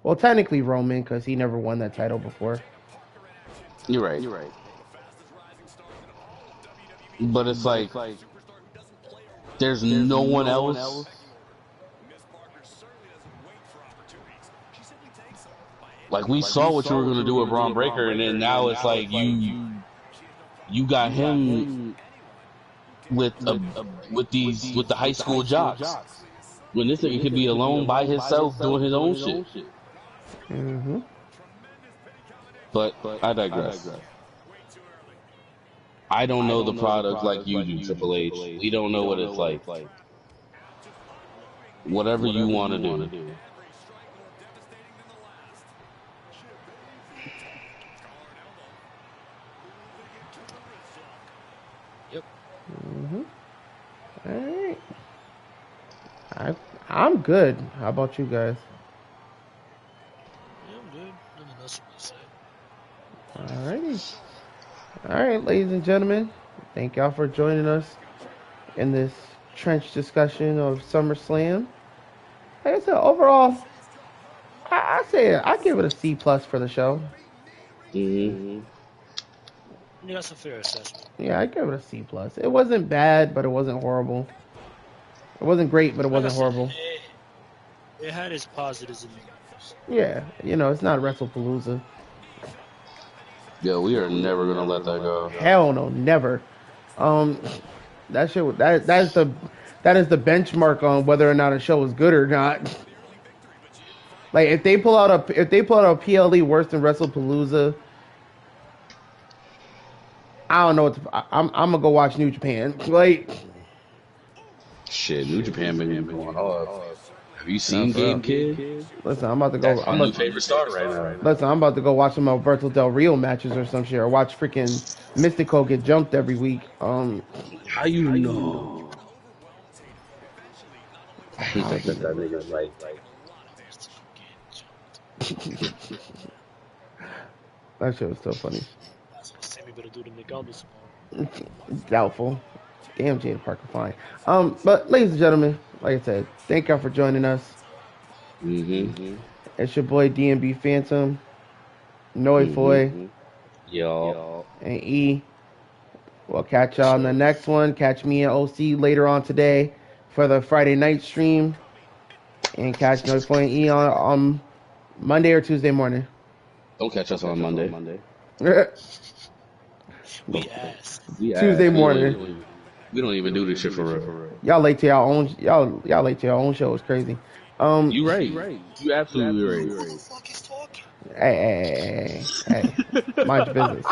Well, technically Roman, because he never won that title before. You're right. But it's like, there's no one else. Like, we saw what you were going to do with Braun Breaker, and then now it's like you got him with the high school jocks. When this thing could be alone by himself doing his own shit. Mm-hmm. But I digress. I don't know the product like you do, Triple H. We don't know what it's like. Whatever you want to do. Yep. Mm-hmm. All right. I'm good. How about you guys? Yeah, I'm good. Nothing else to say. Alrighty. Alright, ladies and gentlemen. Thank y'all for joining us in this trench discussion of SummerSlam. Like I said, overall, I say I give it a C plus for the show. Mm-hmm. Yeah, that's a fair assessment. Yeah, I give it a C plus. It wasn't bad, but it wasn't horrible. It wasn't great, but it wasn't horrible. It had its positives and negatives. Yeah, it's not WrestlePalooza. Yo, we are never gonna let that go. Hell no, never. That shit. That is the benchmark on whether or not a show is good or not. Like if they pull out a PLE worse than WrestlePalooza, I don't know what I'm gonna go watch New Japan. Like shit, New Japan been going hard. Have you seen Game Kid? Listen, I'm about to go. That's my new favorite star right now. Listen, I'm about to go watch some Alberto Del Rio matches or some shit, or watch freaking Mystico get jumped every week. How you know? I hate How that do that nigga's like. that shit was so funny. That's what Sammy better do to Miguel this tomorrow. Doubtful. Damn, Jada Parker fine. But ladies and gentlemen, like I said, thank y'all for joining us. Mm-hmm. It's your boy DMB Phantom, Noifoy, Yo. and E. We'll catch y'all on the next one. Catch me and OC later on today for the Friday night stream. And catch Noifoy and E on Monday or Tuesday morning. Don't catch us on Monday. We ass. Tuesday morning. We don't even do this shit for real. Y'all late to y'all own y'all late to your own show. It's crazy. You right. You absolutely right. Who the fuck is talking? Hey, mind your business.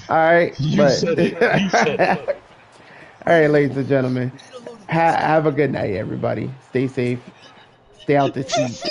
All right, You said it. All right, ladies and gentlemen, have a good night, everybody. Stay safe. Stay out this heat.